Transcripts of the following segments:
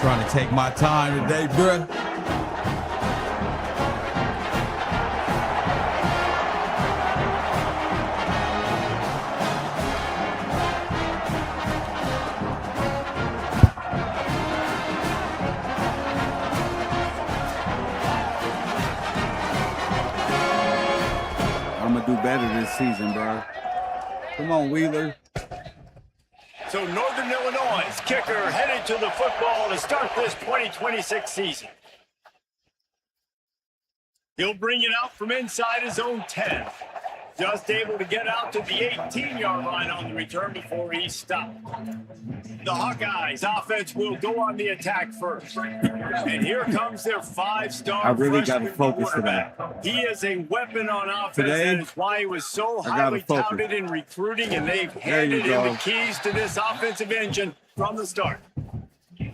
Trying to take my time today, bruh. I'm gonna do better this season, bro. Come on, Wheeler. So Northern Illinois' kicker headed to the football to start this 2026 season. He'll bring it out from inside his own 10. Just able to get out to the 18-yard line on the return before he's stopped. The Hawkeyes offense will go on the attack first. And here comes their five-star freshman quarterback. He is a weapon on offense. That is why he was so highly touted in recruiting, and they've handed him the keys to this offensive engine from the start.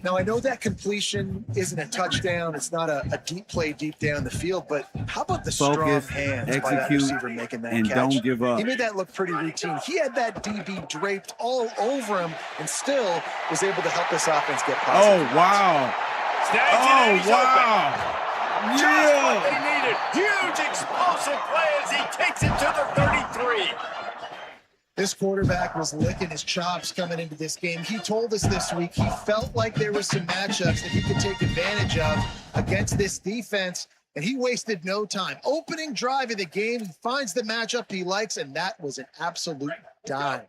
Now, I know that completion isn't a touchdown. It's not a deep play deep down the field, but how about the strong hands by that receiver making that and catch? Don't give up. He made that look pretty routine. He had that DB draped all over him and still was able to help this offense get positive. Oh, wow. Snags it, wow. Open. Just what they needed. Huge explosive play as he takes it to the 33. This quarterback was licking his chops coming into this game. He told us this week he felt like there were some matchups that he could take advantage of against this defense, and he wasted no time. Opening drive of the game, he finds the matchup he likes, and that was an absolute dime.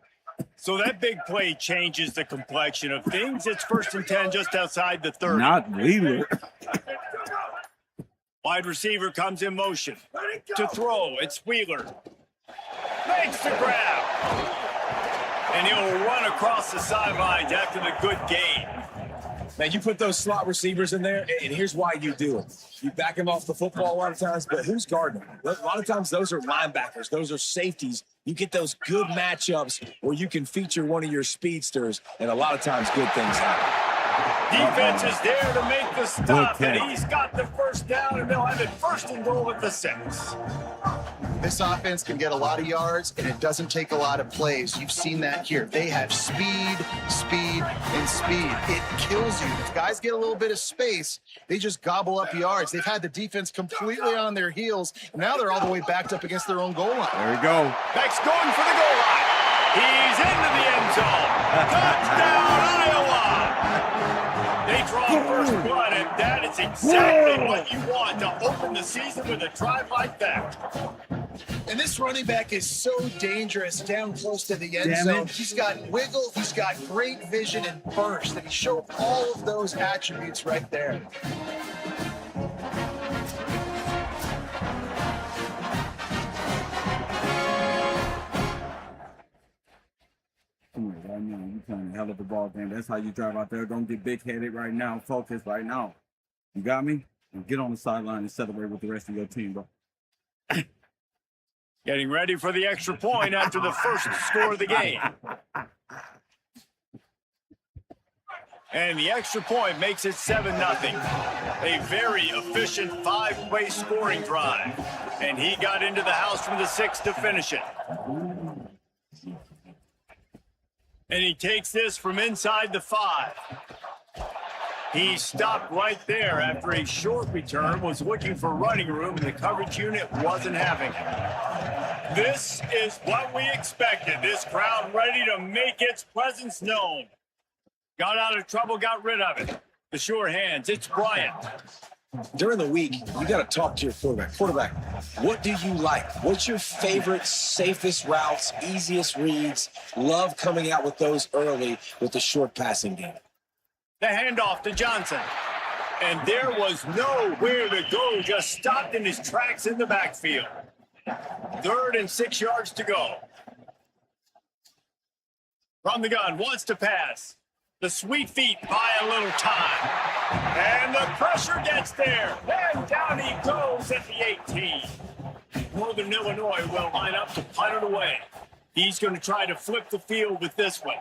So that big play changes the complexion of things. It's 1st and 10 just outside the 30. Not Wheeler. Wide receiver comes in motion. To throw, it's Wheeler. Makes the grab. And he'll run across the sidelines after the good gain. Man, you put those slot receivers in there, and here's why you do it. You back them off the football a lot of times, but who's guarding them? A lot of times those are linebackers. Those are safeties. You get those good matchups where you can feature one of your speedsters, and a lot of times good things happen. Defense is there to make the stop, and he's got the first down, and they'll have it 1st and goal at the 6. This offense can get a lot of yards, and it doesn't take a lot of plays. You've seen that here. They have speed, speed, and speed. It kills you. If guys get a little bit of space, they just gobble up yards. They've had the defense completely on their heels, and now they're all the way backed up against their own goal line. There we go. Beck's going for the goal line. He's into the end zone. Touchdown, Iowa! They draw first blood, and that is exactly what you want to open the season with a drive like that. And this running back is so dangerous down close to the end zone. He's got wiggle, he's got great vision and burst, and he showed all of those attributes right there. Right now, you playing a hell of a ball game. That's how you drive out there. Don't get big-headed right now. Focus right now. You got me? Now get on the sideline and celebrate with the rest of your team, bro. Getting ready for the extra point after the first score of the game. And the extra point makes it 7-0. A very efficient 5-play scoring drive. And he got into the house from the 6 to finish it. And he takes this from inside the 5. He stopped right there after a short return, was looking for running room, and the coverage unit wasn't having it. This is what we expected. This crowd ready to make its presence known. Got out of trouble, got rid of it. The sure hands, it's Bryant. During the week, you got to talk to your quarterback. Quarterback, what do you like? What's your favorite, safest routes, easiest reads? Love coming out with those early with the short passing game. The handoff to Johnson. And there was nowhere to go, just stopped in his tracks in the backfield. 3rd and 6 yards to go. From the gun, wants to pass. The sweet feet buy a little time. And the pressure gets there. And down he goes at the 18. Northern Illinois will line up to punt it away. He's going to try to flip the field with this one.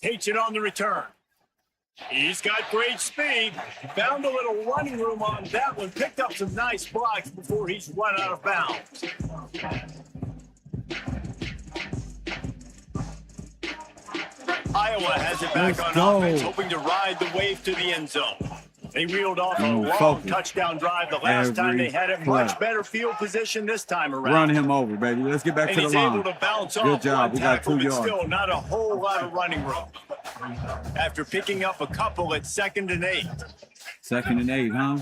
Takes it on the return. He's got great speed. Found a little running room on that one. Picked up some nice blocks before he's run out of bounds. Iowa has it back on offense, hoping to ride the wave to the end zone. They reeled off a long touchdown drive the last time they had it. Much better field position this time around. Run him over, baby. Let's get back to the line. And he's able to bounce off. Good job. We got 2 yards. Still not a whole lot of running room. After picking up a couple at 2nd and 8. 2nd and 8, huh?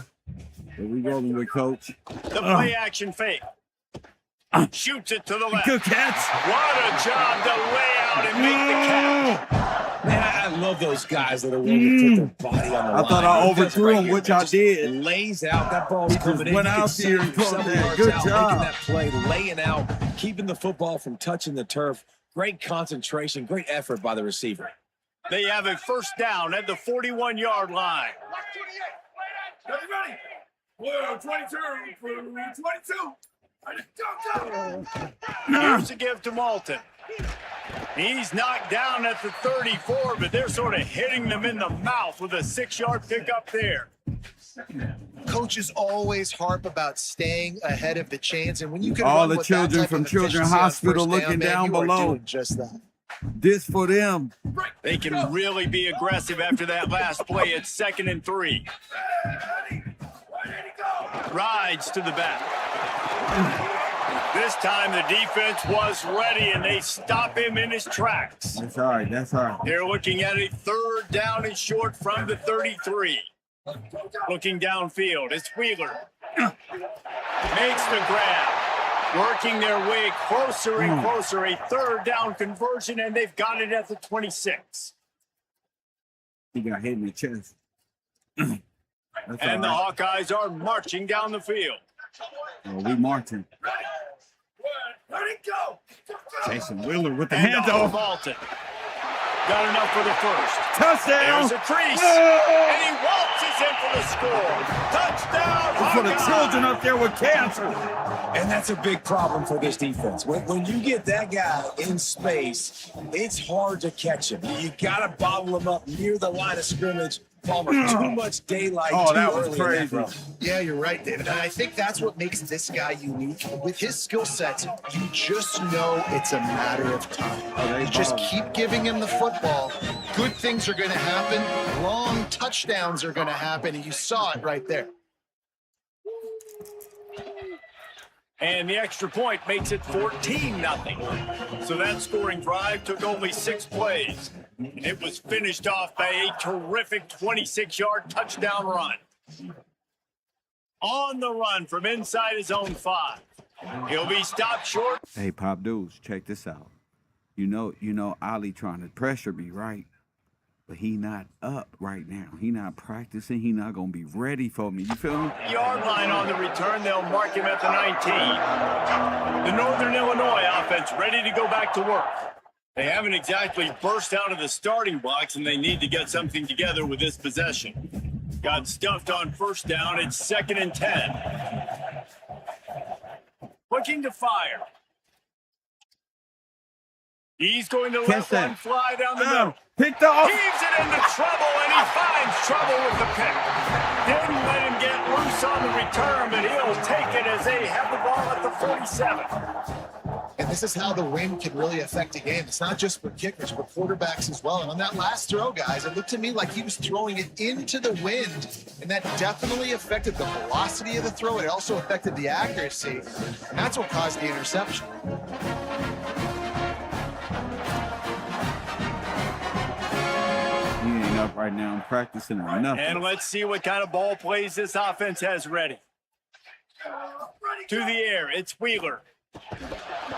Where we rolling with, Coach? The play action fake. Shoots it to the left. Good catch. What a job to lay out and make the catch. Man, I love those guys that are willing to put their body on the line. I thought I overthrew him, which I did. Lays out. That ball's coming in. Went out there and caught that. Good job. Making that play, laying out, keeping the football from touching the turf. Great concentration, great effort by the receiver. They have a first down at the 41-yard line. Ready? Whoa, 22. Here's a give to Malton. He's knocked down at the 34, but they're sort of hitting them in the mouth with a 6-yard pickup there. Coaches always harp about staying ahead of the chains, and when you can all run the with children that type from of Children's efficiency on Hospital first looking man, down you are below. doing just that. This for them. They can really be aggressive after that last play at 2nd and 3. Rides to the back. This time the defense was ready, and they stop him in his tracks. That's all right. That's all right. They're looking at a 3rd down and short from the 33. Looking downfield, it's Wheeler. Makes the grab. Working their way closer and closer. A 3rd down conversion, and they've got it at the 26. He got hit in the chest. And the Hawkeyes are marching down the field. Oh, we marching. Ready, go. Jason Wheeler with the And handoff. Malton. Got enough for the first. Touchdown. There's a crease. Oh! And he waltzes in for the score. Touchdown, For the Hawkeyes. children up there with cancer. And that's a big problem for this defense. When you get that guy in space, it's hard to catch him. You got to bottle him up near the line of scrimmage. Palmer, too much daylight. Oh, too that was early in crazy. that run. Yeah, you're right, David. And I think that's what makes this guy unique. With his skill sets, you just know it's a matter of time. You just keep giving him the football. Good things are going to happen. Long touchdowns are going to happen. And you saw it right there. And the extra point makes it 14-0. So that scoring drive took only 6 plays. And it was finished off by a terrific 26-yard touchdown run. On the run from inside his own 5. He'll be stopped short. Hey, Pop Dudes, check this out. You know, Ali trying to pressure me, right? But he not up right now. He not practicing. He not going to be ready for me. You feel me? Yard line on the return. They'll mark him at the 19. The Northern Illinois offense ready to go back to work. They haven't exactly burst out of the starting blocks, and they need to get something together with this possession. Got stuffed on first down. It's 2nd and 10. Looking to fire. He's going to let one fly down the middle. Picked off. Heaves it into trouble, and he finds trouble with the pick. Didn't let him get loose on the return, but he'll take it as they have the ball at the 47. And this is how the wind can really affect a game. It's not just for kickers, but quarterbacks as well. And on that last throw, guys, it looked to me like he was throwing it into the wind, and that definitely affected the velocity of the throw. It also affected the accuracy, and that's what caused the interception. You ain't up right now and practicing or nothing. And let's see what kind of ball plays this offense has ready. To the air, it's Wheeler.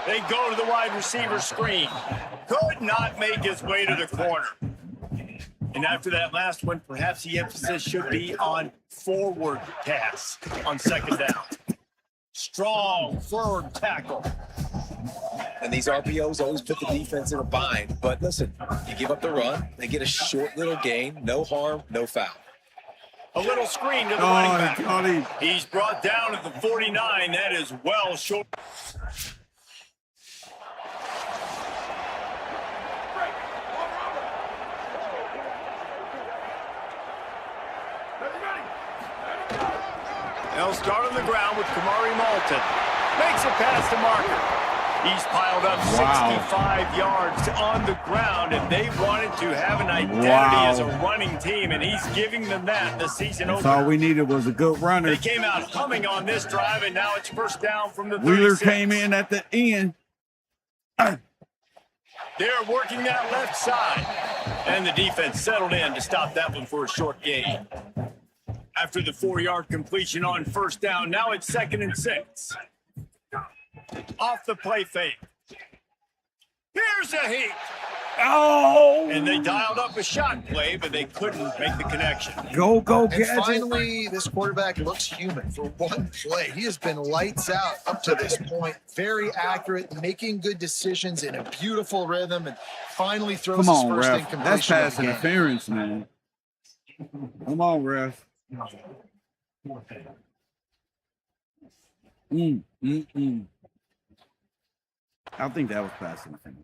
They go to the wide receiver screen. Could not make his way to the corner. And after that last one, perhaps the emphasis should be on forward pass on second down. Strong, firm tackle. And these RPOs always put the defense in a bind. But listen, you give up the run, they get a short little gain, no harm, no foul. A little screen to the running back. He's brought down at the 49. That is well short. They'll start on the ground with Kamari Malton. Makes a pass to Marker. He's piled up 65 yards on the ground, and they wanted to have an identity as a running team, and he's giving them that the season opener. All we needed was a good runner. They came out humming on this drive, and now it's first down from the 36. Wheeler came in at the end. They're working that left side, and the defense settled in to stop that one for a short gain. After the 4-yard completion on first down, now it's 2nd and 6. Off the play fake. Here's a heat. Oh! And they dialed up a shot play, but they couldn't make the connection. Go, And Gadget. finally, this quarterback looks human for one play. He has been lights out up to this point. Very accurate, making good decisions in a beautiful rhythm, and finally throws Come his on, first ref. incompletion. That's pass of the game. interference, man. Come on, ref. I think that was pass interference.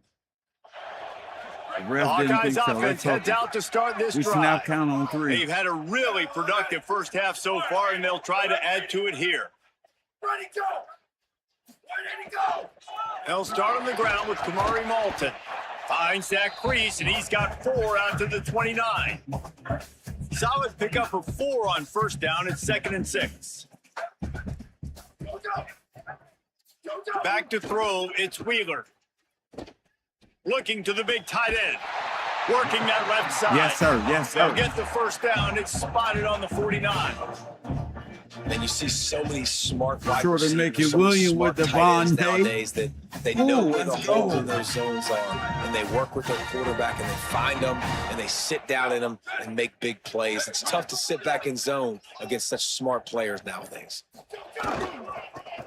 The The ref didn't Hawkeyes think so. offense heads out to start this We drive. should now count on 3. They've had a really productive first half so far, and they'll try to add to it here. Ready, go! Ready to go! They'll start on the ground with Kamari Malton. Finds that crease, and he's got 4 out to the 29. Solid pickup of 4 on first down. It's 2nd and 6. Go, go! Go, go! Back to throw, it's Wheeler. Looking to the big tight end. Working that left side. Yes, sir. Yes, They'll sir. get the first down. It's spotted on the 49. And you see so many smart wide Sure to receivers, make it so many William smart with the tight ends Von Day. nowadays that they know where the let's holes go. in those zones are, and they work with their quarterback, and they find them, and they sit down in them and make big plays. It's tough to sit back in zone against such smart players nowadays.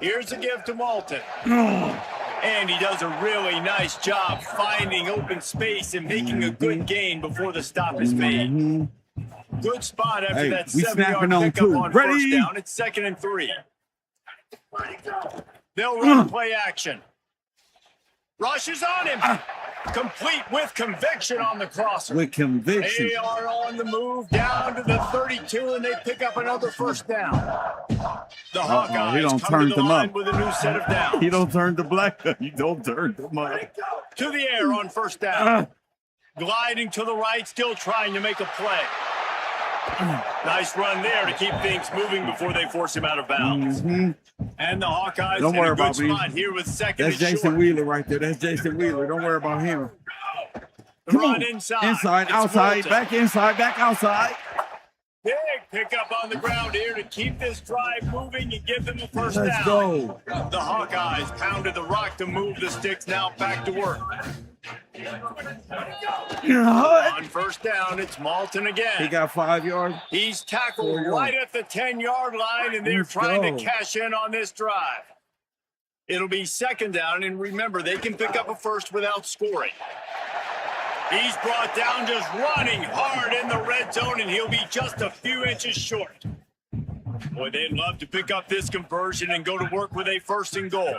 Here's a give to Malton. And he does a really nice job finding open space and making a good gain before the stop is made. Good spot after Hey, that we 7-yard snapping on pickup 2. on Ready? first down. It's 2nd and 3. Ready, go! They'll run play action. Rushes on him. Complete with conviction on the crosser. With conviction. They are on the move down to the 32, and they pick up another first down. The Hawkeyes he don't come turn to the them line up. with a new set of downs. He don't turn the black. He don't turn them up. To the air on first down. Gliding to the right, still trying to make a play. Nice run there to keep things moving before they force him out of bounds. And the Hawkeyes Don't in worry a good about me. spot here with 2nd That's and Jason short. Wheeler right there. That's Jason Wheeler. Don't worry about him. The Come run on. inside. Inside, It's outside, Malton. back inside, back outside. Big pickup on the ground here to keep this drive moving and give them the first Let's down. go. The Hawkeyes pounded the rock to move the sticks. Now back to work. On first down, it's Malton again. He got 5 yards. He's tackled 4 right yards. at the 10-yard line, and they're Let's trying go. to cash in on this drive. It'll be 2nd down, and remember, they can pick up a first without scoring. He's brought down just running hard in the red zone, and he'll be just a few inches short. Boy, they'd love to pick up this conversion and go to work with a 1st and goal.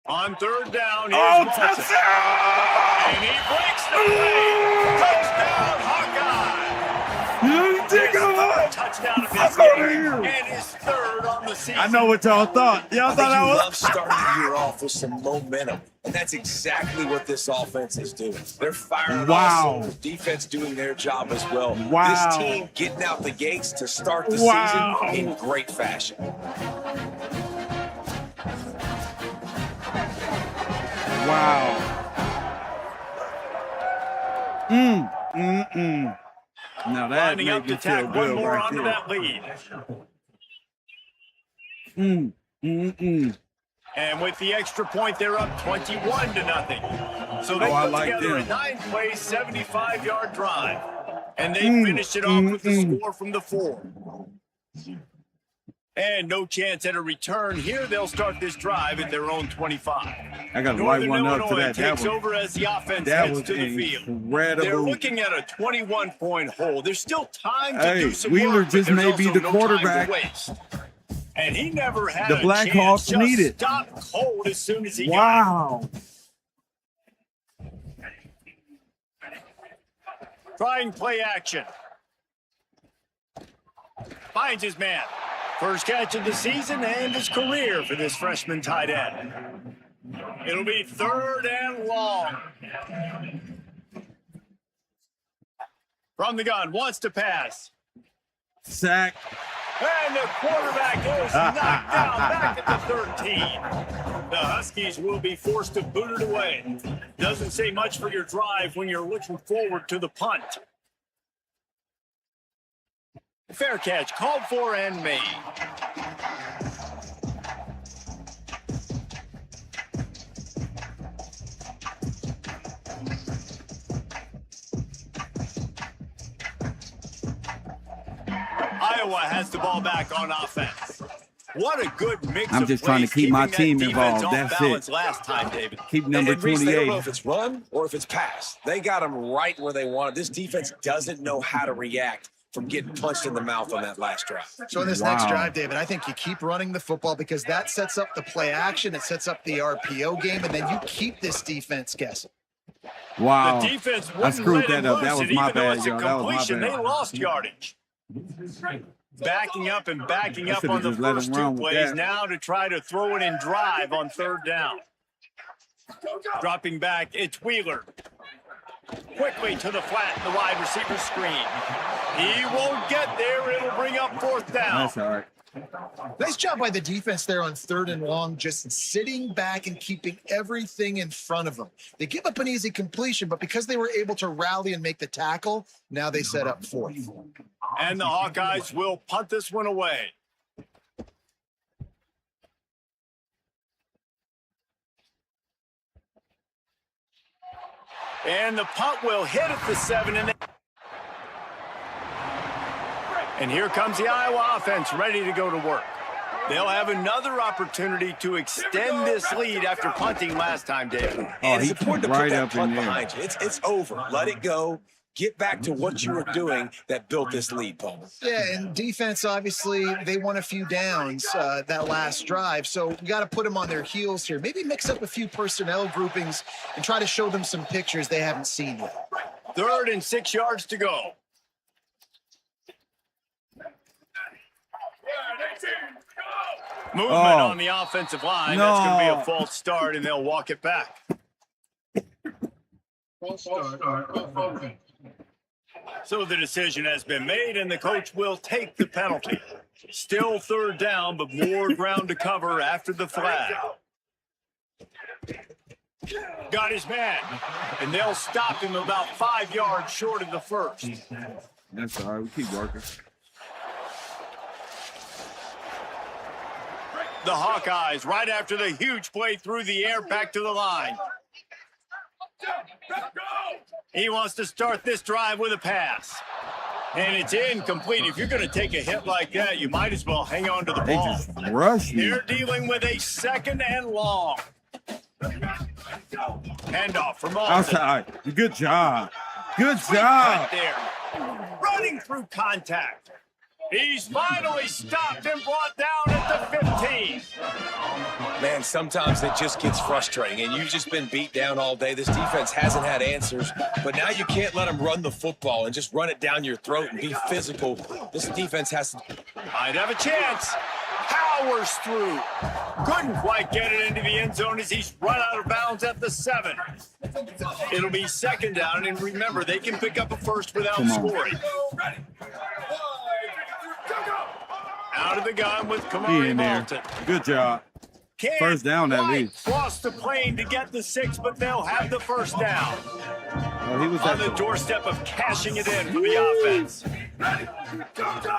On third down, here's Malton. touchdown! And he breaks the play. Touchdown, Hawkeye! Touchdown of his game and his 3rd on the season. I know what y'all thought. Y'all I think thought I you was. love starting the year off with some momentum, and that's exactly what this offense is doing. They're firing on Wow. all cylinders. Defense doing their job as well. Wow. This team getting out the gates to start the Wow. season in great fashion. Wow. Now that Lining up made to me feel tack one good more right onto there. that lead. And with the extra point, they're up 21-0. So they put together a 9-play, 75-yard drive. And they finished it off with the score from the 4. And no chance at a return. Here they'll start this drive at their own 25. I got to light one up to that. Takes over as the offense heads to the field. Incredible. They're looking at a 21-point hole. There's still time to do some Wheeler work, just but may there's be also the no quarterback. time to waste. And he never had The a Blackhawks chance. need Just it. stopped cold as soon as he got Wow. Trying play action. Finds his man. First catch of the season and his career for this freshman tight end. It'll be 3rd and long. From the gun, wants to pass. Sack. And the quarterback is knocked down back at the 13. The Huskies will be forced to boot it away. Doesn't say much for your drive when you're looking forward to the punt. Fair catch, called for and made. Iowa has the ball back on offense. What a good mix I'm of just trying to plays, keep my keeping team that defense involved. off That's balance it. last time, David. Keep number And Reese, they don't know 28. if it's run or if it's pass. They got them right where they want it. This defense doesn't know how to react from getting punched in the mouth on that last drive. So in this next drive, David, I think you keep running the football because that sets up the play action. It sets up the RPO game, and then you keep this defense guessing. Wow. The defense I wouldn't screwed let that him up. That loose was it, my even though bad, it's a yo. That was my completion. bad. They lost yardage. Backing up and backing I up should've on the just let first him 2 run with plays that. now to try to throw it in drive on 3rd down. Dropping back, it's Wheeler. Quickly to the flat, the wide receiver screen. He won't get there. It'll bring up 4th down. That's all right. Nice job by the defense there on 3rd and long, just sitting back and keeping everything in front of them. They give up an easy completion, but because they were able to rally and make the tackle, now they set up 4th. And the Hawkeyes will punt this one away. And the punt will hit at the 7. And here comes the Iowa offense ready to go to work. They'll have another opportunity to extend this lead after punting last time, David. And he it's important to right put that up in punt there. behind you. It's over. Let it go. Get back to what you were doing that built this lead, Paul. Yeah, and defense, obviously, they won a few downs that last drive, so you got to put them on their heels here. Maybe mix up a few personnel groupings and try to show them some pictures they haven't seen yet. 3rd and 6 yards to go. Movement on the offensive line. That's going to be a false start, and they'll walk it back. So the decision has been made, and the coach will take the penalty. Still 3rd down, but more ground to cover after the flag. Got his man, and they'll stop him about 5 yards short of the 1st. That's all right. We keep working. The Hawkeyes, right after the huge play through the air, back to the line. He wants to start this drive with a pass. And it's incomplete. If you're going to take a hit like that, you might as well hang on to the They ball. just rushed me. They're dealing with a 2nd and long. Handoff from Alton. Outside. Good job. Good Right job. there. Running through contact. He's finally stopped and brought down at the 15. Man, sometimes it just gets frustrating, and you've just been beat down all day. This defense hasn't had answers, but now you can't let them run the football and just run it down your throat and be physical. This defense has to... Might have a chance. Powers through. Couldn't quite get it into the end zone as he's run out of bounds at the 7. It'll be 2nd down, and remember, they can pick up a first without scoring. Out of the gun with He Kamari in there. Malton. Good job. Can't First down at quite least. cross the plane to get the 6, but they'll have the 1st down. Oh, he was on the doorstep of cashing it in for the offense. Ready, go, go.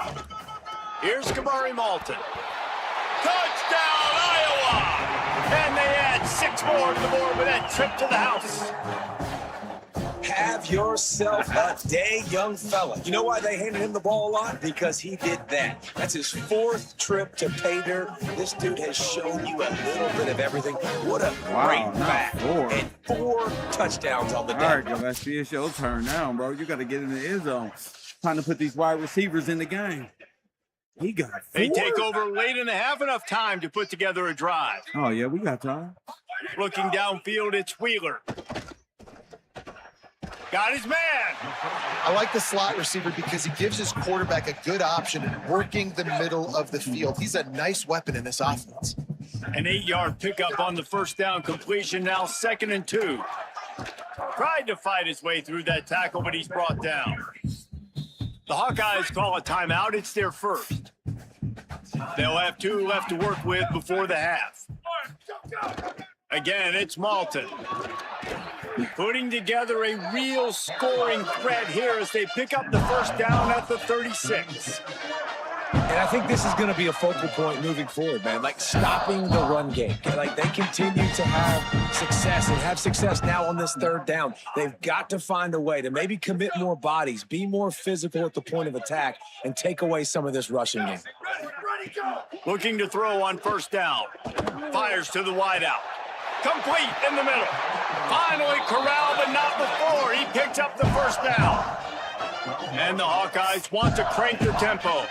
Here's Kamari Malton. Touchdown, Iowa! And they add 6 more to the board with that trip to the house. Have yourself a day, young fella. You know why they handed him the ball a lot? Because he did that. That's his 4th trip to pay dirt. This dude has shown you a little bit of everything. What a great back. 4. And 4 touchdowns on the day. All right, Gillespie, it's your turn now, bro. You got to get in the end zone. Trying to put these wide receivers in the game. He got 4. They take over late and have enough time to put together a drive. Oh, yeah, we got time. Looking downfield, it's Wheeler. Got his man. I like the slot receiver because he gives his quarterback a good option in working the middle of the field. He's a nice weapon in this offense. An 8-yard pickup on the first down completion, now 2nd and 2. Tried to fight his way through that tackle, but he's brought down. The Hawkeyes call a timeout. It's their first. They'll have 2 left to work with before the half. Again, it's Malton. Putting together a real scoring threat here as they pick up the first down at the 36. And I think this is going to be a focal point moving forward, man. Like stopping the run game. Like they continue to have success and have success now on this 3rd down. They've got to find a way to maybe commit more bodies, be more physical at the point of attack, and take away some of this rushing game. Ready, go. Looking to throw on first down. Fires to the wideout. Complete in the middle. Finally corralled, but not before. He picked up the first down. And the Hawkeyes want to crank their tempo.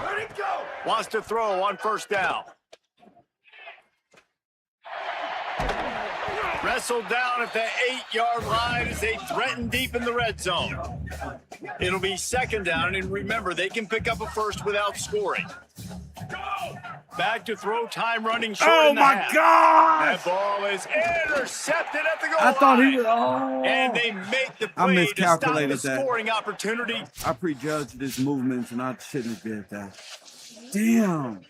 Ready, go. Wants to throw on first down. Wrestled down at the 8-yard line as they threaten deep in the red zone. It'll be 2nd down, and remember, they can pick up a first without scoring. Back to throw, time running short. Oh, in the my half. God! That ball is intercepted at the goal I thought line. he was. Oh. And they make the I play to stop the miscalculated that. scoring opportunity. I prejudged his movements, and I shouldn't have did that. Damn.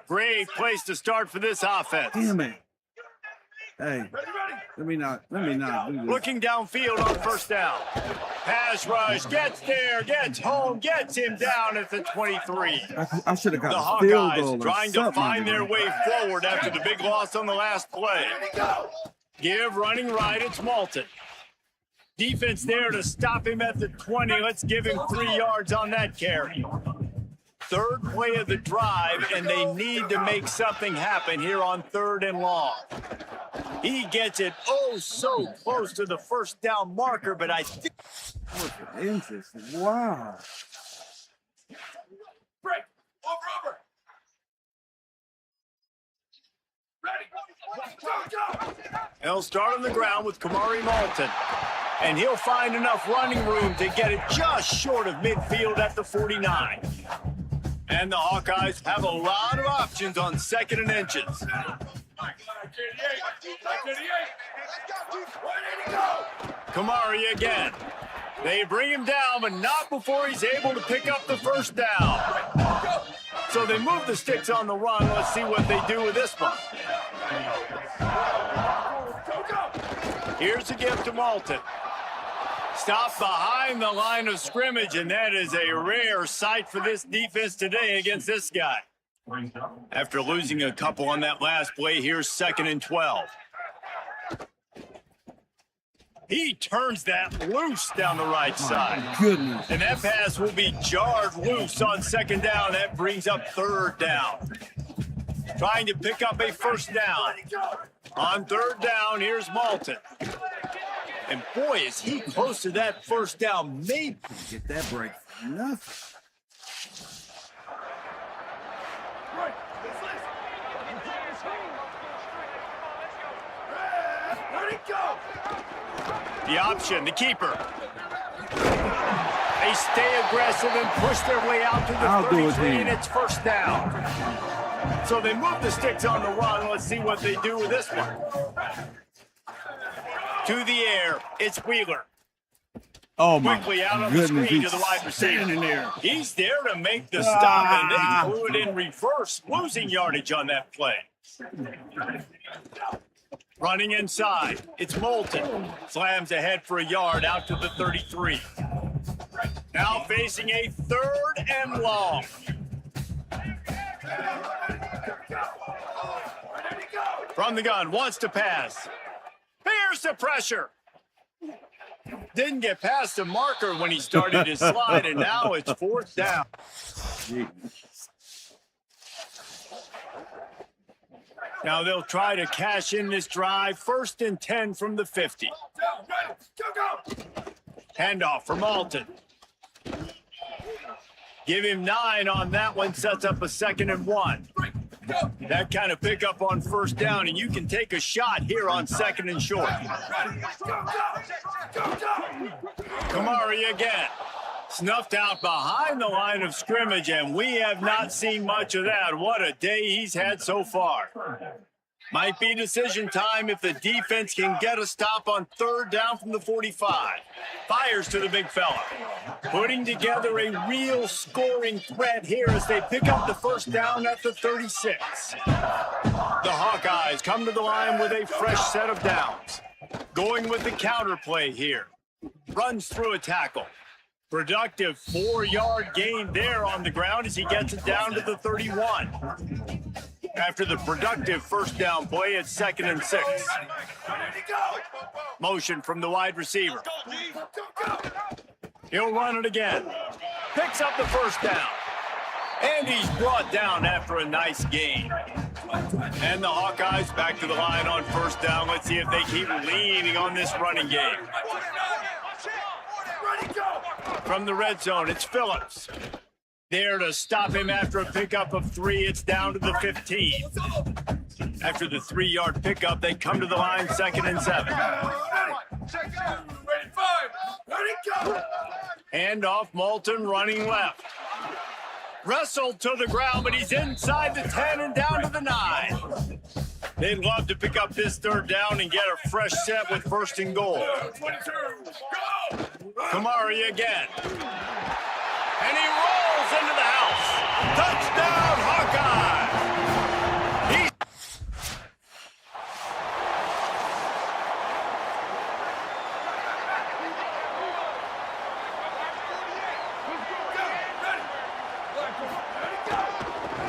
Great place to start for this offense. Damn it. Hey, let me not do this. Looking downfield on first down. Pass rush, gets there, gets home, gets him down at the 23. I should have The got a field goal. Hawkeyes or trying to something. find their way forward after the big loss on the last play. Give running right, it's Malton. Defense there to stop him at the 20. Let's give him 3 yards on that carry. 3rd play of the drive, and they need to make something happen here on 3rd and long. He gets it so close to the first down marker, but I think... Interesting. Wow. Break. Over. Ready, go. He'll start on the ground with Kamari Malton, and he'll find enough running room to get it just short of midfield at the 49. And the Hawkeyes have a lot of options on 2nd and inches. Kamari again. They bring him down, but not before he's able to pick up the first down. So they move the sticks on the run. Let's see what they do with this one. Here's a gift to Malton. Stop behind the line of scrimmage, and that is a rare sight for this defense today against this guy. After losing a couple on that last play, here's 2nd and 12. He turns that loose down the right side. Goodness. And that pass will be jarred loose on 2nd down. That brings up 3rd down. Trying to pick up a first down. On 3rd down, here's Malton. And boy, is he close to that first down. Maybe Get that break. Nothing. Ready, go. the option, the keeper. They stay aggressive and push their way out to the 33, and it's first down. So they move the sticks on the run. Let's see what they do with this one. To the air, it's Wheeler. Oh my Quickly out on goodness, the screen to he's the wide receiver. standing there. He's there to make the stop, and they threw it in reverse, losing yardage on that play. Running inside, it's Moulton. Slams ahead for a yard out to the 33. Now facing a 3rd and long. From the gun, wants to pass. Here's the pressure. Didn't get past the marker when he started his slide, and now it's 4th down. Now they'll try to cash in this drive. 1st and 10 from the 50. Handoff for Moulton. Give him 9 on that one. Sets up a 2nd and 1. That kind of pickup on 1st down, and you can take a shot here on 2nd and short. Kamari again. Snuffed out behind the line of scrimmage, and we have not seen much of that. What a day he's had so far. Might be decision time if the defense can get a stop on 3rd down from the 45. Fires to the big fella. Putting together a real scoring threat here as they pick up the 1st down at the 36. The Hawkeyes come to the line with a fresh set of downs. Going with the counter play here. Runs through a tackle. Productive 4-yard gain there on the ground as he gets it down to the 31. After the productive 1st down play, it's 2nd and 6. Motion from the wide receiver. He'll run it again. Picks up the 1st down. And he's brought down after a nice gain. And the Hawkeyes back to the line on 1st down. Let's see if they keep leaning on this running game. From the red zone, it's Phillips. There to stop him after a pickup of 3. It's down to the 15. After the 3-yard pickup, they come to the line 2nd and 7. Hand off, Moulton running left. Wrestled to the ground, but he's inside the 10 and down to the 9. They'd love to pick up this 3rd down and get a fresh set with 1st and goal. Kamari again. And he rolls into the house. Touchdown, Hawkeye!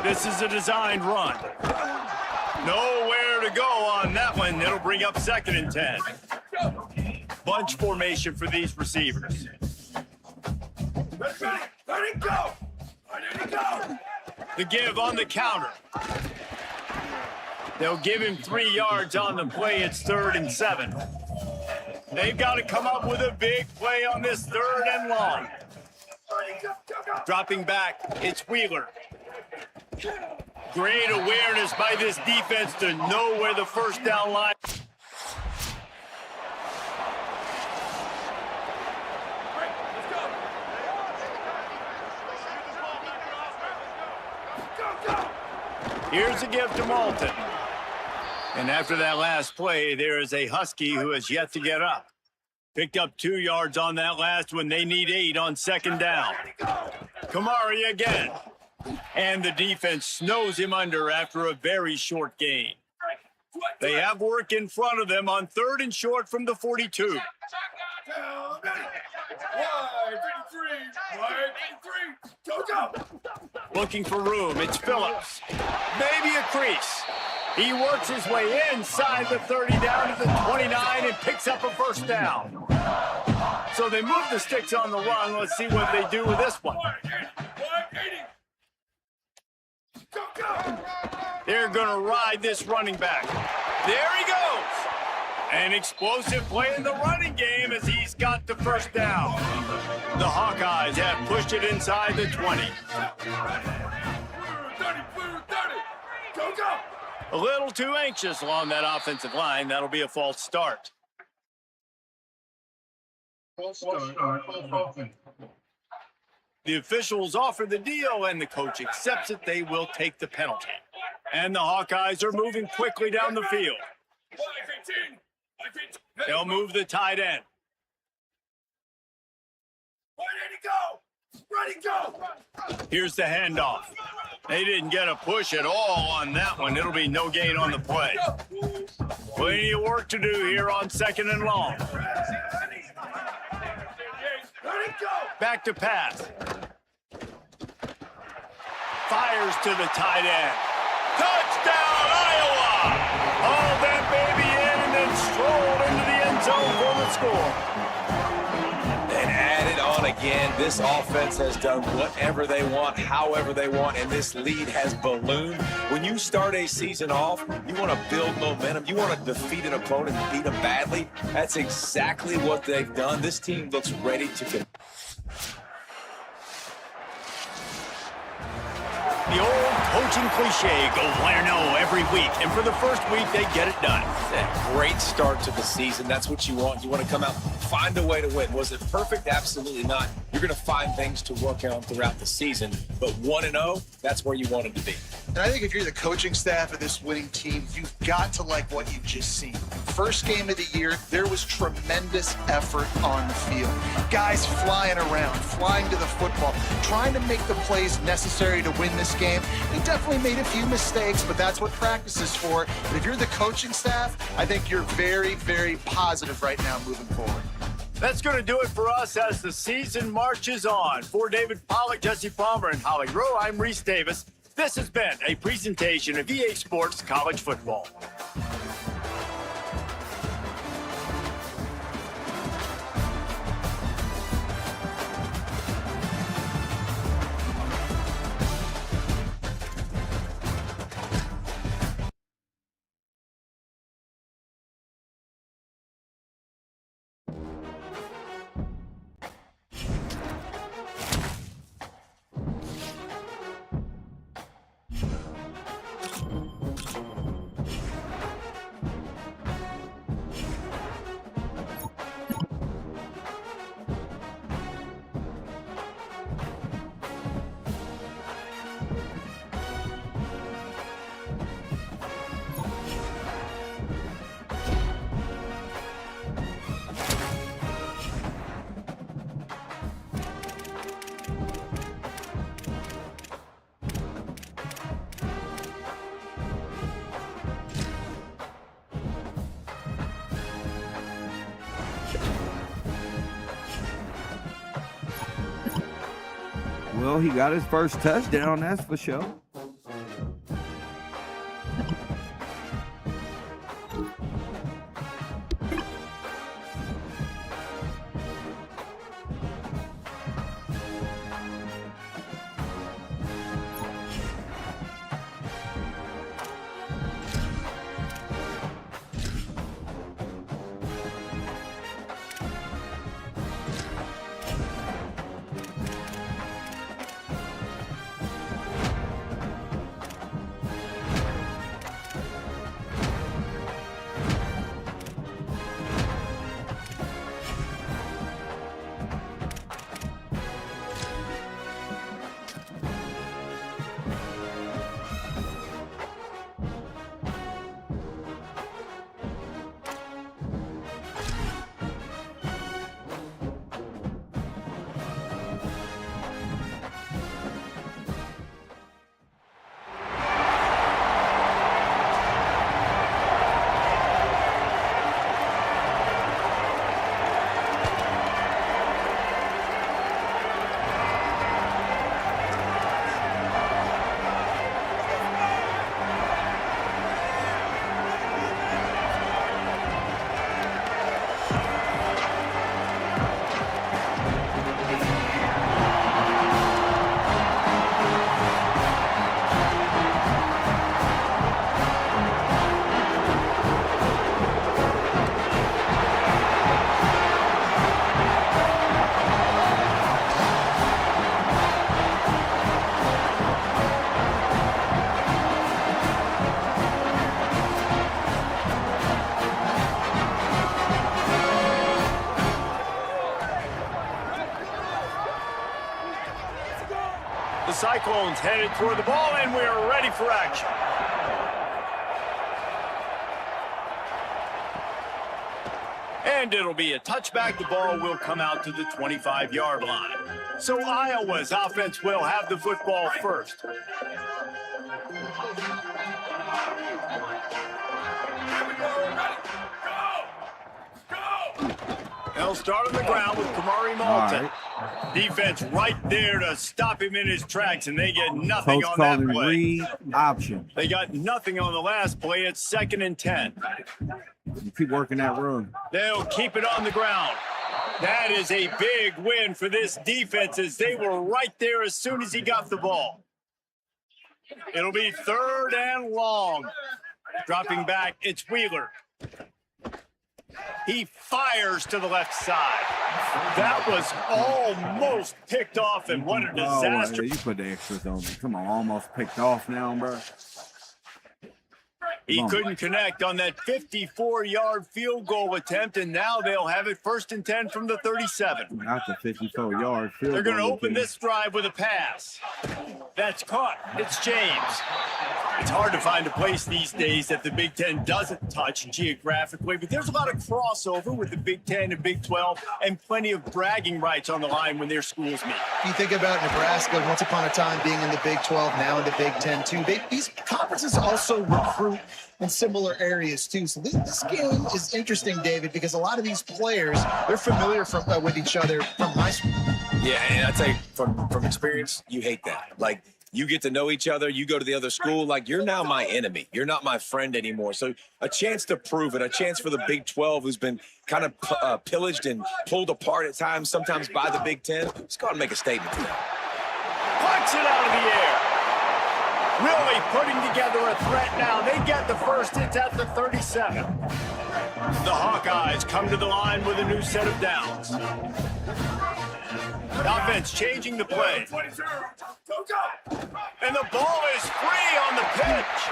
This is a designed run. Nowhere to go on that one. It'll bring up 2nd and 10. Bunch formation for these receivers. Ready, go! Ready, go! The give on the counter. They'll give him 3 yards on the play. It's 3rd and 7. They've got to come up with a big play on this 3rd and long. Dropping back, it's Wheeler. Great awareness by this defense to know where the 1st down line. Here's a give to Moulton. And after that last play, there is a Husky who has yet to get up. Picked up 2 yards on that last one. They need 8 on 2nd down. Kamari again. And the defense snows him under after a very short gain. They have work in front of them on 3rd and short from the 42. Looking for room, it's Phillips. Maybe a crease. He works his way inside the 30 down to the 29 and picks up a 1st down. So they move the sticks on the run. Let's see what they do with this one. They're going to ride this running back. There he goes. An explosive play in the running game as he's got the 1st down. The Hawkeyes have pushed it inside the 20. A little too anxious along that offensive line. That'll be a false start. The officials offer the deal, and the coach accepts it. They will take the penalty. And the Hawkeyes are moving quickly down the field. They'll move the tight end. Ready, go! Here's the handoff. They didn't get a push at all on that one. It'll be no gain on the play. Plenty of work to do here on 2nd and long. Back to pass. Fires to the tight end. Touchdown, Iowa! Hauled that baby in and then strolled into the end zone for the score. And added on again, this offense has done whatever they want, however they want, and this lead has ballooned. When you start a season off, you want to build momentum. You want to defeat an opponent and beat them badly. That's exactly what they've done. This team looks ready to compete. The old coaching cliche, go 1-0 every week, and for the first week, they get it done. A great start to the season. That's what you want. You want to come out, find a way to win. Was it perfect? Absolutely not. You're going to find things to work on throughout the season, but 1-0, that's where you want it to be. And I think if you're the coaching staff of this winning team, you've got to like what you've just seen. First game of the year, there was tremendous effort on the field. Guys flying around, flying to the football, trying to make the plays necessary to win this game. They definitely made a few mistakes, but that's what practice is for. And if you're the coaching staff, I think you're very, very positive right now moving forward. That's going to do it for us as the season marches on. For David Pollack, Jesse Palmer, and Holly Rowe, I'm Reese Davis. This has been a presentation of EA Sports College Football. Well, he got his first touchdown, that's for sure. The Cyclones headed toward the ball, and we are ready for action. And it'll be a touchback. The ball will come out to the 25-yard line. So Iowa's offense will have the football first. Here we go. Ready? They'll start on the ground with Kamari Malton. Right. Defense right there to stop him in his tracks, and they get nothing Coach on that calling play. read option. They got nothing on the last play. It's 2nd and 10. You keep working that run. They'll keep it on the ground. That is a big win for this defense as they were right there as soon as he got the ball. It'll be 3rd and long. Dropping back, it's Wheeler. He fires to the left side. That was almost picked off, and what a disaster. Oh, you put the extras on me. Come on, almost picked off now, bro. He couldn't connect on that 54-yard field goal attempt, and now they'll have it 1st and 10 from the 37. Not the 54-yard field goal. They're going to open this drive with a pass. That's caught. It's James. It's hard to find a place these days that the Big Ten doesn't touch geographically, but there's a lot of crossover with the Big Ten and Big 12 and plenty of bragging rights on the line when their schools meet. You think about Nebraska, once upon a time being in the Big 12, now in the Big 10 too. These conferences also recruit in similar areas too. So this game is interesting, David, because a lot of these players, they're familiar with each other from high school. Yeah, and I tell you, from experience, you hate that. Like, you get to know each other, you go to the other school, like, you're now my enemy. You're not my friend anymore. So a chance to prove it, a chance for the Big 12, who's been kind of pillaged and pulled apart at times, sometimes by the Big 10. Let's go out and make a statement today. Plucks it out of the air. Really putting together a threat now. They get the first. It's at the 37. The Hawkeyes come to the line with a new set of downs. The offense changing the play. And the ball is free on the pitch.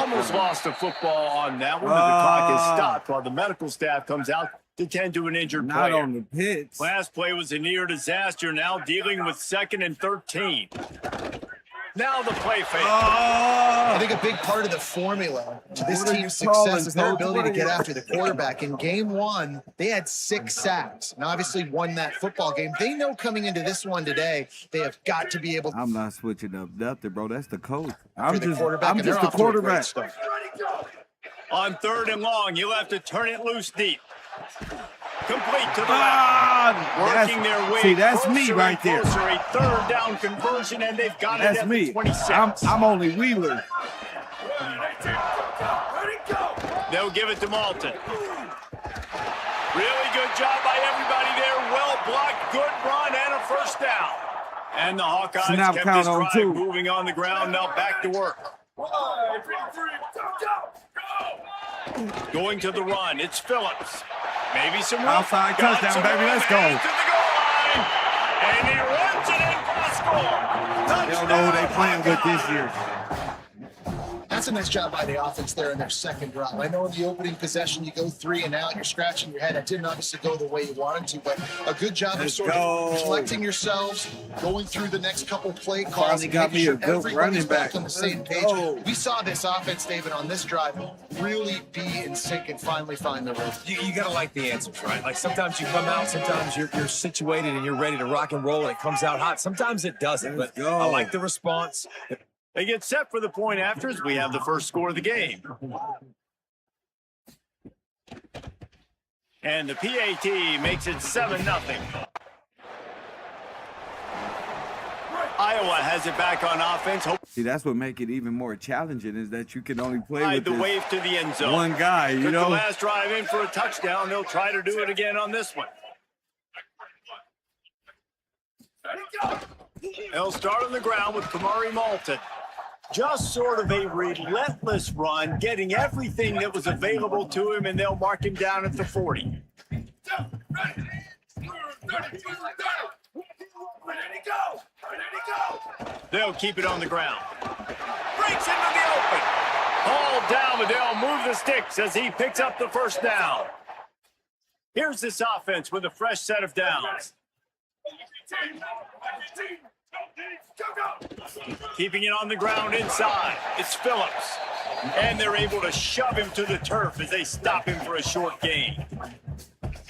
Almost lost a football on that one. The clock is stopped while the medical staff comes out to tend to an injured player. Not on the pitch. Last play was a near disaster. Now dealing with 2nd and 13. Now the play fake. I think a big part of the formula to this team's success is their ability to get after the quarterback. In game 1, they had 6 sacks and obviously won that football game. They know coming into this one today, they have got to be able to. I'm not switching up nothing, bro. That's the coach. I'm just the quarterback. On 3rd and long, you'll have to turn it loose deep. Complete to the left. Working their way. See, that's me right there. Closer, a 3rd down conversion, and they've got That's it at me. the 26. I'm only Wheeler. They'll give it to Malton. Really good job by everybody there. Well blocked, good run, and a 1st down. And the Hawkeyes Snap kept count this on drive 2. moving on the ground. Now back to work. Going to the run. It's Phillips. Maybe some room. Outside touchdown, baby. Let's go. To the goal line. And he runs it in for the score. They don't know who they playing with this year. That's a nice job by the offense there in their 2nd drive. I know in the opening possession you go 3 and out, you're scratching your head. That didn't obviously go the way you wanted to, but a good job of sort of collecting yourselves, going through the next couple play calls, Finally got me a good running back on the same page. We saw this offense, David, on this drive really be in sync and finally find the rhythm. You got to like the answers, right? Like, sometimes you come out, sometimes you're situated and you're ready to rock and roll and it comes out hot. Sometimes it doesn't, but I like the response. They get set for the point after as we have the first score of the game. And the PAT makes it 7-0. Iowa has it back on offense. See, that's what makes it even more challenging is that you can only play with The wave to the end zone. one guy, you Took know? the last drive in for a touchdown. They'll try to do it again on this one. They'll start on the ground with Kamari Malton. Just sort of a relentless run, getting everything that was available to him, and they'll mark him down at the 40. They'll keep it on the ground. Breaks into the open. Ball down, but they'll move the sticks as he picks up the 1st down. Here's this offense with a fresh set of downs. Keeping it on the ground inside. It's Phillips. And they're able to shove him to the turf as they stop him for a short gain.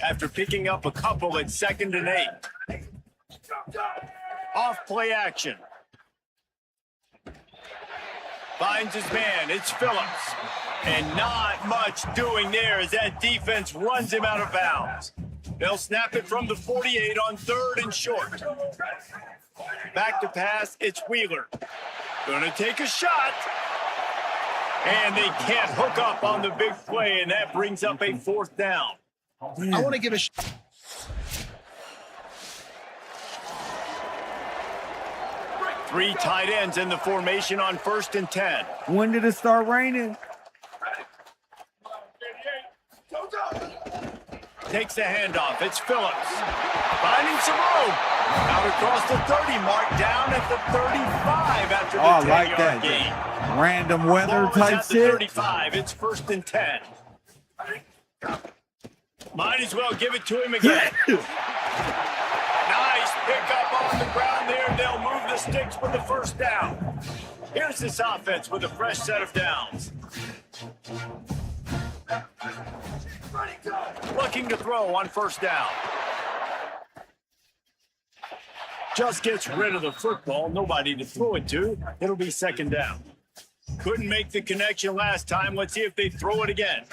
After picking up a couple at 2nd and 8. Off play action. Finds his man. It's Phillips. And not much doing there as that defense runs him out of bounds. They'll snap it from the 48 on 3rd and short. Back to pass, it's Wheeler. Gonna take a shot. And they can't hook up on the big play, and that brings up a 4th down. I want to give a Three tight ends in the formation on 1st and 10. When did it start raining? Takes the handoff. It's Phillips. Finding some room. Out across the 30 mark, down at the 35 after the 10-yard gain. Random weather Ball is type at the shit. 35. It's 1st and 10. Might as well give it to him again. Nice pickup on the ground there. They'll move the sticks for the 1st down. Here's this offense with a fresh set of downs. Looking to throw on 1st down. Just gets rid of the football. Nobody to throw it to. It'll be 2nd down. Couldn't make the connection last time. Let's see if they throw it again.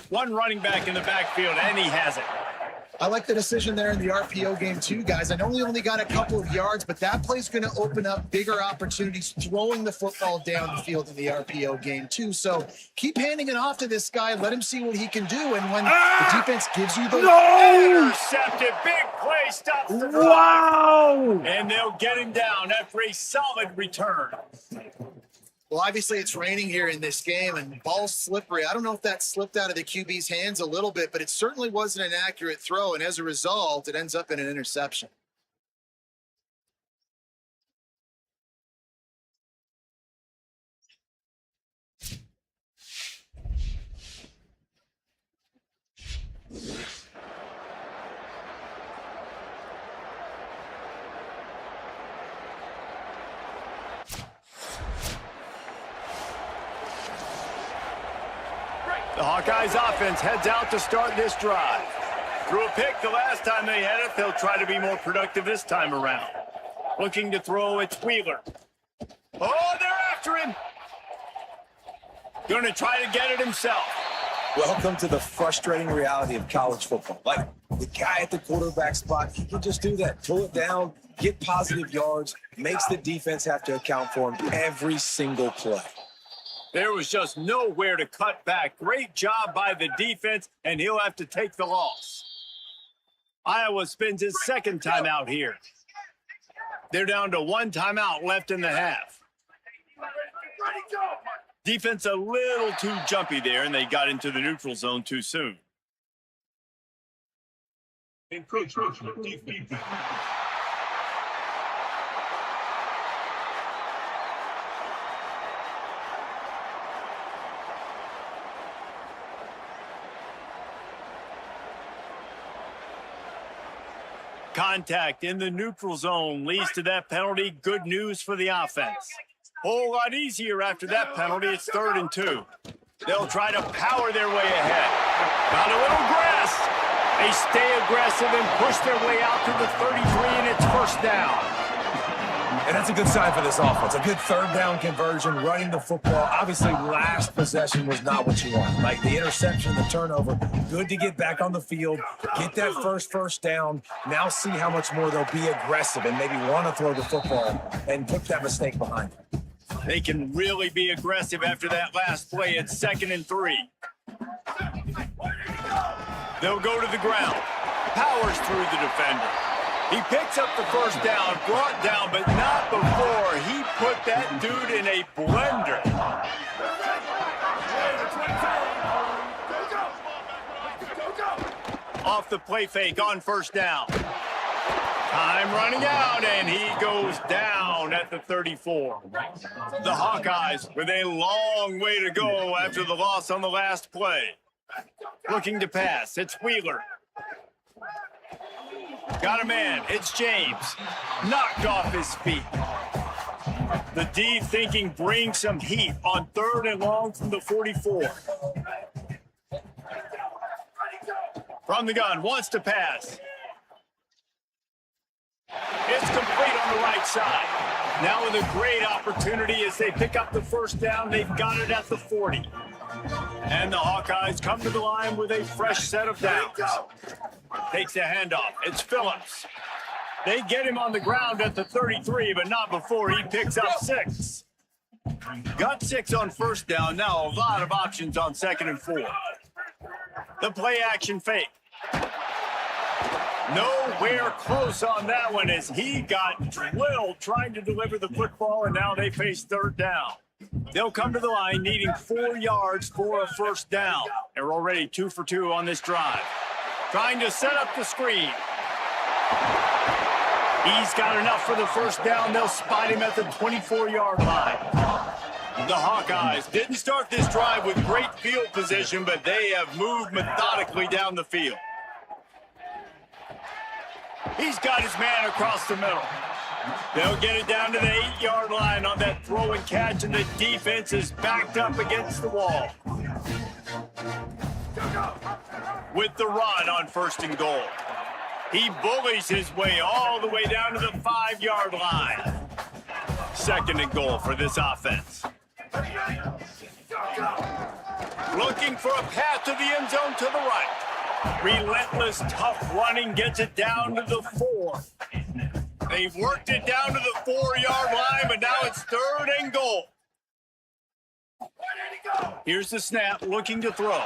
One running back in the backfield, and he has it. I like the decision there in the RPO game too, guys. I know he only got a couple of yards, but that play's going to open up bigger opportunities throwing the football down the field in the RPO game too. So keep handing it off to this guy. Let him see what he can do. And when the defense gives you the intercepted, big play, stops the drive. Wow! And they'll get him down after a solid return. Well, obviously it's raining here in this game and ball's slippery. I don't know if that slipped out of the QB's hands a little bit, but it certainly wasn't an accurate throw. And as a result, it ends up in an interception. The Hawkeyes offense heads out to start this drive. Threw a pick the last time they had it. They'll try to be more productive this time around. Looking to throw, it's Wheeler. Oh, they're after him. Going to try to get it himself. Welcome to the frustrating reality of college football. Like, the guy at the quarterback spot, he can just do that. Pull it down, get positive yards, makes the defense have to account for him every single play. There was just nowhere to cut back. Great job by the defense, and he'll have to take the loss. Iowa spends his 2nd timeout here. They're down to 1 timeout left in the half. Defense a little too jumpy there, and they got into the neutral zone too soon. Contact in the neutral zone leads to that penalty. Good news for the offense. Whole lot easier after that penalty. It's 3rd and 2. They'll try to power their way ahead. Got a little grass. They stay aggressive and push their way out to the 33, and it's 1st down. And that's a good sign for this offense. A good 3rd down conversion, running the football. Obviously, last possession was not what you want. Like the interception, the turnover. Good to get back on the field, get that first down. Now see how much more they'll be aggressive and maybe want to throw the football and put that mistake behind them. They can really be aggressive after that last play. It's 2nd and 3. They'll go to the ground. Powers through the defender. He picks up the 1st down, brought down, but not before he put that dude in a blender. Off the play fake on 1st down. Time running out, and he goes down at the 34. The Hawkeyes with a long way to go after the loss on the last play. Looking to pass, it's Wheeler. Got a man, it's James. Knocked off his feet. The D thinking bring some heat on 3rd and long from the 44. From the gun, wants to pass. It's complete on the right side. Now with a great opportunity as they pick up the first down. They've got it at the 40. And the Hawkeyes come to the line with a fresh set of downs. Takes a handoff. It's Phillips. They get him on the ground at the 33, but not before he picks up 6. Got 6 on first down. Now a lot of options on 2nd and 4. The play action fake. Nowhere close on that one as he got drilled trying to deliver the football, and now they face 3rd down. They'll come to the line needing 4 yards for a first down. They're already 2 for 2 on this drive. Trying to set up the screen. He's got enough for the first down. They'll spot him at the 24-yard line. The Hawkeyes didn't start this drive with great field position, but they have moved methodically down the field. He's got his man across the middle. They'll get it down to the 8-yard line on that throw and catch, and the defense is backed up against the wall. With the run on 1st and goal. He bullies his way all the way down to the 5-yard line. 2nd and goal for this offense. Looking for a path to the end zone to the right. Relentless, tough running gets it down to the 4. They've worked it down to the 4-yard line, but now it's 3rd and goal. Here's the snap, looking to throw.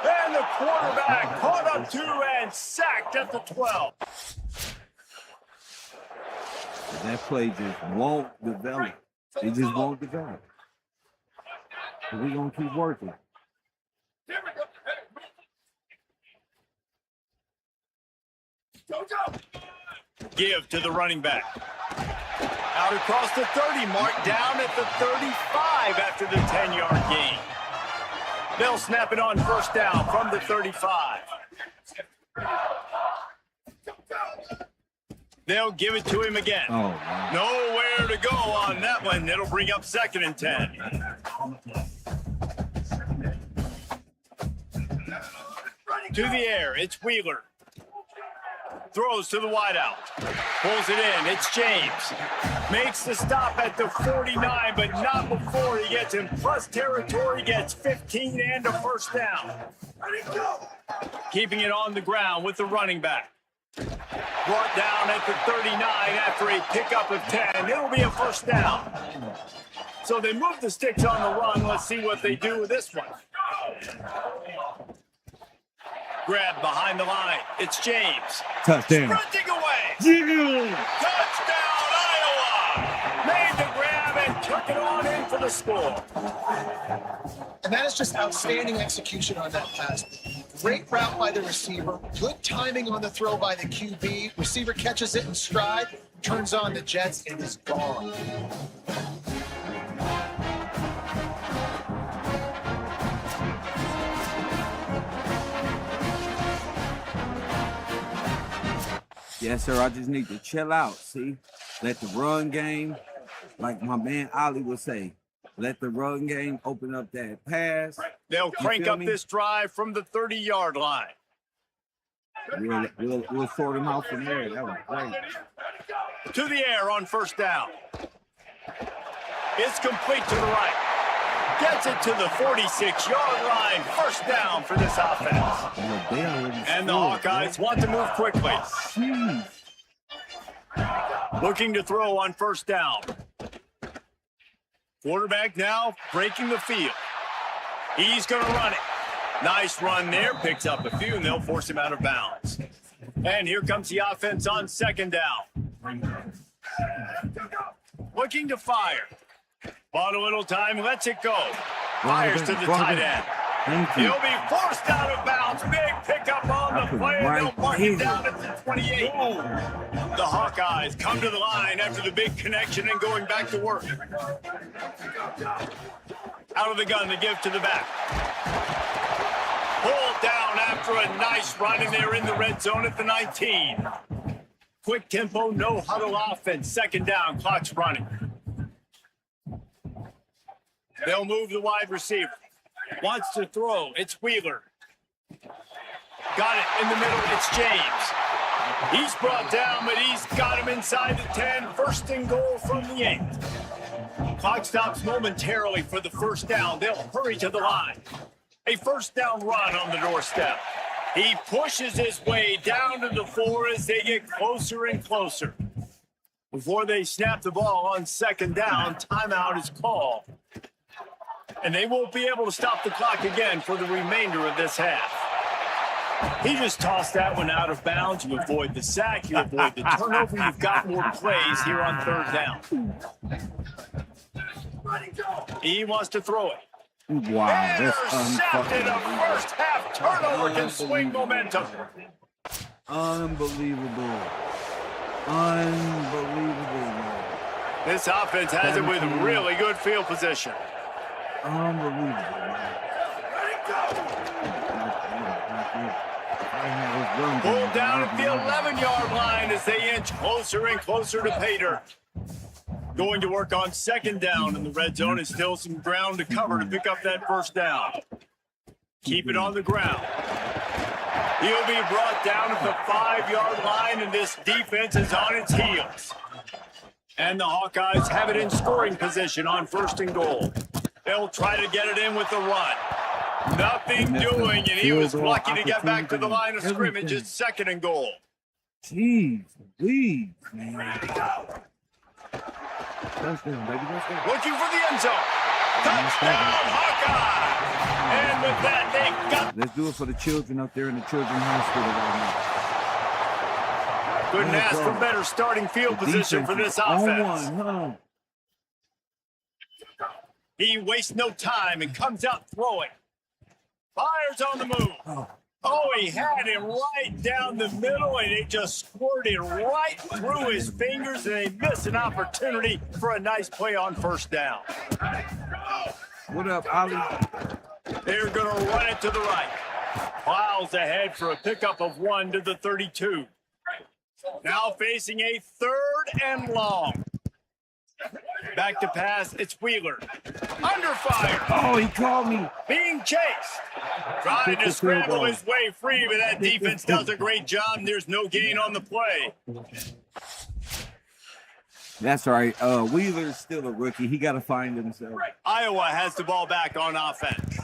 And the quarterback caught up to and sacked at the 12. That play just won't develop. It just won't develop. But we're going to keep working. Give to the running back. Out across the 30 mark, down at the 35 after the 10-yard gain. They'll snap it on first down from the 35. They'll give it to him again. Oh, wow. Nowhere to go on that one. It'll bring up 2nd and 10. To the air, it's Wheeler. Throws to the wideout. Pulls it in. It's James. Makes the stop at the 49, but not before he gets in plus territory. Gets 15 and a first down. Keeping it on the ground with the running back. Brought down at the 39 after a pickup of 10. It'll be a first down. So they move the sticks on the run. Let's see what they do with this one. Grab behind the line. It's James. Touchdown. Sprinting away. Touchdown, Iowa. Made the grab and took it on in for the score. And that is just outstanding execution on that pass. Great route by the receiver. Good timing on the throw by the QB. Receiver catches it in stride, turns on the jets, and is gone. Yes, sir. I just need to chill out. See, let the run game, like my man Ali would say, let the run game open up that pass. They'll crank up this drive from the 30-yard line. We'll sort them out from there. That was great. To the air on first down. It's complete to the right. Gets it to the 46-yard line. First down for this offense. And the Hawkeyes want to move quickly. Looking to throw on first down. Quarterback now breaking the field. He's going to run it. Nice run there. Picks up a few, and they'll force him out of bounds. And here comes the offense on second down. Looking to fire. Bought a little time, lets it go. Fires to the tight end. He'll be forced out of bounds. Big pickup on the play. They'll mark him down at the 28. The Hawkeyes come to the line after the big connection and going back to work. Out of the gun, the give to the back. Pulled down after a nice run, and they're in the red zone at the 19. Quick tempo, no huddle offense. Second down, clock's running. They'll move the wide receiver. Wants to throw. It's Wheeler. Got it in the middle. It's James. He's brought down, but he's got him inside the 10. First and goal from the 8. Clock stops momentarily for the first down. They'll hurry to the line. A first down run on the doorstep. He pushes his way down to the 4 as they get closer and closer. Before they snap the ball on second down, timeout is called. And they won't be able to stop the clock again for the remainder of this half. He just tossed that one out of bounds. You avoid the sack, you avoid the turnover. You've got more plays here on third down. He wants to throw it. Wow, that's Intercepted. A first half turnover can swing momentum. Unbelievable. Unbelievable. This offense has it with really good field position. Unbelievable. Pulled down at the 11-yard line as they inch closer and closer to pay dirt. Going to work on second down in the red zone and still some ground to cover to pick up that first down. Keep it on the ground. He'll be brought down at the 5-yard line, and this defense is on its heels. And the Hawkeyes have it in scoring position on first and goal. They'll try to get it in with the run. Nothing doing, and he was lucky to get back to the line of scrimmage. It's second and goal. Jeez, please, man. Touchdown, baby, touchdown. Looking for the end zone. Touchdown, Hawkeye! And with that, they got... Let's do it for the children up there in the children's hospital right now. Couldn't ask for better starting field position for this offense. He wastes no time and comes out throwing. Fires on the move. Oh, he had him right down the middle, and it just squirted right through his fingers, and they missed an opportunity for a nice play on first down. What up, Ali? They're going to run it to the right. Plows ahead for a pickup of 1 to the 32. Now facing a third and long. Back to pass, it's Wheeler. Under fire. Oh, he called me. Being chased. Trying to scramble his way free, but that defense does a great job. There's no gain on the play. That's right. Wheeler's still a rookie. He got to find himself. Iowa has the ball back on offense.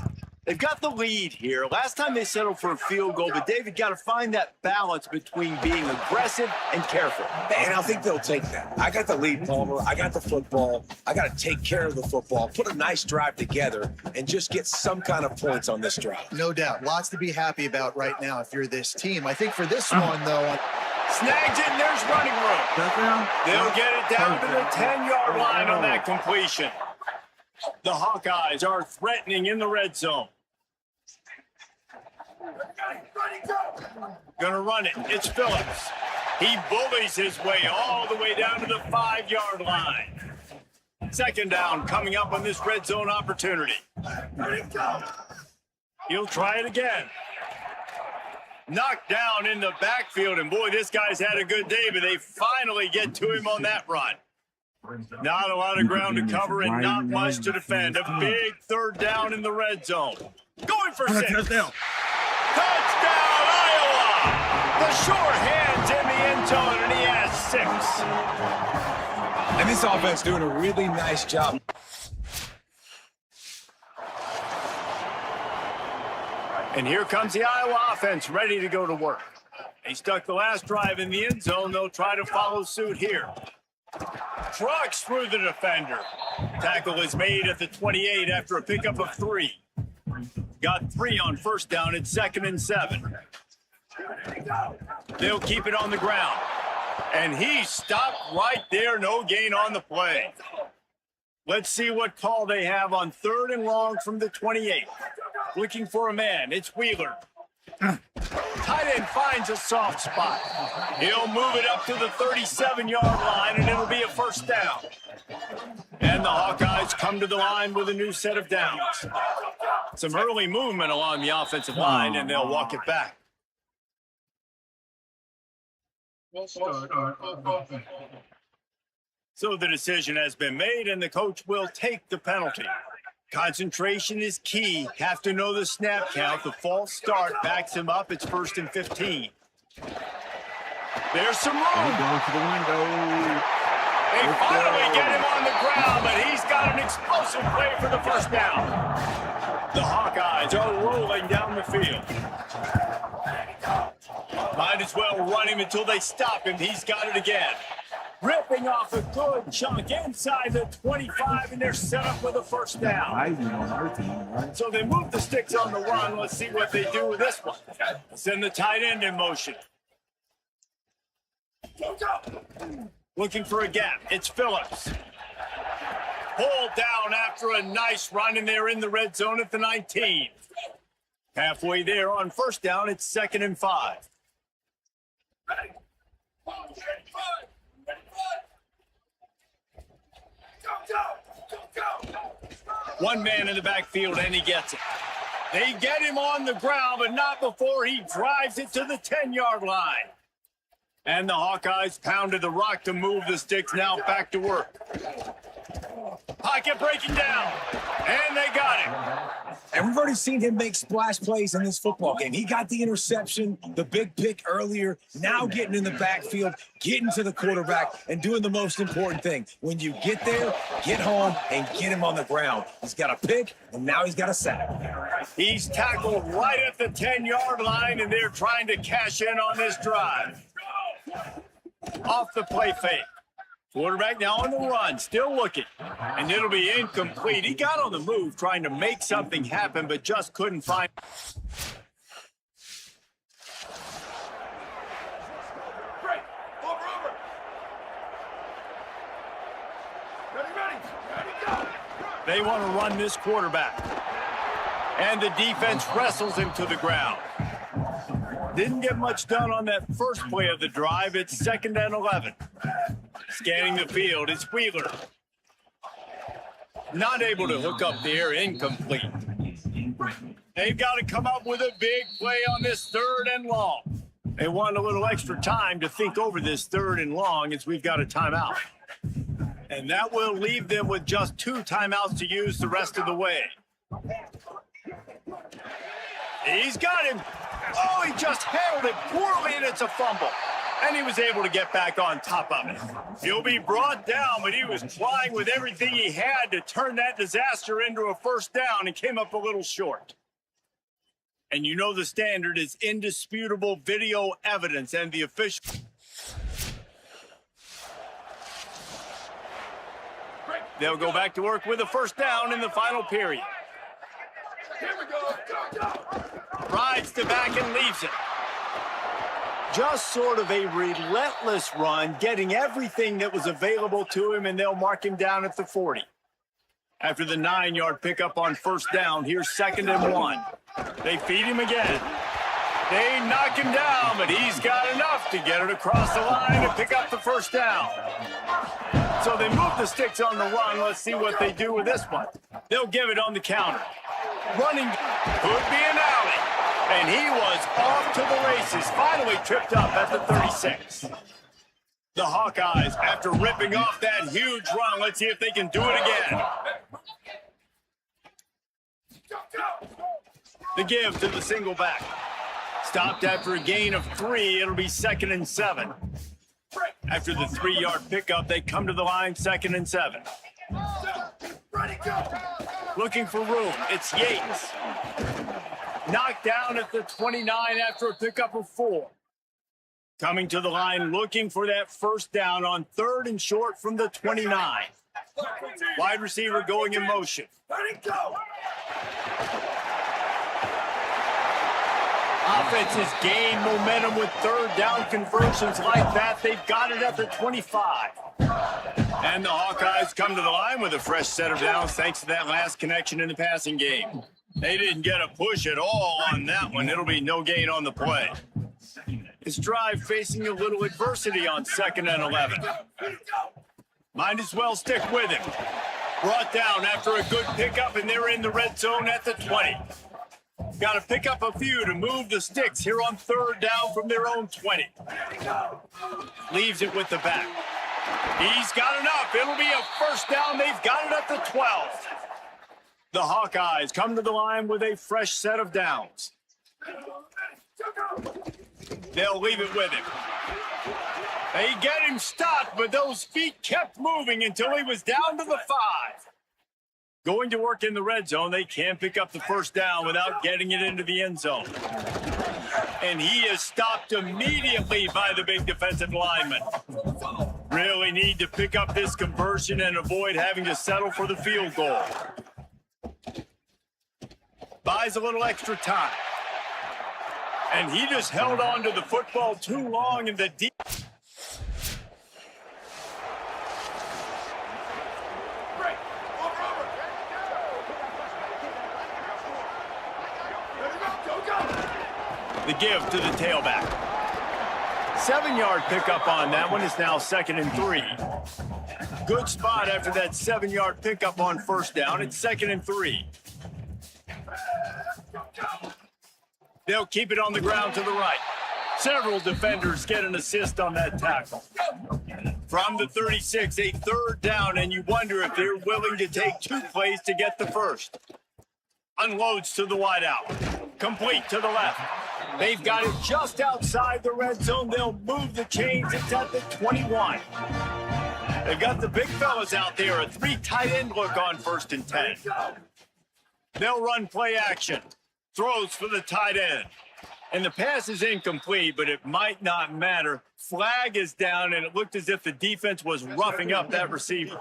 They've got the lead here. Last time they settled for a field goal, but David got to find that balance between being aggressive and careful. And I think they'll take that. I got the lead, Palmer. I got the football. I got to take care of the football, put a nice drive together, and just get some kind of points on this drive. No doubt. Lots to be happy about right now if you're this team. I think for this one, though, Snags it, and there's running room. They'll get it down to the 10-yard line on that completion. The Hawkeyes are threatening in the red zone. Gonna run it. It's Phillips. He bullies his way all the way down to the 5-yard line. Second down coming up on this red zone opportunity. He'll try it again. Knocked down in the backfield, and boy, this guy's had a good day, but they finally get to him on that run. Not a lot of ground to cover and not much to defend. A big third down in the red zone. Going for 6. Touchdown, Iowa! The short hands in the end zone, and he has 6. And this offense doing a really nice job. And here comes the Iowa offense ready to go to work. They stuck the last drive in the end zone. They'll try to follow suit here. Trucks through the defender. Tackle is made at the 28 after a pickup of 3. Got 3 on first down. It's 2nd and 7. They'll keep it on the ground. And he stopped right there. No gain on the play. Let's see what call they have on 3rd and long from the 28. Looking for a man. It's Wheeler. Tight end finds a soft spot. He'll move it up to the 37-yard line, and it'll be a first down. And the Hawkeyes come to the line with a new set of downs. Some early movement along the offensive line, and they'll walk it back. So the decision has been made, and the coach will take the penalty. Concentration is key. Have to know the snap count. The false start backs him up. It's 1st and 15. There's some He room. goes to the window. They finally get him on the ground, but he's got an explosive play for the first down. The Hawkeyes are rolling down the field. Might as well run him until they stop him. He's got it again. Ripping off a good chunk inside the 25, and they're set up with a first down. Ivy on our team, right? So they move the sticks on the run. Let's see what they do with this one. Send the tight end in motion. Looking for a gap. It's Phillips. Pulled down after a nice run, and they're in the red zone at the 19. Halfway there on first down, it's 2nd and 5. One man in the backfield, and he gets it. They get him on the ground, but not before he drives it to the 10-yard line. And the Hawkeyes pounded the rock to move the sticks. Now back to work. Pocket breaking down, and they got him. And we've already seen him make splash plays in this football game. He got the interception, the big pick earlier, now getting in the backfield, getting to the quarterback, and doing the most important thing. When you get there, get home, and get him on the ground. He's got a pick, and now he's got a sack. He's tackled right at the 10-yard line, and they're trying to cash in on this drive. Off the play fake. Quarterback now on the run, still looking. And it'll be incomplete. He got on the move trying to make something happen, but just couldn't find. They want to run this quarterback. And the defense wrestles him to the ground. Didn't get much done on that first play of the drive. It's 2nd and 11. Scanning the field, it's Wheeler. Not able to hook up there, incomplete. They've got to come up with a big play on this 3rd and long. They want a little extra time to think over this 3rd and long as we've got a timeout. And that will leave them with just 2 timeouts to use the rest of the way. He's got him. Oh, he just held it poorly, and it's a fumble. And he was able to get back on top of it. He'll be brought down, but he was trying with everything he had to turn that disaster into a first down and came up a little short. And you know the standard is indisputable video evidence, and the official... They'll go back to work with a first down in the final period. Here we go. Rides to back and leaves it. Just sort of a relentless run, getting everything that was available to him, and they'll mark him down at the 40. After the 9-yard pickup on first down, here's 2nd and 1. They feed him again. They knock him down, but he's got enough to get it across the line and pick up the first down. So they move the sticks on the run. Let's see what they do with this one. They'll give it on the counter. Running could be an alley. And he was off to the races, finally tripped up at the 36. The Hawkeyes, after ripping off that huge run, let's see if they can do it again. The give to the single back. Stopped after a gain of 3. It'll be 2nd and 7. After the 3-yard pickup, they come to the line, 2nd and 7. Looking for room. It's Yates. Knocked down at the 29 after a pickup of 4. Coming to the line, looking for that first down on 3rd and short from the 29. Wide receiver going in motion. Offense has gained momentum with 3rd down conversions like that. They've got it at the 25. And the Hawkeyes come to the line with a fresh set of downs thanks to that last connection in the passing game. They didn't get a push at all on that one. It'll be no gain on the play. This drive facing a little adversity on 2nd and 11. Might as well stick with him. Brought down after a good pickup, and they're in the red zone at the 20. Got to pick up a few to move the sticks here on 3rd down from their own 20. Leaves it with the back. He's got enough. It'll be a first down. They've got it at the 12. The Hawkeyes come to the line with a fresh set of downs. They'll leave it with him. They get him stopped, but those feet kept moving until he was down to the 5. Going to work in the red zone, they can't pick up the first down without getting it into the end zone. And he is stopped immediately by the big defensive lineman. Really need to pick up this conversion and avoid having to settle for the field goal. Buys a little extra time. And he just held on to the football too long in the deep. The give to the tailback. 7-yard pickup on that one. Is now 2nd and 3. Good spot after that 7-yard pickup on first down. It's 2nd and 3. They'll keep it on the ground to the right. Several defenders get an assist on that tackle. From the 36, a 3rd down, and you wonder if they're willing to take 2 plays to get the first. Unloads to the wideout. Complete to the left. They've got it just outside the red zone. They'll move the chains. It's at the 21. They've got the big fellas out there. A 3 tight end look on 1st and 10. They'll run play action. Throws for the tight end. And the pass is incomplete, but it might not matter. Flag is down, and it looked as if the defense was roughing up that receiver.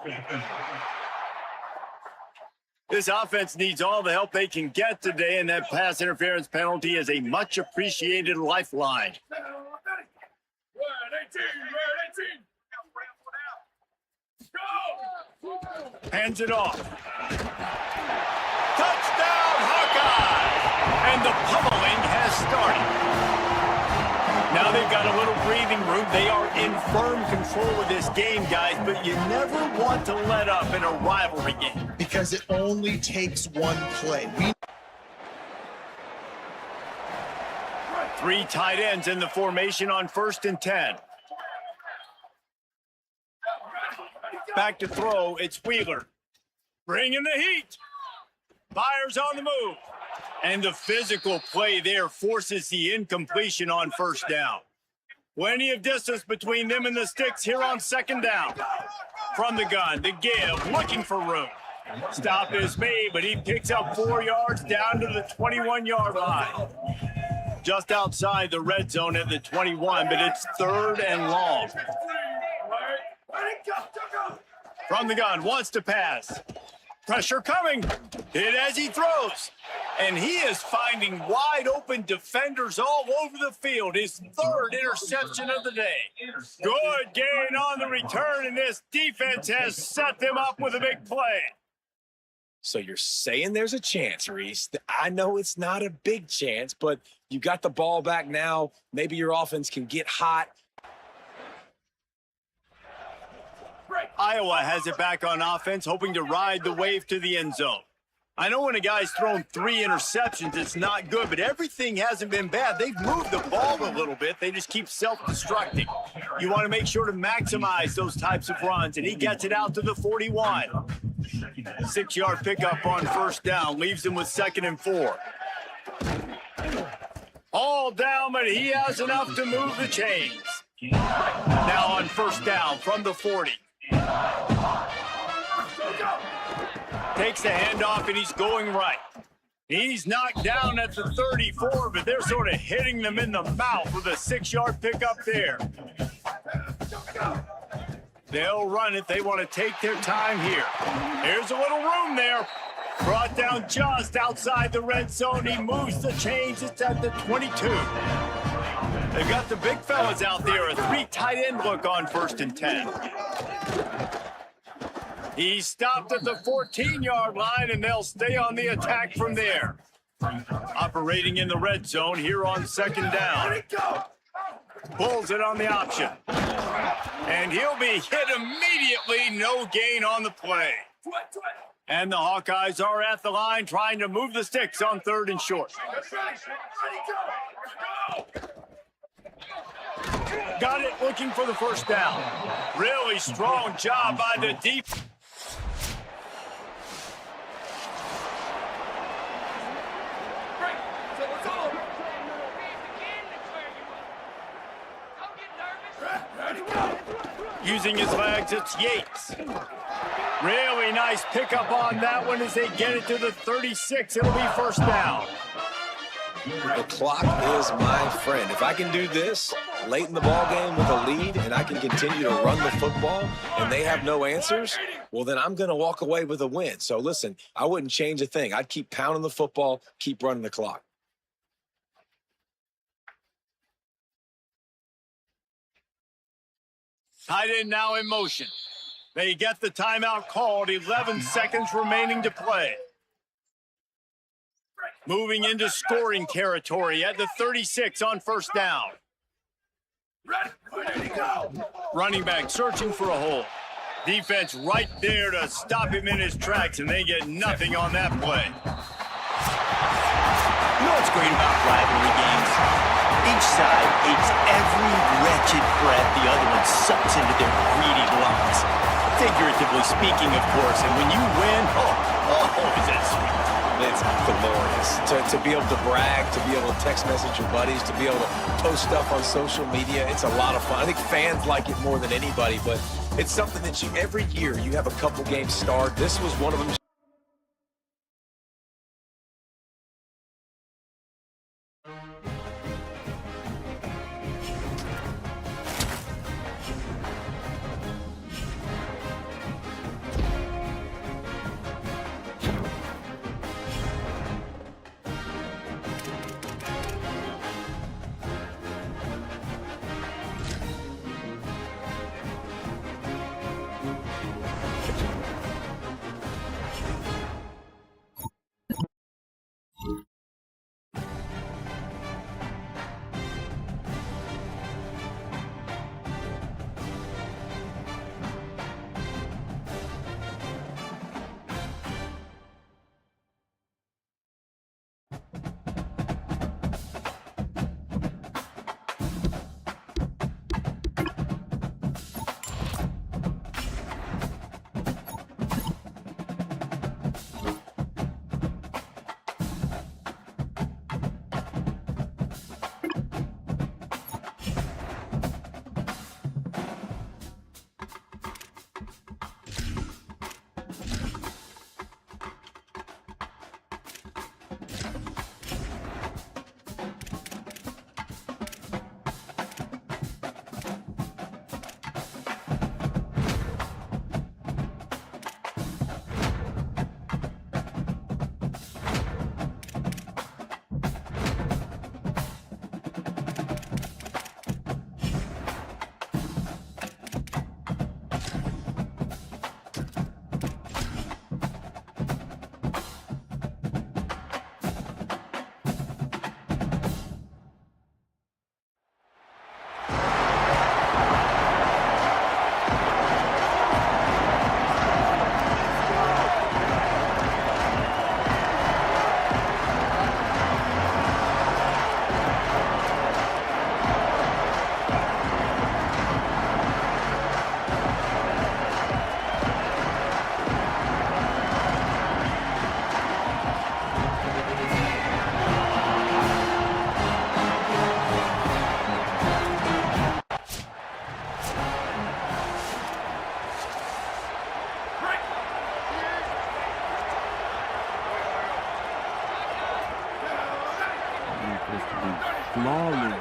This offense needs all the help they can get today, and that pass interference penalty is a much-appreciated lifeline. Hands it off. Touchdown, Hawkeye! And the pummeling has started. Now they've got a little breathing room. They are in firm control of this game, guys, but you never want to let up in a rivalry game. Because it only takes one play. 3 tight ends in the formation on 1st and 10. Back to throw, it's Wheeler. Bringing the heat. Fires on the move. And the physical play there forces the incompletion on 1st down. Plenty of distance between them and the sticks here on 2nd down. From the gun, the give, looking for room. Stop is made, but he picks up 4 yards down to the 21-yard line. Just outside the red zone at the 21, but it's 3rd and long. From the gun, wants to pass. Pressure coming. Hit as he throws. And he is finding wide open defenders all over the field. His 3rd interception of the day. Good gain on the return, and this defense has set them up with a big play. So you're saying there's a chance, Reese. I know it's not a big chance, but you got the ball back now. Maybe your offense can get hot. Iowa has it back on offense, hoping to ride the wave to the end zone. I know when a guy's thrown 3 interceptions, it's not good, but everything hasn't been bad. They've moved the ball a little bit. They just keep self-destructing. You want to make sure to maximize those types of runs, and he gets it out to the 41. 6-yard pickup on 1st down, leaves him with 2nd and 4. All down, but he has enough to move the chains. Now on 1st down from the 40. Takes the handoff, and he's going right. He's knocked down at the 34, but they're sort of hitting them in the mouth with a 6-yard pickup there. They'll run it. They want to take their time here. Here's a little room there. Brought down just outside the red zone. He moves the chains. It's at the 22. They've got the big fellas out there. A 3 tight end look on 1st and 10. He stopped at the 14-yard line, and they'll stay on the attack from there. Operating in the red zone here on 2nd down. Pulls it on the option. And he'll be hit immediately. No gain on the play. And the Hawkeyes are at the line trying to move the sticks on 3rd and short. Got it, looking for the 1st down. Really strong job by the deep. Ready, go! Using his legs, it's Yates. Really nice pickup on that one as they get it to the 36. It'll be first down. The clock is my friend. If I can do this late in the ball game with a lead and I can continue to run the football and they have no answers, well, then I'm going to walk away with a win. So, listen, I wouldn't change a thing. I'd keep pounding the football, keep running the clock. Tight end now in motion. They get the timeout called. 11 seconds remaining to play. Moving into scoring territory at the 36 on first down. Ready, go. Running back searching for a hole. Defense right there to stop him in his tracks, and they get nothing on that play. You know what's great about rivalry games? Each side hates every wretched breath the other one sucks into their greedy lungs. Figuratively speaking, of course, and when you win, is that sweet. It's glorious to be able to brag, to be able to text message your buddies, to be able to post stuff on social media. It's a lot of fun. I think fans like it more than anybody, but it's something that every year you have a couple games start. This was one of them.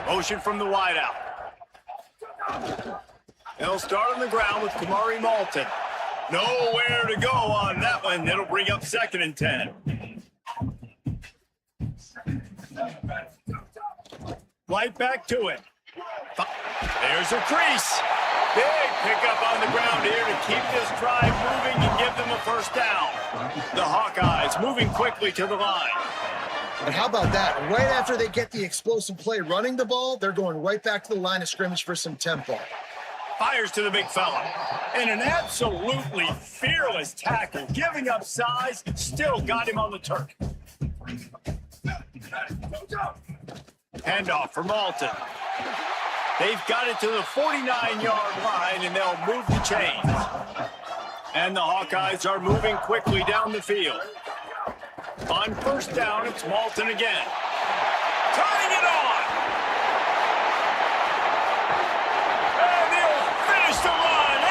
Motion from the wideout. They'll start on the ground with Kamari Malton. Nowhere to go on that one. That'll bring up 2nd and 10. Right back to it. There's a crease. Big pickup on the ground here to keep this drive moving and give them a first down. The Hawkeyes moving quickly to the line. And how about that? Right after they get the explosive play running the ball, they're going right back to the line of scrimmage for some tempo. Fires to the big fella. And an absolutely fearless tackle. Giving up size, still got him on the turf. Handoff for Malton. They've got it to the 49-yard line, and they'll move the chains. And the Hawkeyes are moving quickly down the field. On first down, it's Malton again. Turning it on! And they'll finish the line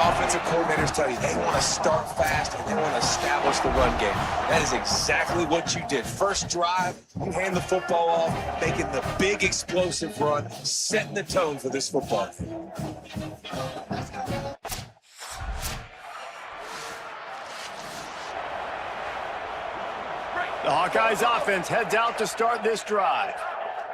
offensive coordinators tell you they want to start fast and they want to establish the run game. That is exactly what you did. First drive, you hand the football off, making the big explosive run, setting the tone for this football team. The Hawkeyes offense heads out to start this drive.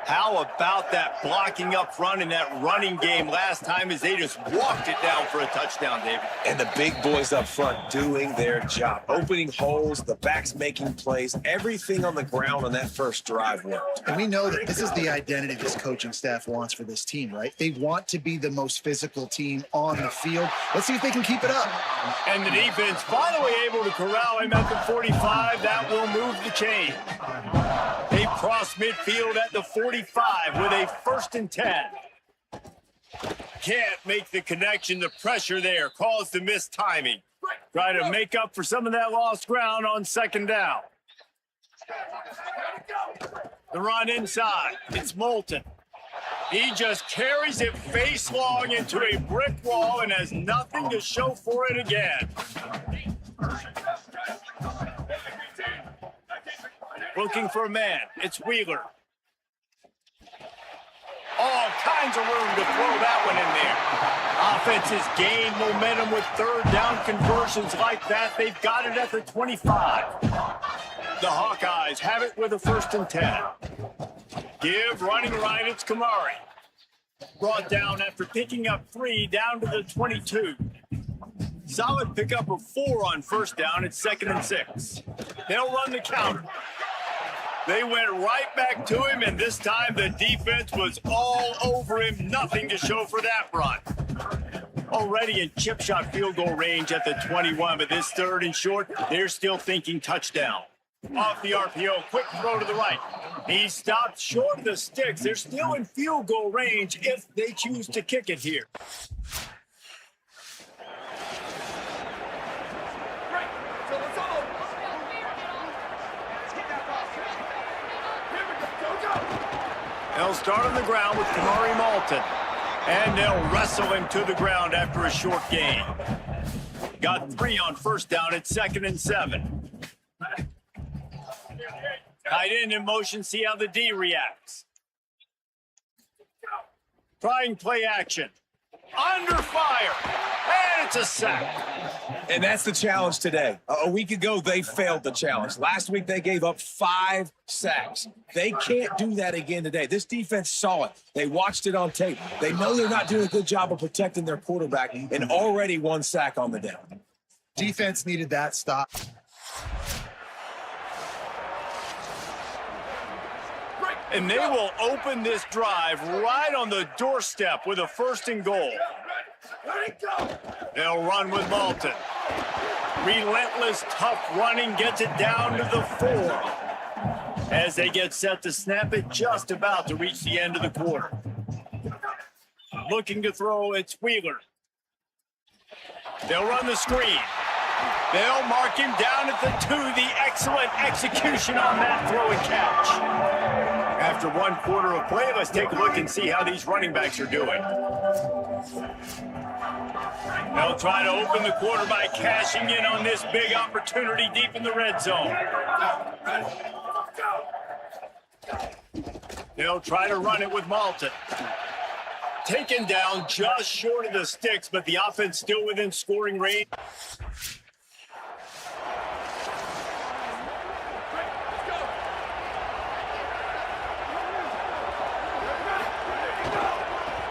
How about that blocking up front in that running game last time as they just walked it down for a touchdown, David? And the big boys up front doing their job. Opening holes, the backs making plays, everything on the ground on that first drive worked. And we know that this is the identity this coaching staff wants for this team, right? They want to be the most physical team on the field. Let's see if they can keep it up. And the defense finally able to corral him at the 45. That will move the chain. They cross midfield at the 45 with a 1st and 10. Can't make the connection. The pressure there caused the missed timing. Try to make up for some of that lost ground on 2nd down. The run inside. It's Moulton. He just carries it face long into a brick wall and has nothing to show for it again. Looking for a man. It's Wheeler. All kinds of room to throw that one in there. Offenses gain momentum with 3rd down conversions like that. They've got it at the 25. The Hawkeyes have it with a 1st and 10. Give running right. It's Kamari. Brought down after picking up 3 down to the 22. Solid pickup of 4 on 1st down. It's 2nd and 6. They'll run the counter. They went right back to him, and this time the defense was all over him. Nothing to show for that run. Already in chip shot field goal range at the 21, but this 3rd and short, they're still thinking touchdown. Off the RPO, quick throw to the right. He stopped short of the sticks. They're still in field goal range if they choose to kick it here. They'll start on the ground with Kamari Moulton. And they'll wrestle him to the ground after a short gain. Got 3 on 1st down at 2nd and 7. Tight end in motion, see how the D reacts. Trying play action. Under fire. And it's a sack. And that's the challenge today. A week ago, they failed the challenge. Last week, they gave up 5 sacks. They can't do that again today. This defense saw it. They watched it on tape. They know they're not doing a good job of protecting their quarterback, and already 1 sack on the down. Defense needed that stop. And they will open this drive right on the doorstep with a 1st and goal. They'll run with Moulton. Relentless, tough running gets it down to the 4. As they get set to snap it, just about to reach the end of the quarter. Looking to throw, it's Wheeler. They'll run the screen. They'll mark him down at the 2. The excellent execution on that throw and catch. After 1 quarter of play, let's take a look and see how these running backs are doing. They'll try to open the quarter by cashing in on this big opportunity deep in the red zone. They'll try to run it with Moulton. Taken down just short of the sticks, but the offense still within scoring range.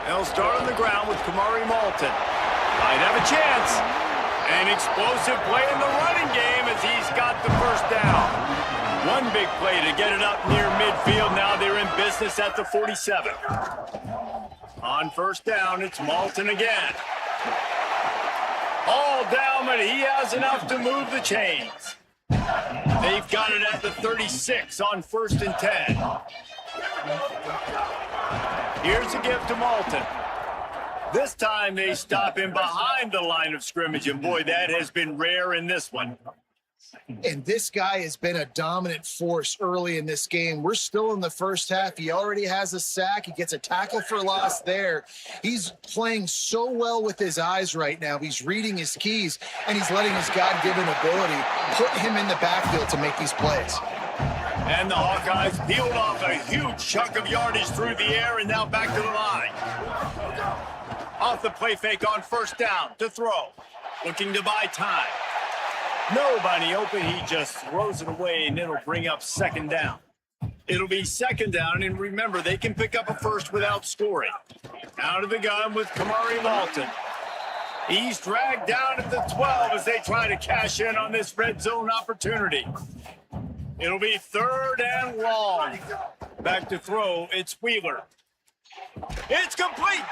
They'll start on the ground with Kamari Moulton. Might have a chance. An explosive play in the running game as he's got the 1st down. 1 big play to get it up near midfield. Now they're in business at the 47. On 1st down, it's Moulton again. All down, but he has enough to move the chains. They've got it at the 36 on 1st and 10. Here's a give to Moulton. This time they stop him behind the line of scrimmage, and boy, that has been rare in this one. And this guy has been a dominant force early in this game. We're still in the first half. He already has a sack. He gets a tackle for loss there. He's playing so well with his eyes right now. He's reading his keys, and he's letting his God-given ability put him in the backfield to make these plays. And the Hawkeyes peeled off a huge chunk of yardage through the air and now back to the line. Off the play fake on first down to throw. Looking to buy time. Nobody open. He just throws it away, and it'll bring up second down. It'll be second down, and remember, they can pick up a first without scoring. Out of the gun with Kamari Malton. He's dragged down at the 12 as they try to cash in on this red zone opportunity. It'll be third and long. Back to throw, it's Wheeler. It's complete.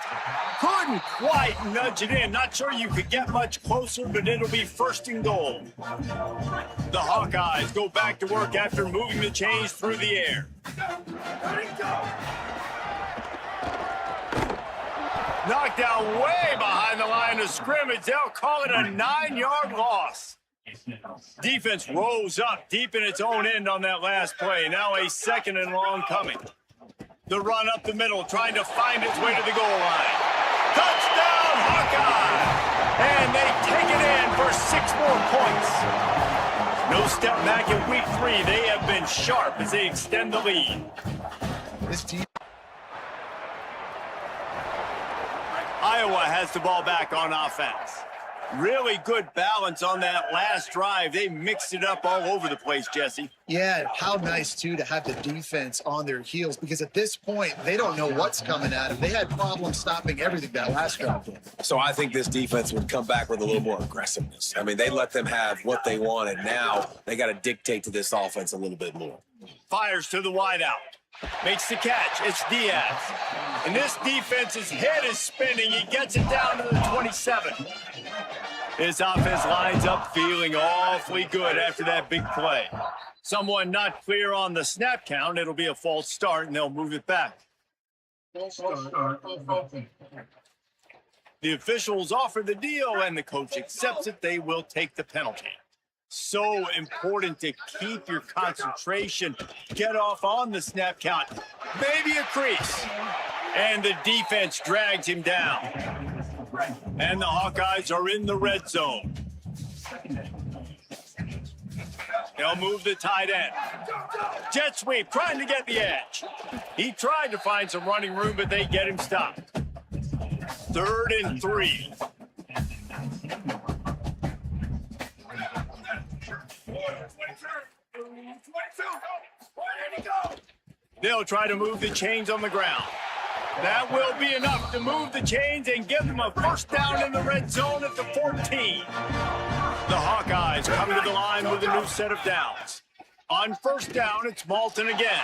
Couldn't quite nudge it in. Not sure you could get much closer, but it'll be first and goal. The Hawkeyes go back to work after moving the chains through the air. Knocked down way behind the line of scrimmage. They'll call it a 9-yard loss. Defense rose up deep in its own end on that last play. Now a second and long coming. The run up the middle, trying to find its way to the goal line. Touchdown, Hawkeye! And they take it in for 6 more points. No step back in week 3. They have been sharp as they extend the lead. This team. Iowa has the ball back on offense. Really good balance on that last drive. They mixed it up all over the place, Jesse. Yeah, how nice, too, to have the defense on their heels, because at this point, they don't know what's coming at them. They had problems stopping everything that last drive. So I think this defense would come back with a little more aggressiveness. I mean, they let them have what they wanted. Now they got to dictate to this offense a little bit more. Fires to the wideout. Makes the catch. It's Diaz. And this defense's head is spinning. He gets it down to the 27. This offense lines up feeling awfully good after that big play. Someone not clear on the snap count. It'll be a false start, and they'll move it back. The officials offer the deal, and the coach accepts it. They will take the penalty. So important to keep your concentration. Get off on the snap count. Maybe a crease. And the defense drags him down. And the Hawkeyes are in the red zone. They'll move the tight end. Jet sweep, trying to get the edge. He tried to find some running room, but they get him stopped. 3rd and 3. They'll try to move the chains on the ground. That will be enough to move the chains and give them a first down in the red zone at the 14. The Hawkeyes coming to the line with a new set of downs. On first down, it's Malton again.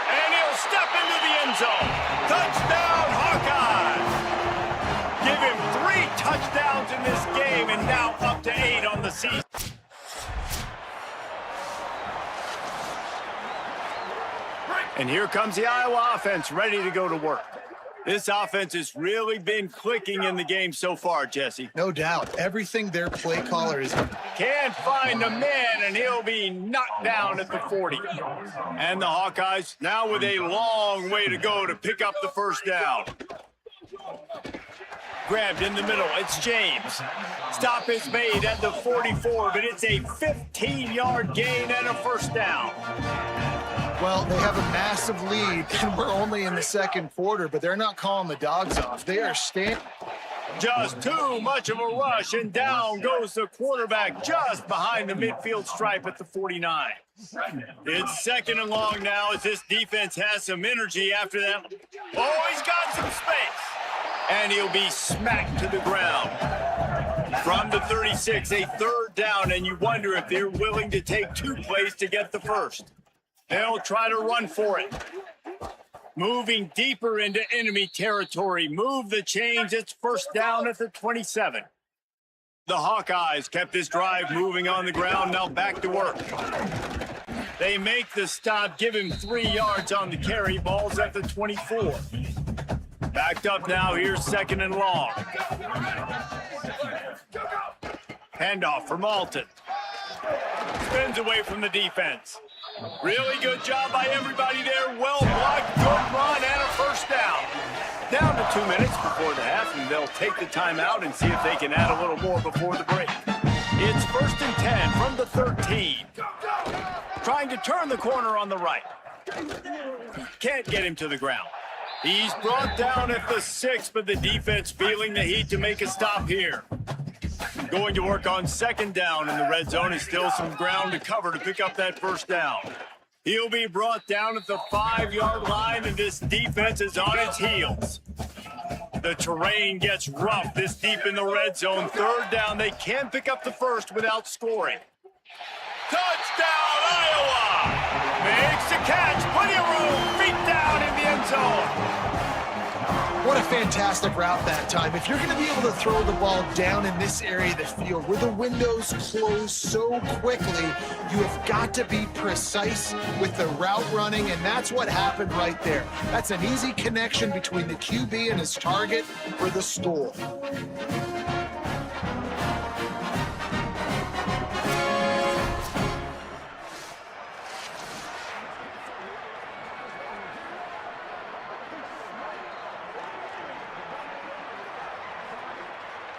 And he'll step into the end zone. Touchdown, Hawkeyes! Give him 3 touchdowns in this game and now up to 8 on the season. And here comes the Iowa offense ready to go to work. This offense has really been clicking in the game so far, Jesse. No doubt. Everything their play caller is. Can't find a man, and he'll be knocked down at the 40. And the Hawkeyes now with a long way to go to pick up the first down. Grabbed in the middle. It's James. Stop is made at the 44, but it's a 15-yard gain and a first down. Well, they have a massive lead, and we're only in the second quarter, but they're not calling the dogs off. They are standing. Just too much of a rush, and down goes the quarterback just behind the midfield stripe at the 49. It's second and long now as this defense has some energy after that. Oh, he's got some space. And he'll be smacked to the ground. From the 36, a 3rd down, and you wonder if they're willing to take 2 plays to get the first. They'll try to run for it. Moving deeper into enemy territory. Move the chains. It's first down at the 27. The Hawkeyes kept this drive moving on the ground. Now back to work. They make the stop. Give him 3 yards on the carry. Ball's at the 24. Backed up now. Here's second and long. Handoff for Malton. spins away from the defense. Really good job by everybody there. Well blocked, good run, and a first down. Down to 2 minutes before the half, and they'll take the timeout and see if they can add a little more before the break. It's 1st and 10 from the 13. Trying to turn the corner on the right. Can't get him to the ground. He's brought down at the 6, but the defense feeling the heat to make a stop here. Going to work on 2nd down in the red zone. Is still some ground to cover to pick up that first down. He'll be brought down at the 5-yard line, and this defense is on its heels. The terrain gets rough this deep in the red zone. 3rd down, they can pick up the first without scoring. Touchdown, Iowa! Makes the catch, plenty of room, feet down in the end zone. What a fantastic route that time. If you're going to be able to throw the ball down in this area of the field where the windows close so quickly, you have got to be precise with the route running, and that's what happened right there. That's an easy connection between the QB and his target for the score.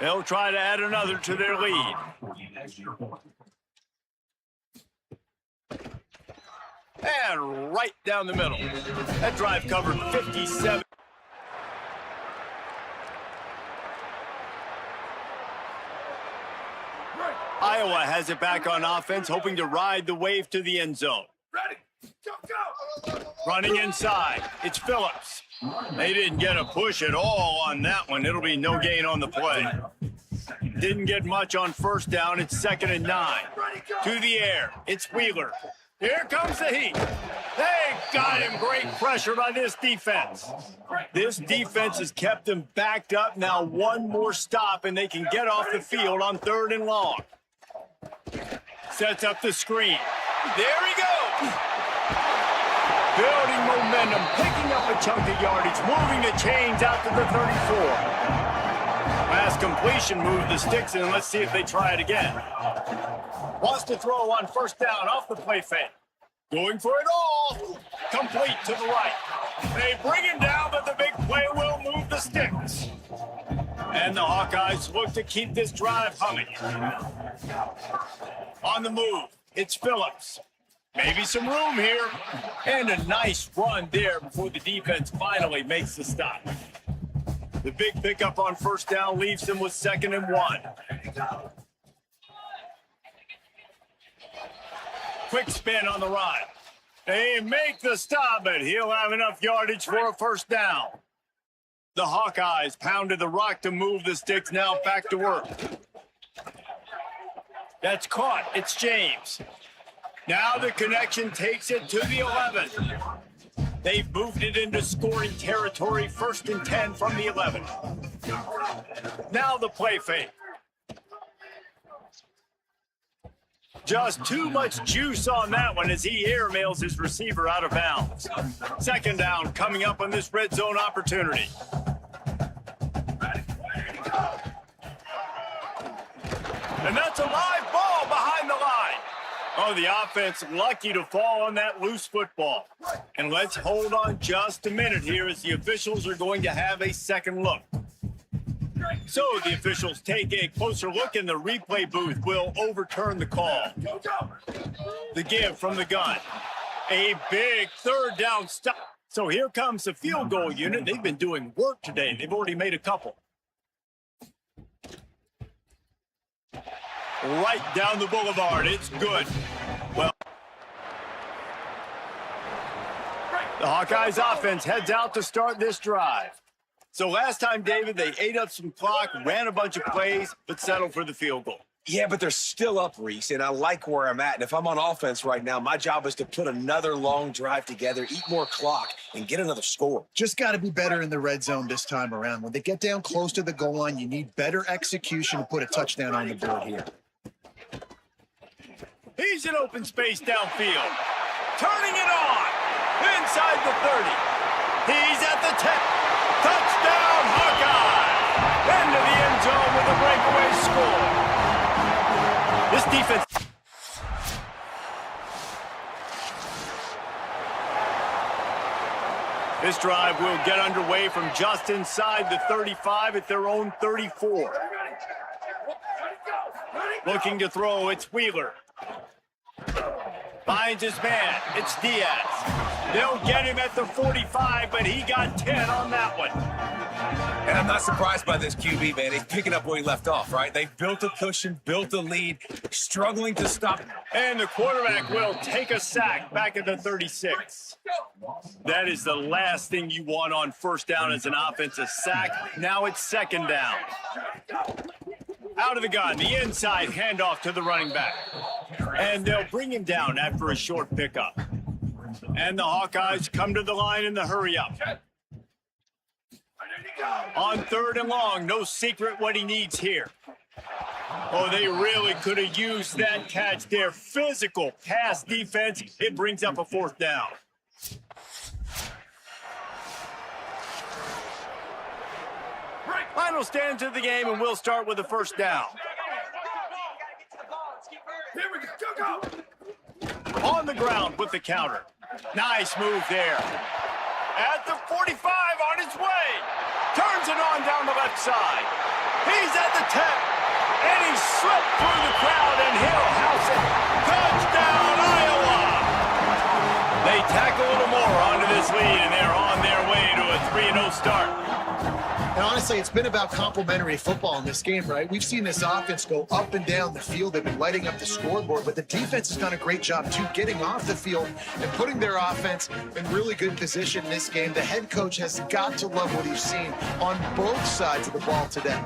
They'll try to add another to their lead. And right down the middle. That drive covered 57. Iowa has it back on offense, hoping to ride the wave to the end zone. Ready. Go. Running inside. It's Phillips. They didn't get a push at all on that one. It'll be no gain on the play. Didn't get much on 1st down. It's 2nd and 9. To the air. It's Wheeler. Here comes the heat. They got him. Great pressure by this defense. This defense has kept them backed up. Now one more stop, and they can get off the field on 3rd and long. Sets up the screen. There he goes. Building momentum, picking up a chunk of yardage, moving the chains out to the 34. Last completion moved the sticks in. Let's see if they try it again. Wants to throw on 1st down off the play fake. Going for it all. Complete to the right. They bring him down, but the big play will move the sticks. And the Hawkeyes look to keep this drive humming. On the move, it's Phillips. Maybe some room here. And a nice run there before the defense finally makes the stop. The big pickup on 1st down leaves them with 2nd and 1. Quick spin on the run. They make the stop, but he'll have enough yardage for a 1st down. The Hawkeyes pounded the rock to move the sticks, now back to work. That's caught. It's James. Now the connection takes it to the 11. They've moved it into scoring territory, 1st and 10 from the 11. Now the play fake. Just too much juice on that one as he airmails his receiver out of bounds. 2nd down coming up on this red zone opportunity. And that's a live ball behind the line. Oh, the offense lucky to fall on that loose football. And let's hold on just a minute here as the officials are going to have a second look. So the officials take a closer look and the replay booth will overturn the call. The give from the gun. A big 3rd down stop. So here comes the field goal unit. They've been doing work today. They've already made a couple. Right down the boulevard. It's good. Well, the Hawkeyes offense heads out to start this drive. So last time, David, they ate up some clock, ran a bunch of plays, but settled for the field goal. Yeah, but they're still up, Reese, and I like where I'm at. And if I'm on offense right now, my job is to put another long drive together, eat more clock, and get another score. Just got to be better in the red zone this time around. When they get down close to the goal line, you need better execution to put a touchdown on the board here. He's in open space downfield. Turning it on. Inside the 30. He's at the 10. Touchdown, Hawkeye! Into the end zone with a breakaway score. This defense... This drive will get underway from just inside the 35 at their own 34. Looking to throw, it's Wheeler. Finds his man, it's Diaz. They'll get him at the 45, but he got 10 on that one. And I'm not surprised by this QB, man. He's picking up where he left off, right? They built a cushion, built a lead, struggling to stop. And the quarterback will take a sack back at the 36. That is the last thing you want on first down as an offensive sack. Now it's second down. Out of the gun, the inside handoff to the running back. And they'll bring him down after a short pickup. And the Hawkeyes come to the line in the hurry-up. On third and long, no secret what he needs here. Oh, they really could have used that catch there. Physical pass defense. It brings up a fourth down. Final stands of the game, and we'll start with the first down. Here we go. On the ground with the counter. Nice move there. At the 45 on his way. Turns it on down the left side. He's at the 10. And he slipped through the crowd, and he'll house it. Touchdown, Iowa! They tack a little more onto this lead, and they're on their way to a 3-0 start. And honestly, it's been about complementary football in this game, right? We've seen this offense go up and down the field. They've been lighting up the scoreboard, but the defense has done a great job, too, getting off the field and putting their offense in really good position in this game. The head coach has got to love what he's seen on both sides of the ball today.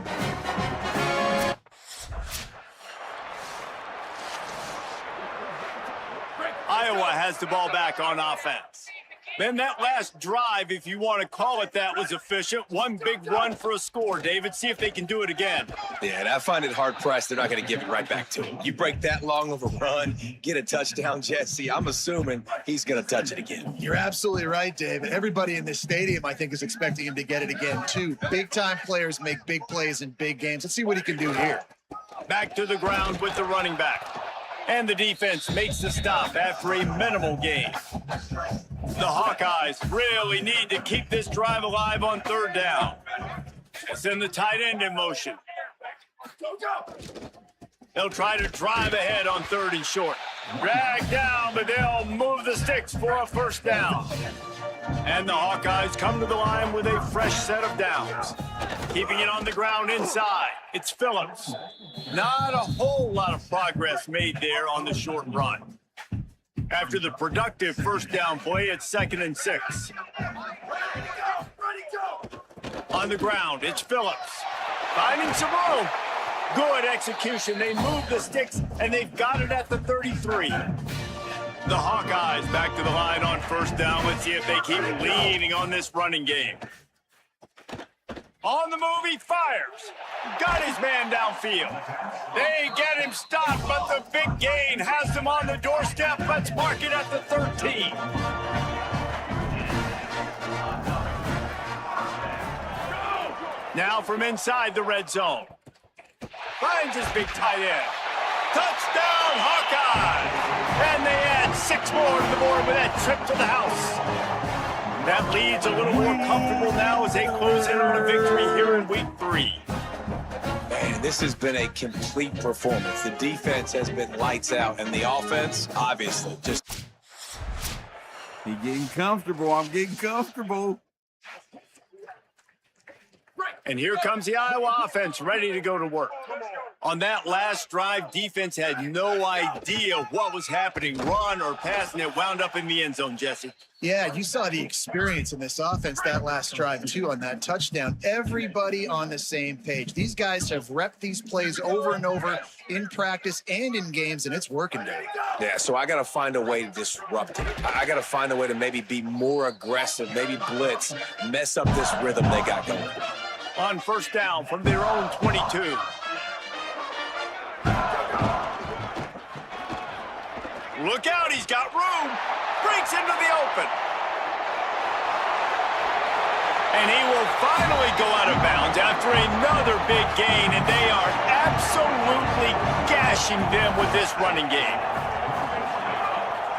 Iowa has the ball back on offense. Then that last drive, if you want to call it that, was efficient. One big run for a score. David, see if they can do it again. Yeah, and I find it hard-pressed they're not going to give it right back to him. You break that long of a run, get a touchdown, Jesse, I'm assuming he's going to touch it again. You're absolutely right, David. Everybody in this stadium, I think, is expecting him to get it again, too. Big-time players make big plays in big games. Let's see what he can do here. Back to the ground with the running back. And the defense makes the stop after a minimal gain. The Hawkeyes really need to keep this drive alive on third down. They send the tight end in motion. They'll try to drive ahead on third and short. Drag down, but they'll move the sticks for a first down. And the Hawkeyes come to the line with a fresh set of downs. Keeping it on the ground inside, it's Phillips. Not a whole lot of progress made there on the short run. After the productive first down play, it's 2nd and 6. On the ground, it's Phillips. Finding some room. Good execution. They move the sticks, and they've got it at the 33. The Hawkeyes back to the line on first down. Let's see if they keep leaning on this running game. On the move, he fires. Got his man downfield. They get him stopped, but the big gain has them on the doorstep. Let's mark it at the 13. Now from inside the red zone. Finds his big tight end. Touchdown, Hawkeyes! And they add 6 more to the board with that trip to the house. That lead's a little more comfortable now as they close in on a victory here in week 3. Man, this has been a complete performance. The defense has been lights out, and the offense, obviously, just... He's getting comfortable. I'm getting comfortable. And here comes the Iowa offense ready to go to work. On that last drive, defense had no idea what was happening, run or pass, and it wound up in the end zone, Jesse. Yeah, you saw the experience in this offense that last drive, too, on that touchdown. Everybody on the same page. These guys have repped these plays over and over in practice and in games, and it's working, Dave. Yeah, so I got to find a way to disrupt it. I got to find a way to maybe be more aggressive, maybe blitz, mess up this rhythm they got going. On first down from their own 22. Look out, he's got room. Breaks into the open. And he will finally go out of bounds after another big gain, and they are absolutely gashing them with this running game.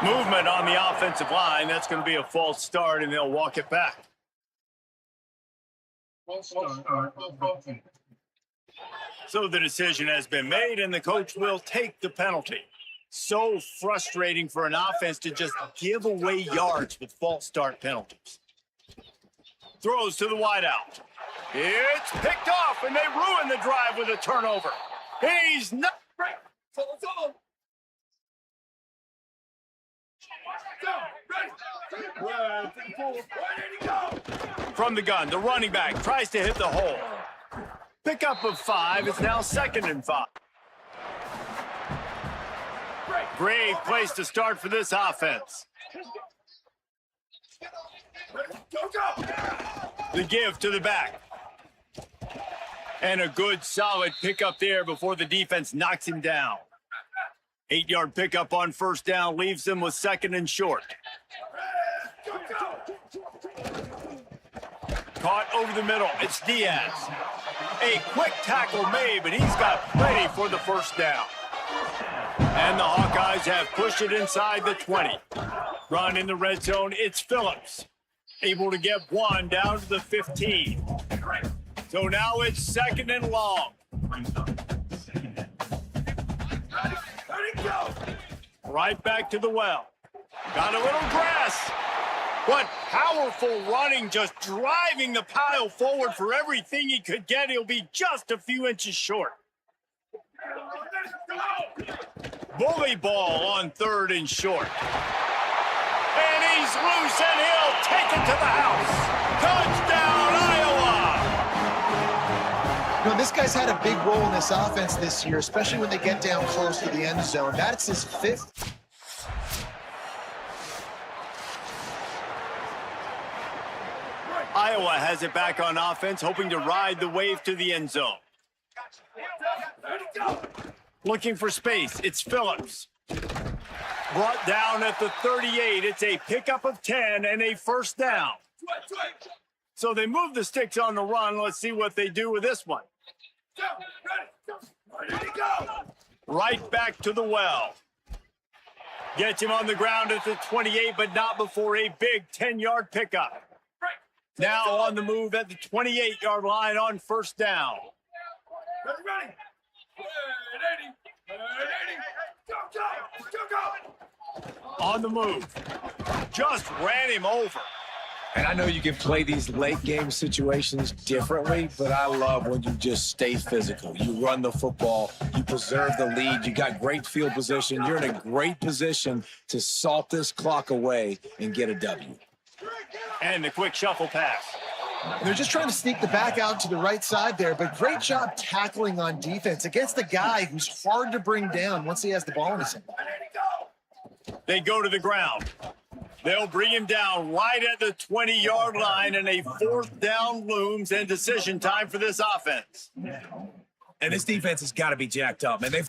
Movement on the offensive line. That's going to be a false start, and they'll walk it back. So the decision has been made, and the coach will take the penalty. So frustrating for an offense to just give away yards with false start penalties. Throws to the wideout. It's picked off, and they ruin the drive with a turnover. He's not. From the gun, the running back tries to hit the hole. Pickup of 5. It's now 2nd and 5. Great place to start for this offense. The give to the back. And a good, solid pickup there before the defense knocks him down. 8-yard pickup on 1st down leaves him with 2nd and short. Caught over the middle. It's Diaz. A quick tackle made, but he's got plenty for the 1st down. And the Hawkeyes have pushed it inside the 20. Run in the red zone. It's Phillips. Able to get 1 down to the 15. So now it's 2nd and long. Right back to the well. Got a little grass. But powerful running, just driving the pile forward for everything he could get. He'll be just a few inches short. Bully ball on 3rd and short. And he's loose, and he'll take it to the house. Touchdown, Iowa! You know, this guy's had a big role in this offense this year, especially when they get down close to the end zone. That's his 5th. Iowa has it back on offense, hoping to ride the wave to the end zone. Looking for space. It's Phillips. Brought down at the 38. It's a pickup of 10 and a 1st down. So they move the sticks on the run. Let's see what they do with this one. Right back to the well. Gets him on the ground at the 28, but not before a big 10-yard pickup. Now on the move at the 28-yard line on 1st down. On the move. Just ran him over. And I know you can play these late game situations differently, but I love when you just stay physical. You run the football, you preserve the lead, you got great field position. You're in a great position to salt this clock away and get a W. And the quick shuffle pass. They're just trying to sneak the back out to the right side there, but great job tackling on defense against a guy who's hard to bring down once he has the ball in his hand. They go to the ground. They'll bring him down right at the 20-yard line, and a 4th down looms, and decision time for this offense. And this defense has got to be jacked up, man. They've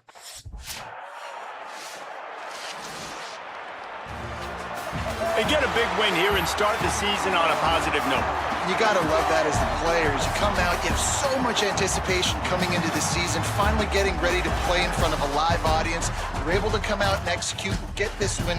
They get a big win here and start the season on a positive note. You got to love that as the players. You come out, you have so much anticipation coming into the season, finally getting ready to play in front of a live audience. You're able to come out and execute, get this win.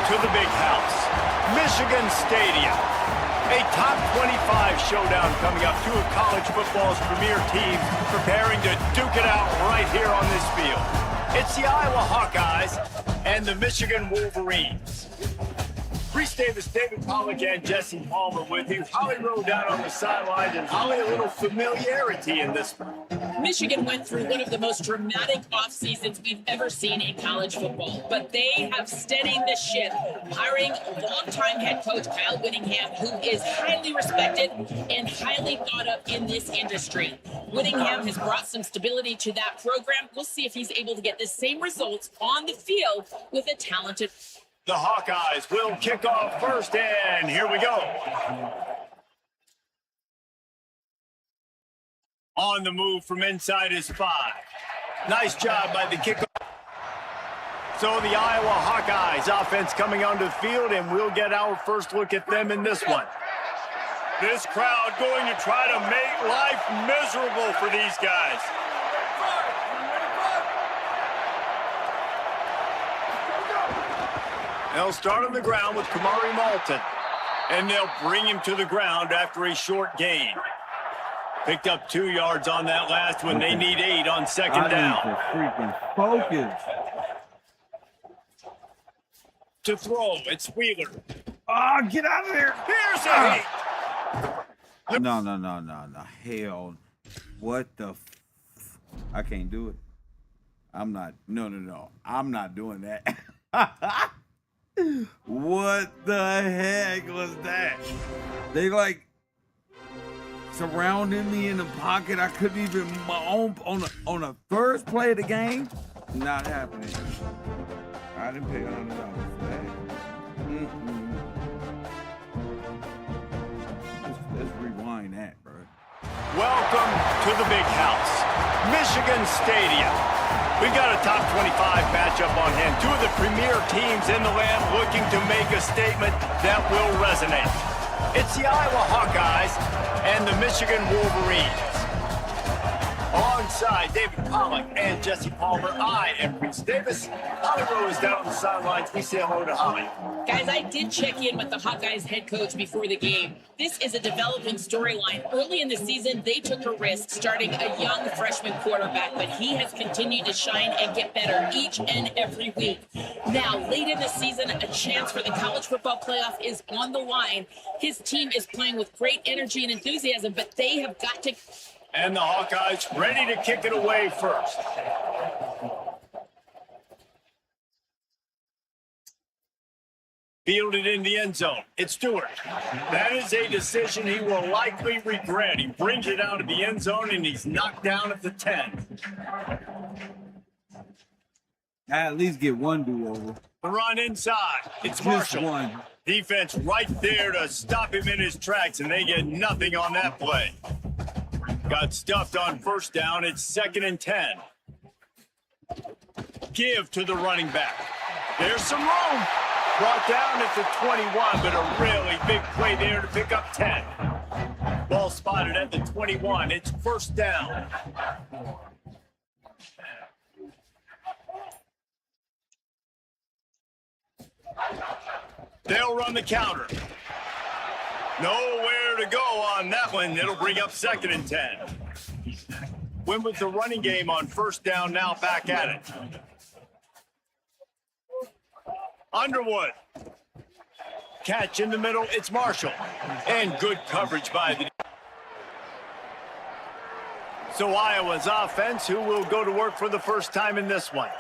to the big house, Michigan Stadium. A top 25 showdown coming up. Two of college football's premier teams preparing to duke it out right here on this field. It's the Iowa Hawkeyes and the Michigan Wolverines. Reese Davis, David Pollock, and Jesse Palmer with you. Holly Rowe down on the sideline, and Holly, a little familiarity in this one. Michigan went through one of the most dramatic off seasons we've ever seen in college football, but they have steadied the ship, hiring longtime head coach Kyle Whittingham, who is highly respected and highly thought of in this industry. Whittingham has brought some stability to that program. We'll see if he's able to get the same results on the field with a talented. The Hawkeyes will kick off first, and here we go. On the move from inside is 5. Nice job by the kickoff. So the Iowa Hawkeyes offense coming onto the field, and we'll get our first look at them in this one. This crowd going to try to make life miserable for these guys. They'll start on the ground with Kamari Malton, and they'll bring him to the ground after a short gain. Picked up 2 yards on that last one. They need 8 on second down. Freaking focus. To throw, it's Wheeler. Oh, get out of there. Here's a No. Hell. What the I can't do it. I'm not. No. I'm not doing that. What the heck was that? They like surrounded me in the pocket. I couldn't even on the first play of the game. Not happening. I didn't pay $100 for that. Let's rewind that, bro. Welcome to the big house, Michigan Stadium. We've got a top 25 matchup on hand. Two of the premier teams in the land looking to make a statement that will resonate. It's the Iowa Hawkeyes and the Michigan Wolverines. Alongside David Pollock and Jesse Palmer, I am Reese Davis. Holly Rowe is down on the sidelines. We say hello to Holly. Guys, I did check in with the Hawkeyes head coach before the game. This is a developing storyline. Early in the season, they took a risk starting a young freshman quarterback, but he has continued to shine and get better each and every week. Now, late in the season, a chance for the college football playoff is on the line. His team is playing with great energy and enthusiasm, but they have got to... And the Hawkeyes ready to kick it away first. Fielded in the end zone. It's Stewart. That is a decision he will likely regret. He brings it out of the end zone, and he's knocked down at the 10. I at least get one do-over. The run inside. It's Just Marshall. one. Defense right there to stop him in his tracks, and they get nothing on that play. Got stuffed on first down. It's 2nd and 10. Give to the running back. There's some room. Brought down at the 21, but a really big play there to pick up 10. Ball spotted at the 21. It's first down. They'll run the counter. Nowhere to go on that one. It'll bring up 2nd and 10. Went with the running game on first down, now back at it. Underwood. Catch in the middle, it's Marshall. And good coverage by the... So Iowa's offense, who will go to work for the first time in this one.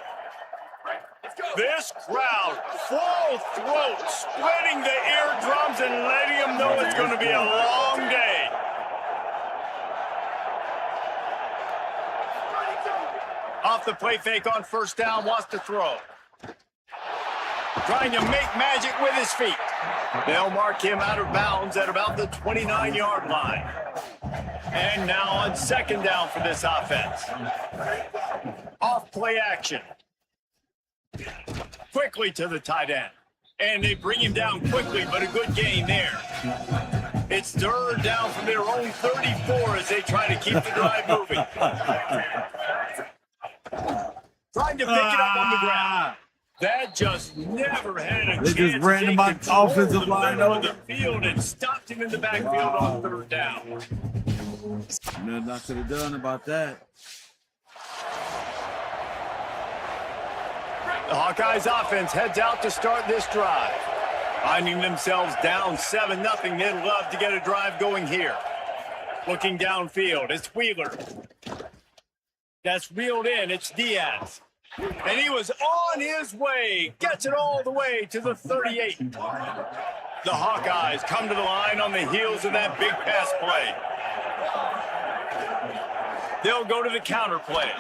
This crowd, full throat, splitting the eardrums and letting them know it's going to be a long day. Off the play fake on first down, wants to throw. Trying to make magic with his feet. They'll mark him out of bounds at about the 29-yard line. And now on second down for this offense. Off play action. Quickly to the tight end. And they bring him down quickly, but a good gain there. It's third down from their own 34 as they try to keep the drive moving. Trying to pick it up on the ground. That just never had a They chance just ran to him take out control offensive of the line middle of over. the field and stopped him in the backfield on 3rd down. Nothing I could have done about that. The Hawkeyes offense heads out to start this drive. Finding themselves down 7-0, they'd love to get a drive going here. Looking downfield, it's Wheeler. That's reeled in, it's Diaz. And he was on his way, gets it all the way to the 38. The Hawkeyes come to the line on the heels of that big pass play. They'll go to the counter play.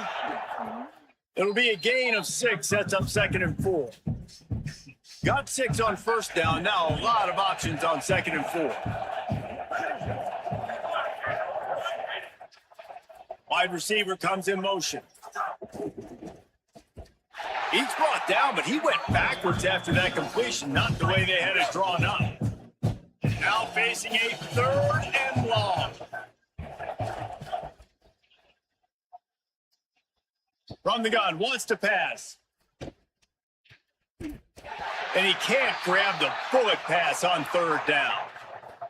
It'll be a gain of 6, sets up 2nd and 4. Got 6 on 1st down, now a lot of options on 2nd and 4. Wide receiver comes in motion. He's brought down, but he went backwards after that completion, not the way they had it drawn up. Now facing a 3rd and long. From the gun, wants to pass. And he can't grab the bullet pass on 3rd down.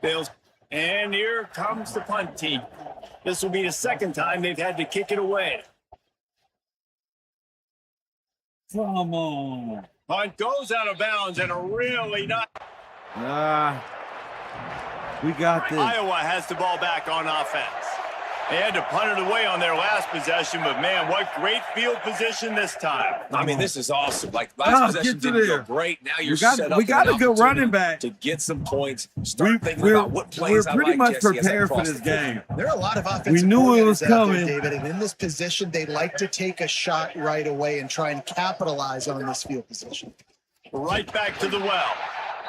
Bales, and here comes the punt team. This will be the 2nd time they've had to kick it away. Come on. Punt goes out of bounds and a really not. We got this. Iowa has the ball back on offense. They had to punt it away on their last possession, but man, what great field position this time. I mean, this is awesome. Like last possession didn't go great. Now you're set up. We got a good running back to get some points. Start thinking about what plays. We're pretty much prepared for this game. There are a lot of offensive We knew it was coordinators out coming. there, David, and in this position, they like to take a shot right away and try and capitalize on this field position. Right back to the well.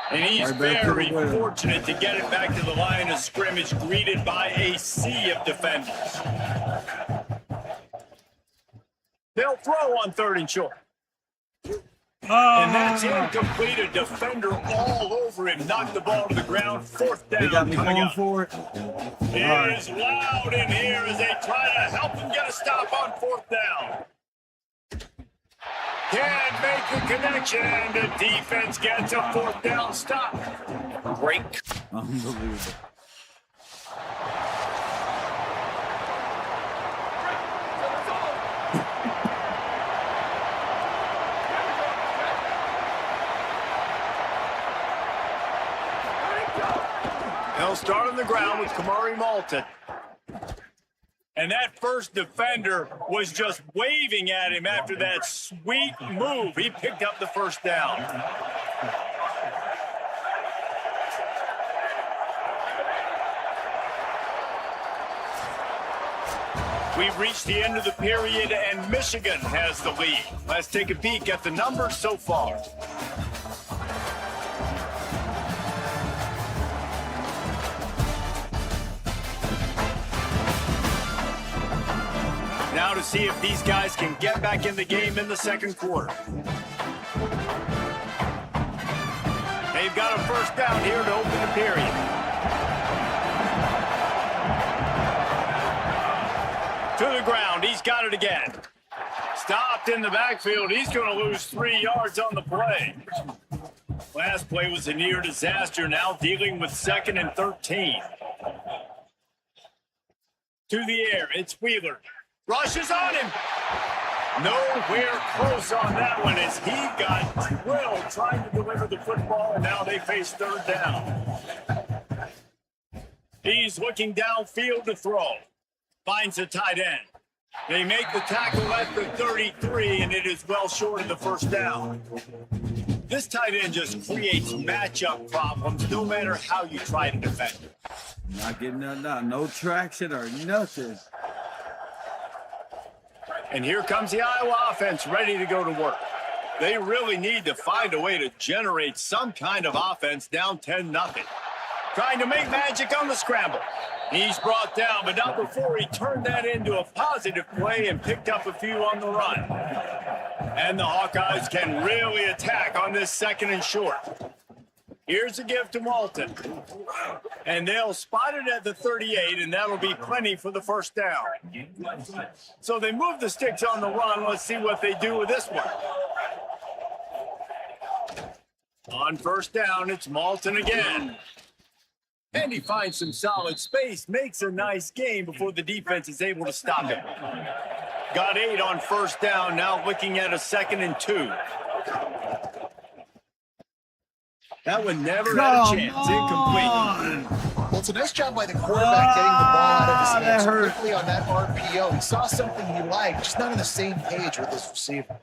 And he's very fortunate to get it back to the line of scrimmage, greeted by a sea of defenders. They'll throw on 3rd and short. And that's incomplete. A defender all over him. Knocked the ball to the ground. 4th down. They got me coming going up. for it. It is loud in here as they try to help him get a stop on 4th down. Can't make the connection, and the defense gets a 4th down stop. Great. Unbelievable. They'll start on the ground with Kamari Malton. And that first defender was just waving at him after that sweet move. He picked up the 1st down. We've reached the end of the period, and Michigan has the lead. Let's take a peek at the numbers so far. Now to see if these guys can get back in the game in the 2nd quarter. They've got a 1st down here to open the period. To the ground, he's got it again. Stopped in the backfield, he's going to lose 3 yards on the play. Last play was a near disaster, now dealing with 2nd and 13. To the air, it's Wheeler. Rushes on him. Nowhere close on that one as he got drilled trying to deliver the football, and now they face 3rd down. He's looking downfield to throw. Finds a tight end. They make the tackle at the 33, and it is well short of the 1st down. This tight end just creates matchup problems no matter how you try to defend it. Not getting no traction or nothing. And here comes the Iowa offense ready to go to work. They really need to find a way to generate some kind of offense down 10-0. Trying to make magic on the scramble. He's brought down, but not before he turned that into a positive play and picked up a few on the run. And the Hawkeyes can really attack on this 2nd and short. Here's a give to Malton. And they'll spot it at the 38, and that'll be plenty for the 1st down. So they move the sticks on the run. Let's see what they do with this one. On first down, it's Malton again. And he finds some solid space, makes a nice gain before the defense is able to stop him. Got 8 on first down, now looking at a 2nd and 2. That one never had a chance. Incomplete. Well, it's a nice job by the quarterback getting the ball out of his hands quickly on that RPO. He saw something he liked, just not on the same page with his receiver.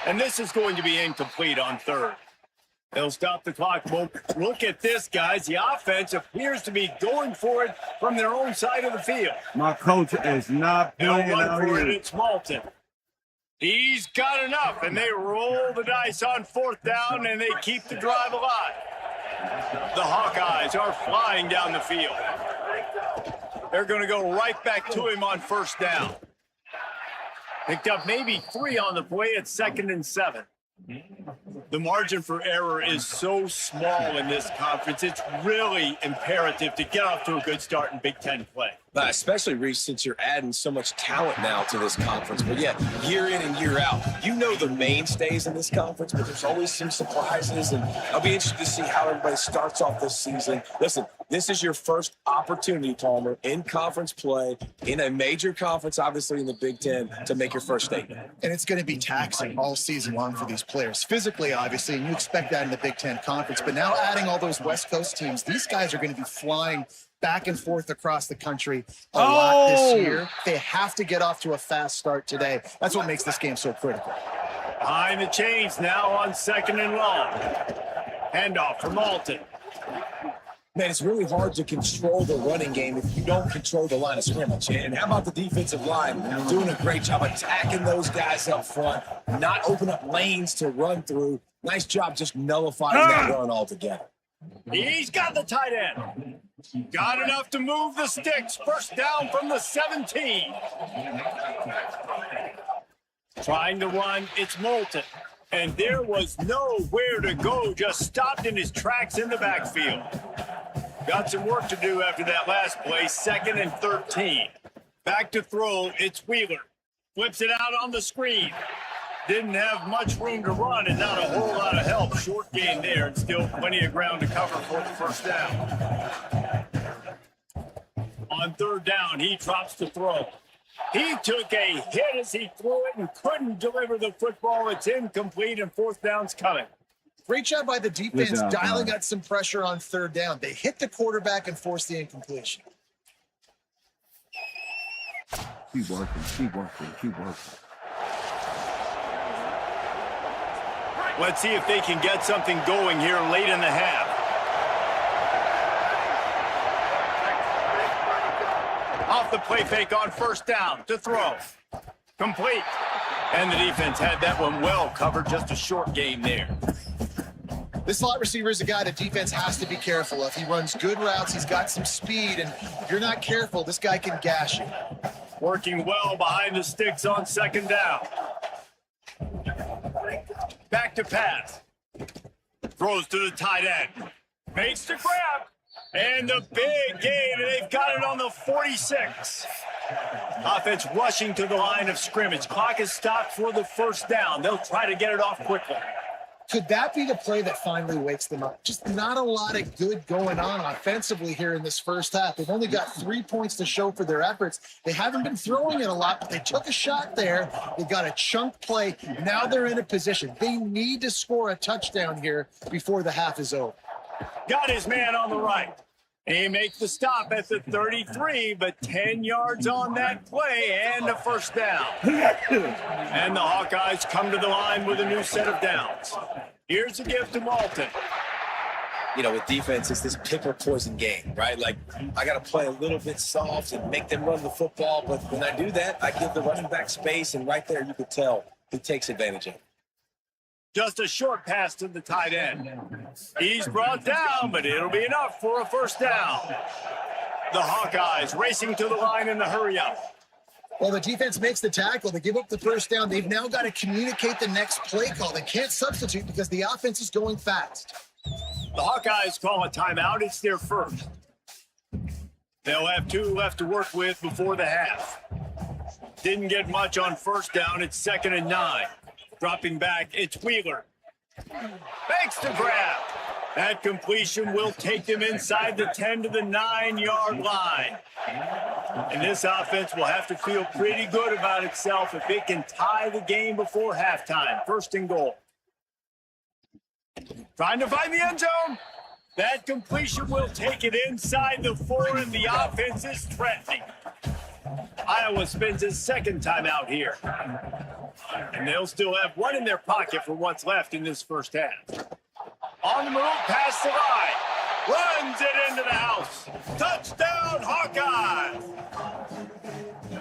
And this is going to be incomplete on 3rd. They'll stop the clock. Well, look at this, guys. The offense appears to be going for it from their own side of the field. My coach is not They'll playing run out for it. here. It's Malton. He's got enough, and they roll the dice on 4th down, and they keep the drive alive. The Hawkeyes are flying down the field. They're going to go right back to him on 1st down. Picked up maybe 3 on the play at 2nd and 7. The margin for error is so small in this conference. It's really imperative to get off to a good start in Big Ten play. Especially, Reese, since you're adding so much talent now to this conference. But yeah, year in and year out, you know the mainstays in this conference, but there's always some surprises, and I'll be interested to see how everybody starts off this season. Listen, this is your first opportunity, Palmer, in conference play, in a major conference, obviously in the Big Ten, to make your first statement. And it's going to be taxing all season long for these players. Physically, obviously, and you expect that in the Big Ten Conference. But now adding all those West Coast teams, these guys are going to be flying back and forth across the country a lot this year. They have to get off to a fast start today. That's what makes this game so critical. Behind the chains now on 2nd and long. Handoff for Malton. Man, it's really hard to control the running game if you don't control the line of scrimmage. And how about the defensive line doing a great job attacking those guys up front, not open up lanes to run through. Nice job just nullifying that run altogether. He's got the tight end. Got enough to move the sticks. First down from the 17. Trying to run, it's Malton. And there was nowhere to go, just stopped in his tracks in the backfield. Got some work to do after that last play, 2nd and 13. Back to throw, it's Wheeler. Flips it out on the screen. Didn't have much room to run and not a whole lot of help. Short gain there and still plenty of ground to cover for the first down. On 3rd down, he drops to throw. He took a hit as he threw it and couldn't deliver the football. It's incomplete and 4th down's coming. Great job by the defense dialing out some pressure on 3rd down. They hit the quarterback and forced the incompletion. Keep working. Let's see if they can get something going here late in the half. Off the play fake on 1st down to throw. Complete. And the defense had that one well covered, just a short gain there. This slot receiver is a guy the defense has to be careful of. He runs good routes. He's got some speed, and if you're not careful, this guy can gash you. Working well behind the sticks on 2nd down. Back to pass. Throws to the tight end. Makes the grab. And the big gain, and they've got it on the 46. Offense rushing to the line of scrimmage. Clock is stopped for the first down. They'll try to get it off quickly. Could that be the play that finally wakes them up? Just not a lot of good going on offensively here in this first half. They've only got 3 points to show for their efforts. They haven't been throwing it a lot, but they took a shot there. They got a chunk play. Now they're in a position. They need to score a touchdown here before the half is over. Got his man on the right. He makes the stop at the 33, but 10 yards on that play and a first down. And the Hawkeyes come to the line with a new set of downs. Here's a gift to Malton. You know, with defense, it's this pick or poison game, right? Like, I got to play a little bit soft and make them run the football, but when I do that, I give the running back space, and right there you could tell he takes advantage of it. Just a short pass to the tight end. He's brought down, but it'll be enough for a first down. The Hawkeyes racing to the line in the hurry-up. Well, the defense makes the tackle. They give up the first down. They've now got to communicate the next play call. They can't substitute because the offense is going fast. The Hawkeyes call a timeout. It's their first. They'll have 2 left to work with before the half. Didn't get much on first down. It's 2nd and 9. Dropping back, it's Wheeler. Makes the grab. That completion will take them inside the 10 to the 9-yard line. And this offense will have to feel pretty good about itself if it can tie the game before halftime. First and goal. Trying to find the end zone. That completion will take it inside the 4, and the offense is threatening. Iowa spends his second time out here. And they'll still have one in their pocket for what's left in this first half. On the move, past the line. Runs it into the house. Touchdown, Hawkeyes!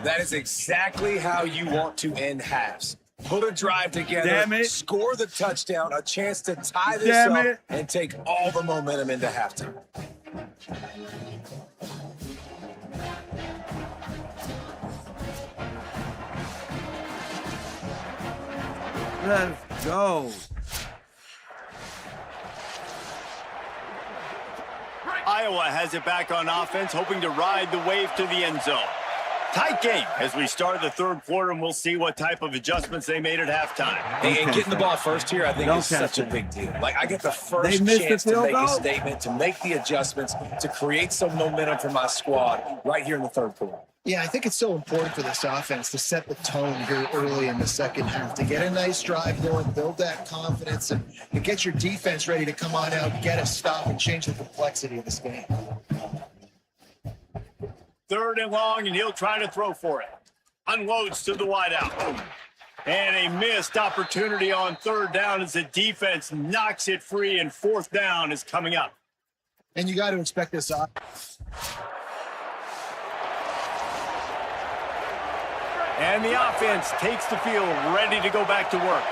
That is exactly how you want to end halves. Put a drive together, score the touchdown, a chance to tie this up, and take all the momentum into halftime. Let's go. Iowa has it back on offense, hoping to ride the wave to the end zone. Tight game as we start the third quarter, and we'll see what type of adjustments they made at halftime. And getting the ball first here, I think, is such a big deal. Like, I get the first chance to make a statement, to make the adjustments, to create some momentum for my squad right here in the third quarter. Yeah, I think it's so important for this offense to set the tone here early in the second half, to get a nice drive going, build that confidence, and get your defense ready to come on out, get a stop, and change the complexity of this game. Third and long, and he'll try to throw for it. Unloads to the wideout. And a missed opportunity on third down as the defense knocks it free, and fourth down is coming up. And you got to expect this off. And the offense takes the field, ready to go back to work.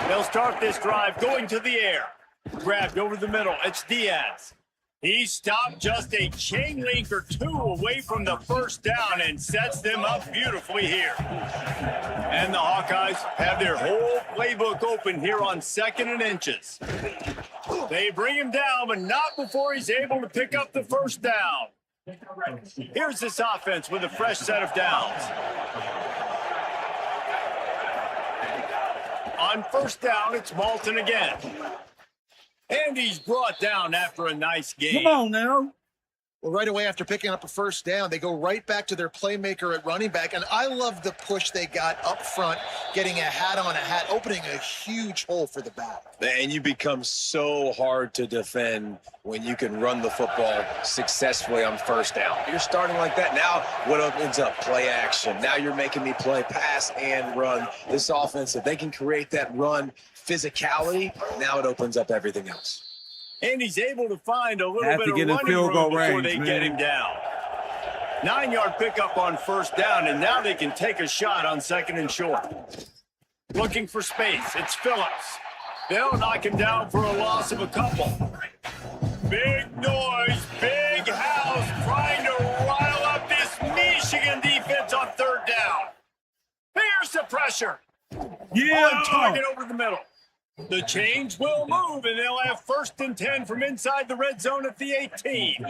They'll start this drive going to the air. Grabbed over the middle. It's Diaz. He stopped just a chain link or two away from the first down and sets them up beautifully here. And the Hawkeyes have their whole playbook open here on 2nd and inches. They bring him down, but not before he's able to pick up the first down. Here's this offense with a fresh set of downs. On first down, it's Malton again. And he's brought down after a nice game. Come on now. Well, right away after picking up a first down, they go right back to their playmaker at running back. And I love the push they got up front, getting a hat on a hat, opening a huge hole for the back. And you become so hard to defend when you can run the football successfully on first down. You're starting like that. Now what opens up? Play action. Now you're making me play pass and run. This offense, if they can create that run physicality, now it opens up everything else. And he's able to find a little bit of running field goal room before range, they get him down. 9-yard pickup on first down, and now they can take a shot on 2nd and short. Looking for space. It's Phillips. They'll knock him down for a loss of a couple. Big noise, big house, trying to rile up this Michigan defense on third down. Here's the pressure. On target over the middle. The chains will move, and they'll have 1st and 10 from inside the red zone at the 18.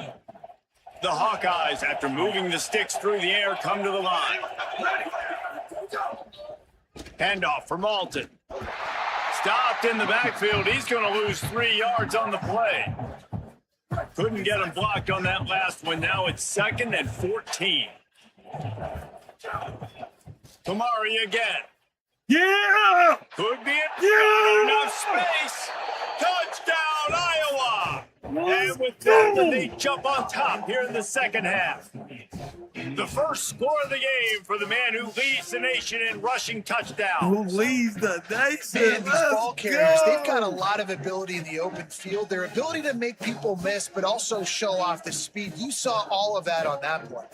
The Hawkeyes, after moving the sticks through the air, come to the line. Handoff for Malton. Stopped in the backfield. He's going to lose 3 yards on the play. Couldn't get him blocked on that last one. Now it's 2nd and 14. Kamari again. Yeah! Could be it. Not enough space. Touchdown, Iowa! And with that, they jump on top here in the second half. The first score of the game for the man who leads the nation in rushing touchdowns. Who leads the nation? Man, these ball carriers, they've got a lot of ability in the open field. Their ability to make people miss, but also show off the speed. You saw all of that on that play.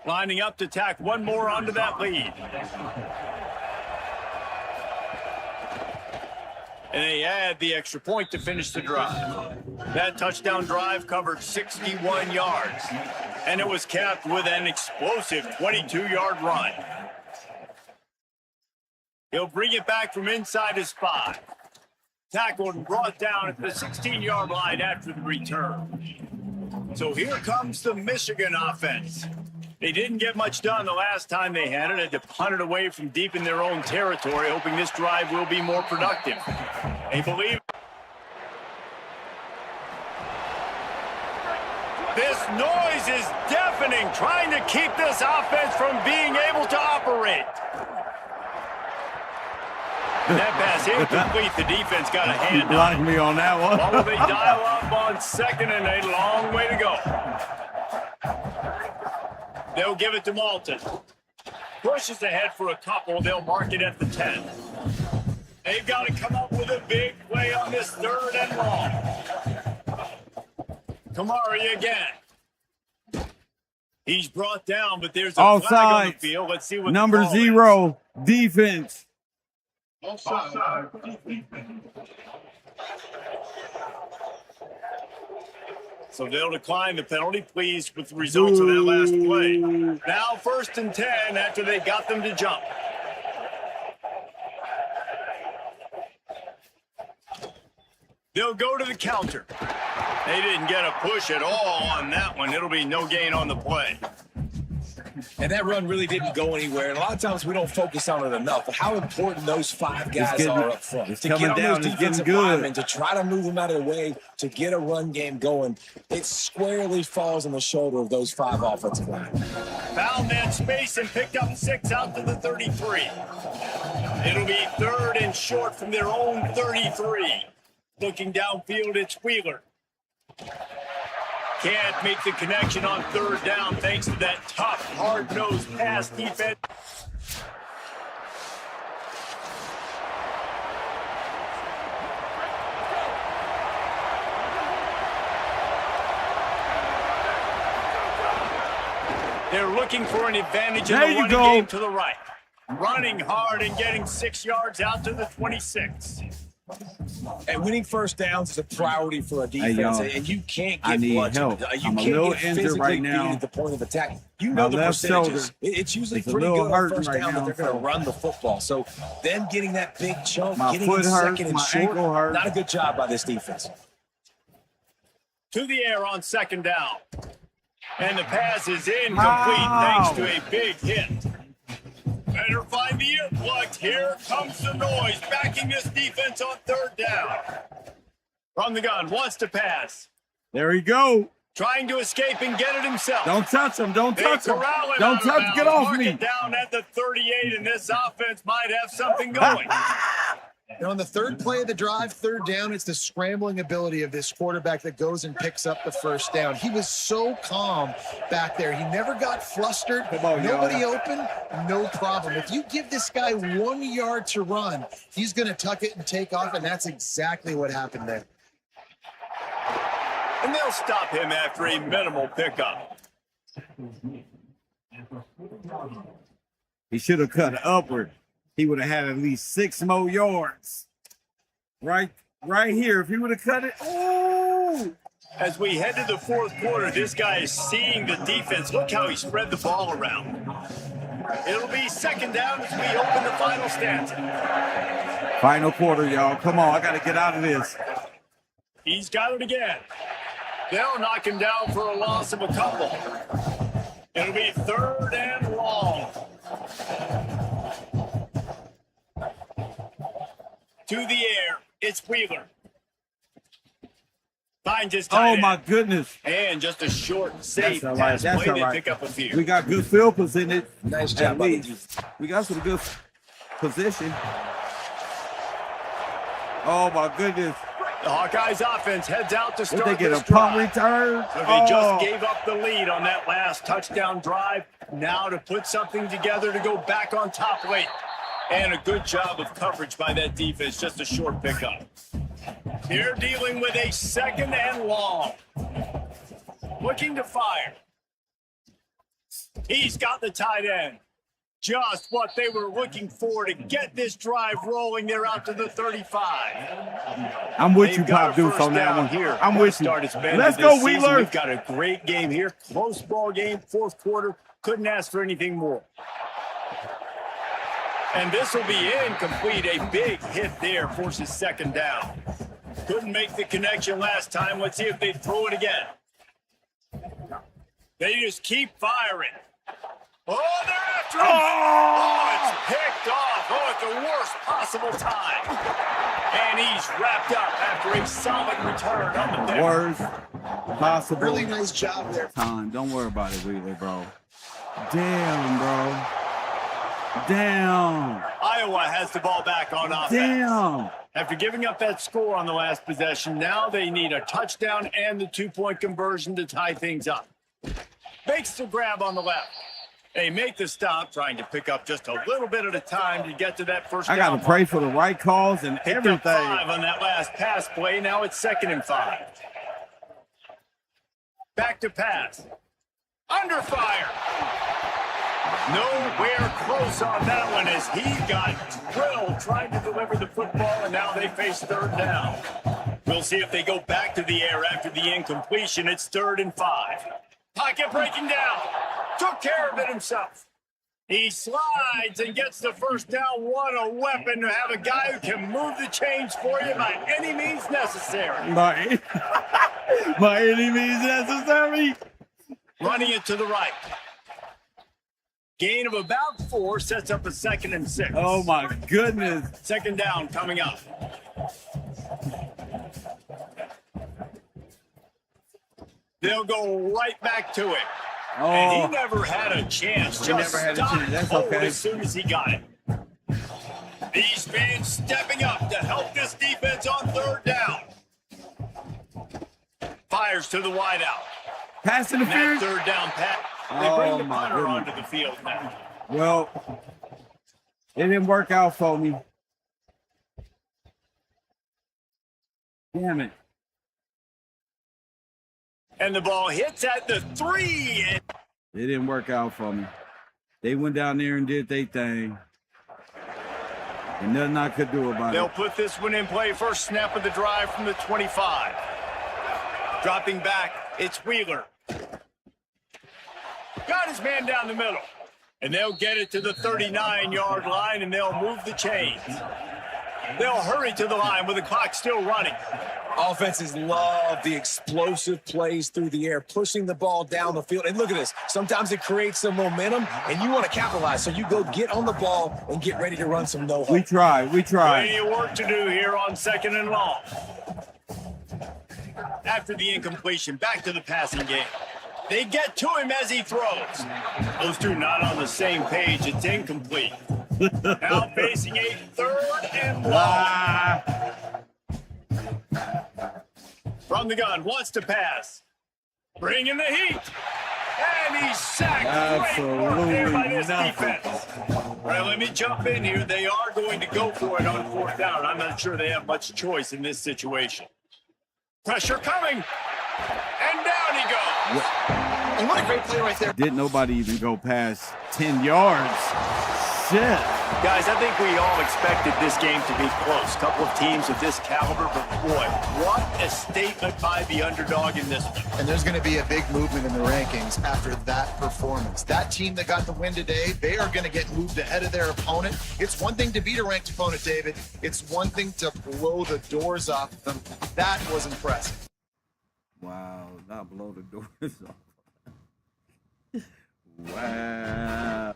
Lining up to tack one more onto that lead. And they add the extra point to finish the drive. That touchdown drive covered 61 yards, and it was capped with an explosive 22-yard run. He'll bring it back from inside his 5. Tackled and brought down at the 16-yard line after the return. So here comes the Michigan offense. They didn't get much done the last time they had it. Had to punt it away from deep in their own territory, hoping this drive will be more productive. They believe. This noise is deafening, trying to keep this offense from being able to operate. That pass incomplete. The defense got a hand Blocked on it. me on that one. While they dial up on second and a long way to go. They'll give it to Malton. Pushes ahead for a couple. They'll mark it at the 10. They've got to come up with a big play on this 3rd and long. Kamari again. He's brought down, but there's a flag on the Offside. field. Let's see what Number the call 0, defense. So they'll decline the penalty, pleased with the results of that last play. Now 1st and 10 after they got them to jump. They'll go to the counter. They didn't get a push at all on that one. It'll be no gain on the play. And that run really didn't go anywhere. And a lot of times we don't focus on it enough. But how important those 5 guys are up front. It's To coming get on down. those It's getting defensive good. linemen, to try to move them out of the way, to get a run game going, it squarely falls on the shoulder of those 5 offensive linemen. Found that space and picked up 6 out to the 33. It'll be 3rd and short from their own 33. Looking downfield, it's Wheeler. Can't make the connection on 3rd down thanks to that tough, hard-nosed pass defense. They're looking for an advantage in There the you running go. game to the right. Running hard and getting 6 yards out to the 26. And winning 1st downs is a priority for a defense, y'all, and you can't I get need bludgeoned. help. You I'm a can't little get injured physically right now. beat at the point of attack. You My know the left percentages. shoulder It's usually is a pretty little good on hurting 1st right down now, that they're going to run the football. So then getting that big chunk, My getting foot it hurts, 2nd and my short, ankle hurts. not a good job by this defense. To the air on 2nd down. And the pass is incomplete Wow. thanks to a big hit. Better find the ear plugged. Here comes the noise, backing this defense on 3rd down. From the gun, wants to pass. There he go. Trying to escape and get it himself. Don't touch him. Don't They touch him. corral it Don't out of touch. bounds. Get off Mark me. it down at the 38, and this offense might have something going. And on the 3rd play of the drive, 3rd down, it's the scrambling ability of this quarterback that goes and picks up the 1st down. He was so calm back there. He never got flustered. Come on, Nobody y'all. open, no problem. If you give this guy 1 yard to run, he's going to tuck it and take off, and that's exactly what happened there. And they'll stop him after a minimal pickup. He should have cut upward. He would have had at least 6 more yards. Right here. If he would have cut it. Oh! As we head to the 4th quarter, this guy is seeing the defense. Look how he spread the ball around. It'll be 2nd down as we open the final stanza. Final quarter, y'all. Come on. I got to get out of this. He's got it again. They'll knock him down for a loss of a couple. It'll be 3rd and long. To the air, it's Wheeler. Finds his tight Oh, end. my goodness. And just a short, safe That's all pass right. That's play. all They right. pick up a few. We got good field position. Nice At job by the least. defense. We got some good position. Oh, my goodness. The Hawkeyes offense heads out to Did start they get this a punt drive. return? So they Oh. just gave up the lead on that last touchdown drive. Now to put something together to go back on top late. And a good job of coverage by that defense. Just a short pickup. They're dealing with a 2nd and long. Looking to fire. He's got the tight end. Just what they were looking for to get this drive rolling. They're out to the 35. I'm with you, They've got Pop a Deuce, first on that down one. here. I'm with you. Start has been Let's to go, this season. Wheeler. We've got a great game here. Close ball game, fourth quarter. Couldn't ask for anything more. And this will be incomplete. A big hit there forces second down. Couldn't make the connection last time. Let's see if they throw it again. They just keep firing. Oh, they're after him. Oh, it's picked off. Oh, at the worst possible time. And he's wrapped up after a solid return on the deck. Worst possible Really nice job there. time. Don't worry about it, Wheeler, bro. Damn, bro. Damn. Iowa has the ball back on offense. Damn. After giving up that score on the last possession, now they need a touchdown and the two-point conversion to tie things up. Makes the grab on the left. They make the stop, trying to pick up just a little bit at a time to get to that first I down. got to pray for the right calls and Picked everything. up 5 on that last pass play. Now it's 2nd and 5. Back to pass. Under fire. Nowhere close on that one as he got drilled trying to deliver the football, and now they face 3rd down. We'll see if they go back to the air after the incompletion. It's 3rd and 5. Pocket breaking down. Took care of it himself. He slides and gets the first down. What a weapon to have a guy who can move the chains for you by any means necessary. By any means necessary. Running it to the right. Gain of about 4 sets up a 2nd and 6. Oh, my goodness. 2nd down coming up. They'll go right back to it. And he never had a chance. He Just never had a stopped chance. That's cold okay. as soon as he got it. These fans stepping up to help this defense on 3rd down. Fires to the wideout. Pass And that interference. 3rd down pat. They Oh, bring the my punter goodness. onto the field now. Well, it didn't work out for me. Damn it. And the ball hits at the 3. And It didn't work out for me. They went down there and did their thing. And nothing I could do about they'll it. put this one in play. First snap of the drive from the 25. Dropping back, it's Wheeler. Got his man down the middle. And they'll get it to the 39-yard line, and they'll move the chains. They'll hurry to the line with the clock still running. Offenses love the explosive plays through the air, pushing the ball down the field. And look at this. Sometimes it creates some momentum, and you want to capitalize. So you go get on the ball and get ready to run some no-huddle. We tried. Plenty of work to do here on 2nd and long. After the incompletion, back to the passing game. They get to him as he throws. Those two not on the same page. It's incomplete. Now facing a 3rd and long. From the gun, wants to pass. Bringing the heat. And he's sacked. Great work there by this defense. Well, let me jump in here. They are going to go for it on 4th down. I'm not sure they have much choice in this situation. Pressure coming. And down he goes. And what a great play right there. Didn't nobody even go past 10 yards. Shit. Guys, I think we all expected this game to be close. Couple of teams of this caliber, but boy, what a statement by the underdog in this one. And there's going to be a big movement in the rankings after that performance. That team that got the win today, they are going to get moved ahead of their opponent. It's one thing to beat a ranked opponent, David. It's one thing to blow the doors off them. That was impressive. Wow. Not blow the doors off. Wow.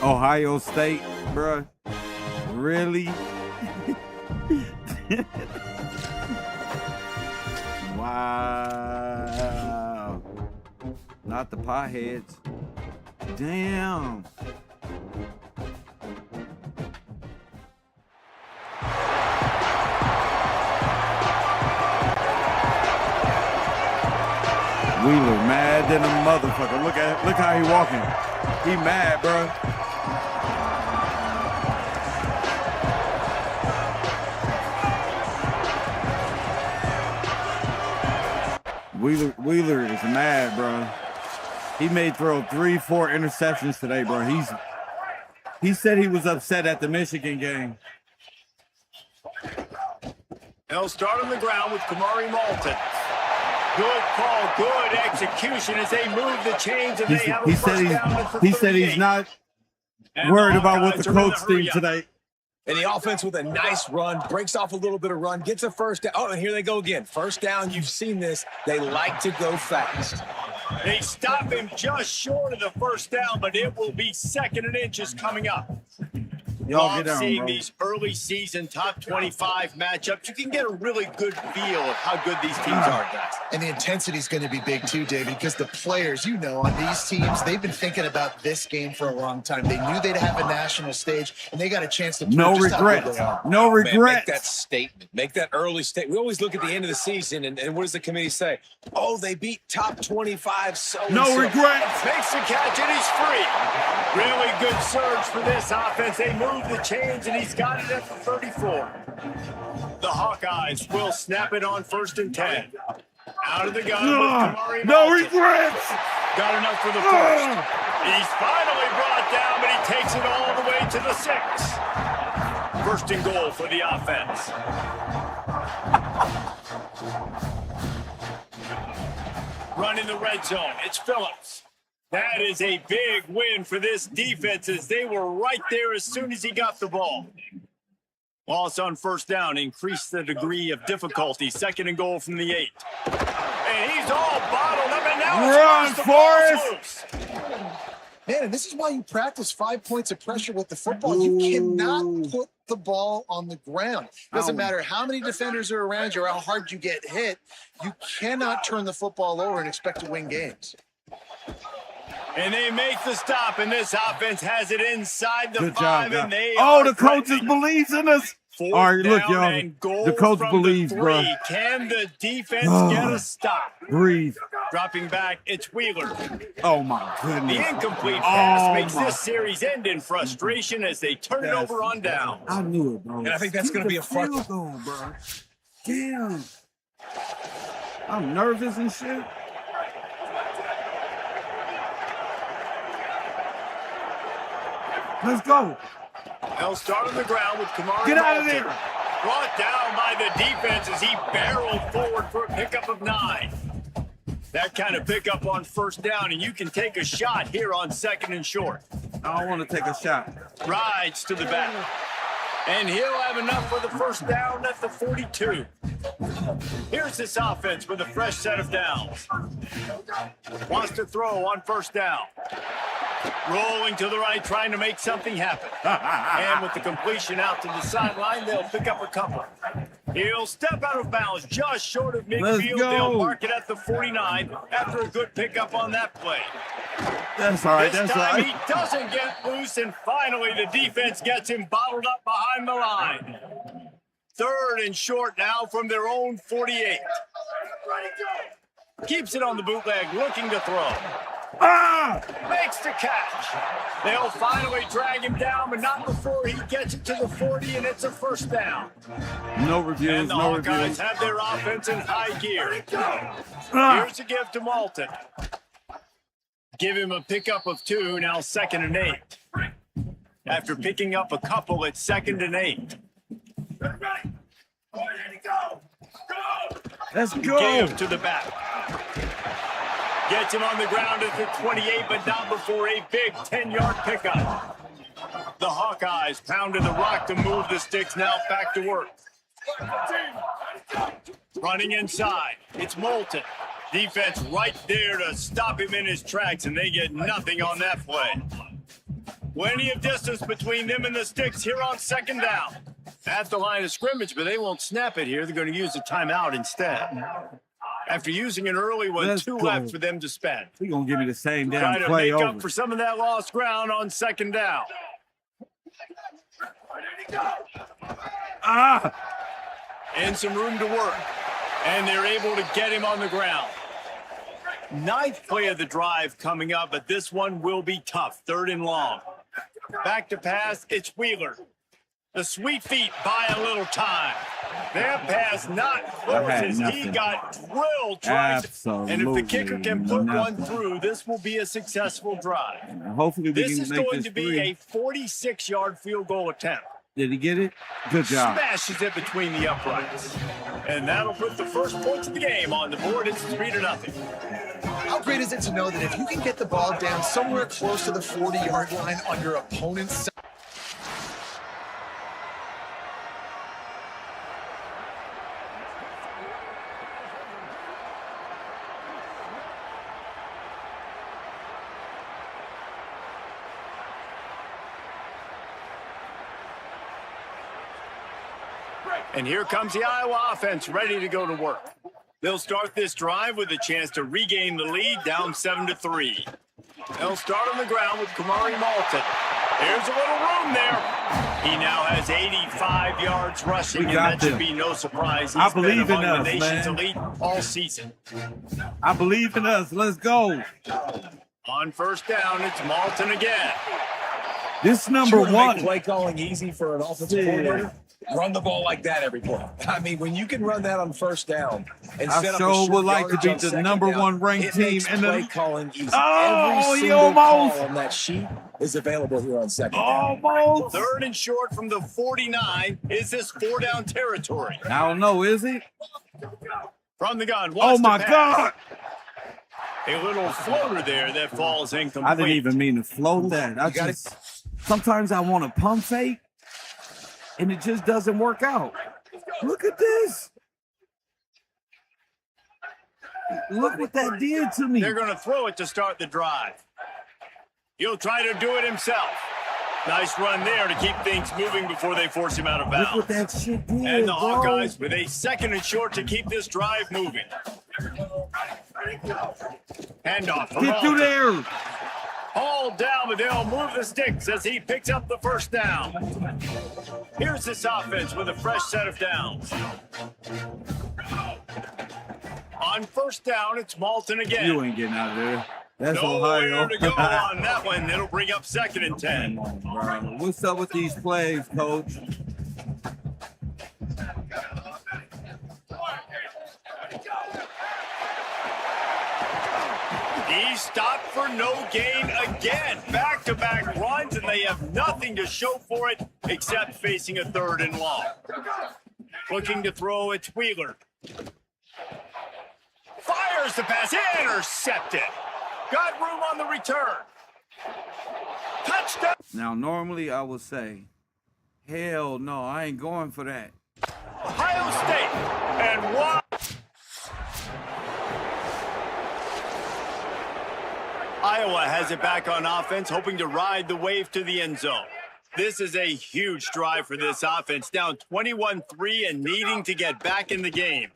Ohio State, bruh. Really? Wow. Not the potheads. Damn. Wheeler mad than a motherfucker. Look how he walking. He mad, bro. Wheeler is mad, bro. He may throw 3-4 interceptions today, bro. He said he was upset at the Michigan game. They'll start on the ground with Kamari Malton. Good call, good execution as they move the chains and they have a first down at the 38. He said he's not worried about what the coach thinks today. And the offense with a nice run, breaks off a little bit of run, gets a first down. Oh, and here they go again. First down, you've seen this. They like to go fast. They stop him just short of the first down, but it will be 2nd and inches coming up. Y'all get down, seeing bro. these early season top 25 matchups, you can get a really good feel of how good these teams are, guys. And the intensity is going to be big too, David, because the players, you know, on these teams, they've been thinking about this game for a long time. They knew they'd have a national stage, and they got a chance to prove No just how good regrets. they are. No Man, regrets. make that statement. Make that early statement. We always look at the end of the season, and what does the committee say? Oh, they beat top 25 so-and-so. No regrets. Makes the catch, and he's free. Really good surge for this offense. They move the chains, and he's got it at the 34. The Hawkeyes will snap it on 1st and 10. Out of the gun with Kamari No Malton. regrets. Got enough for the first. He's finally brought down, but he takes it all the way to the 6. 1st and goal for the offense. Running the red zone. It's Phillips. That is a big win for this defense as they were right there as soon as he got the ball. Loss on 1st down increased the degree of difficulty. 2nd and goal from the 8. And he's all bottled up, and now Run, it's the ball's Forrest. loose. Man, and this is why you practice 5 points of pressure with the football. You cannot put the ball on the ground. Doesn't matter how many defenders are around you or how hard you get hit. You cannot turn the football over and expect to win games. And they make the stop, and this offense has it inside the Good 5, job, and they oh, are the coaches threatening. believes in us. 4th All right, look, down y'all. and goal The coach from believes, the 3. bro. Can the defense get a stop? Breathe. Dropping back, it's Wheeler. Oh, my The goodness. incomplete pass Oh, makes my. this series end in frustration as they turn it over on down. I knew it, bro. And I think that's going to be a front. field goal, bro. Damn. I'm nervous and shit. Let's go. They'll start on the ground with Kamari Get out of Malton. there. Brought down by the defense as he barreled forward for a pickup of 9. That kind of pickup on 1st down, and you can take a shot here on 2nd and short. I don't want to take a shot. Rides to the back. And he'll have enough for the 1st down at the 42. Here's this offense with a fresh set of downs. Wants to throw on 1st down. Rolling to the right, trying to make something happen. And with the completion out to the sideline, they'll pick up a couple. He'll step out of bounds just short of Let's midfield. go. They'll mark it at the 49 after a good pickup on that play. That's all right. This That's all time right. he doesn't get loose, and finally the defense gets him bottled up behind the line. 3rd and short now from their own 48. Keeps it on the bootleg, looking to throw. Makes the catch. They'll finally drag him down, but not before he gets it to the 40, and it's a 1st down. No reviews. And the No Hawkeyes reviews. have their offense in high gear. Here's a give to Malton. Give him a pickup of 2, now 2nd and 8. After picking up a couple, it's 2nd and 8. Let's go. Give to the back. Gets him on the ground at the 28, but not before a big 10-yard pickup. The Hawkeyes pounded the rock to move the sticks, now back to work. Running inside, it's Malton. Defense right there to stop him in his tracks, and they get nothing on that play. Plenty of distance between them and the sticks here on second down. At the line of scrimmage, but they won't snap it here. They're going to use a timeout instead. After using an early one, Let's two go. left for them to spend. He's going to give me the same Try damn to play make over. up for some of that lost ground on second down. Ah! And some room to work. And they're able to get him on the ground. Ninth play of the drive coming up, but this one will be tough. 3rd and long. Back to pass, it's Wheeler. The sweet feet buy a little time. That pass not close as he nothing. got drilled. And if the kicker can put Absolutely one through, this will be a successful drive. Hopefully we This can is make going this to be 3. a 46-yard field goal attempt. Did he get it? Good job. Smashes it between the uprights. And that'll put the first points of the game on the board. It's 3-0. How great is it to know that if you can get the ball down somewhere close to the 40-yard line on your opponent's side? And here comes the Iowa offense ready to go to work. They'll start this drive with a chance to regain the lead, down 7-3. They'll start on the ground with Kamari Malton. There's a little room there. He now has 85 yards rushing, and that should be no surprise. He's I believe been in among us, the nation's man. elite all season. I believe in us. Let's go. On first down, it's Malton again. This number Sure, to make 1. play calling easy for an offensive coordinator. Run the ball like that every play. I mean, when you can run that on first down and I set up sure a short would like to yardage be on the second number down, 1 ranked it team makes in play the. calling easy. Oh, every he single almost. call on that sheet is available here on second down. Almost. 3rd and short from the 49. Is this 4-down territory? I don't know, is it? From the gun. Oh, my God. A little floater there that falls incomplete. I didn't even mean to float that. Sometimes I want to pump fake, and it just doesn't work out. Look at this. Look what that did to me. They're going to throw it to start the drive. He'll try to do it himself. Nice run there to keep things moving before they force him out of Look what bounds. that shit did, And the bro. Hawkeyes with a 2nd and short to keep this drive moving. Handoff for Get through Malton. there. Hauled down, but they'll move the sticks as he picks up the first down. Here's this offense with a fresh set of downs. On first down, it's Malton again. You ain't getting out of there. That's Nowhere Ohio. to go on that one. It'll bring up 2nd and 10. Come on, bro. What's up with these plays, coach? He stopped for no gain again. Back-to-back runs, and they have nothing to show for it except facing a 3rd and long. Looking to throw, it's Wheeler. Fires the pass, intercepted. Got room on the return. Touchdown. Now, normally I would say, hell no, I ain't going for that. Ohio State. And one. Iowa has it back on offense, hoping to ride the wave to the end zone. This is a huge drive for this offense, down 21-3 and needing to get back in the game.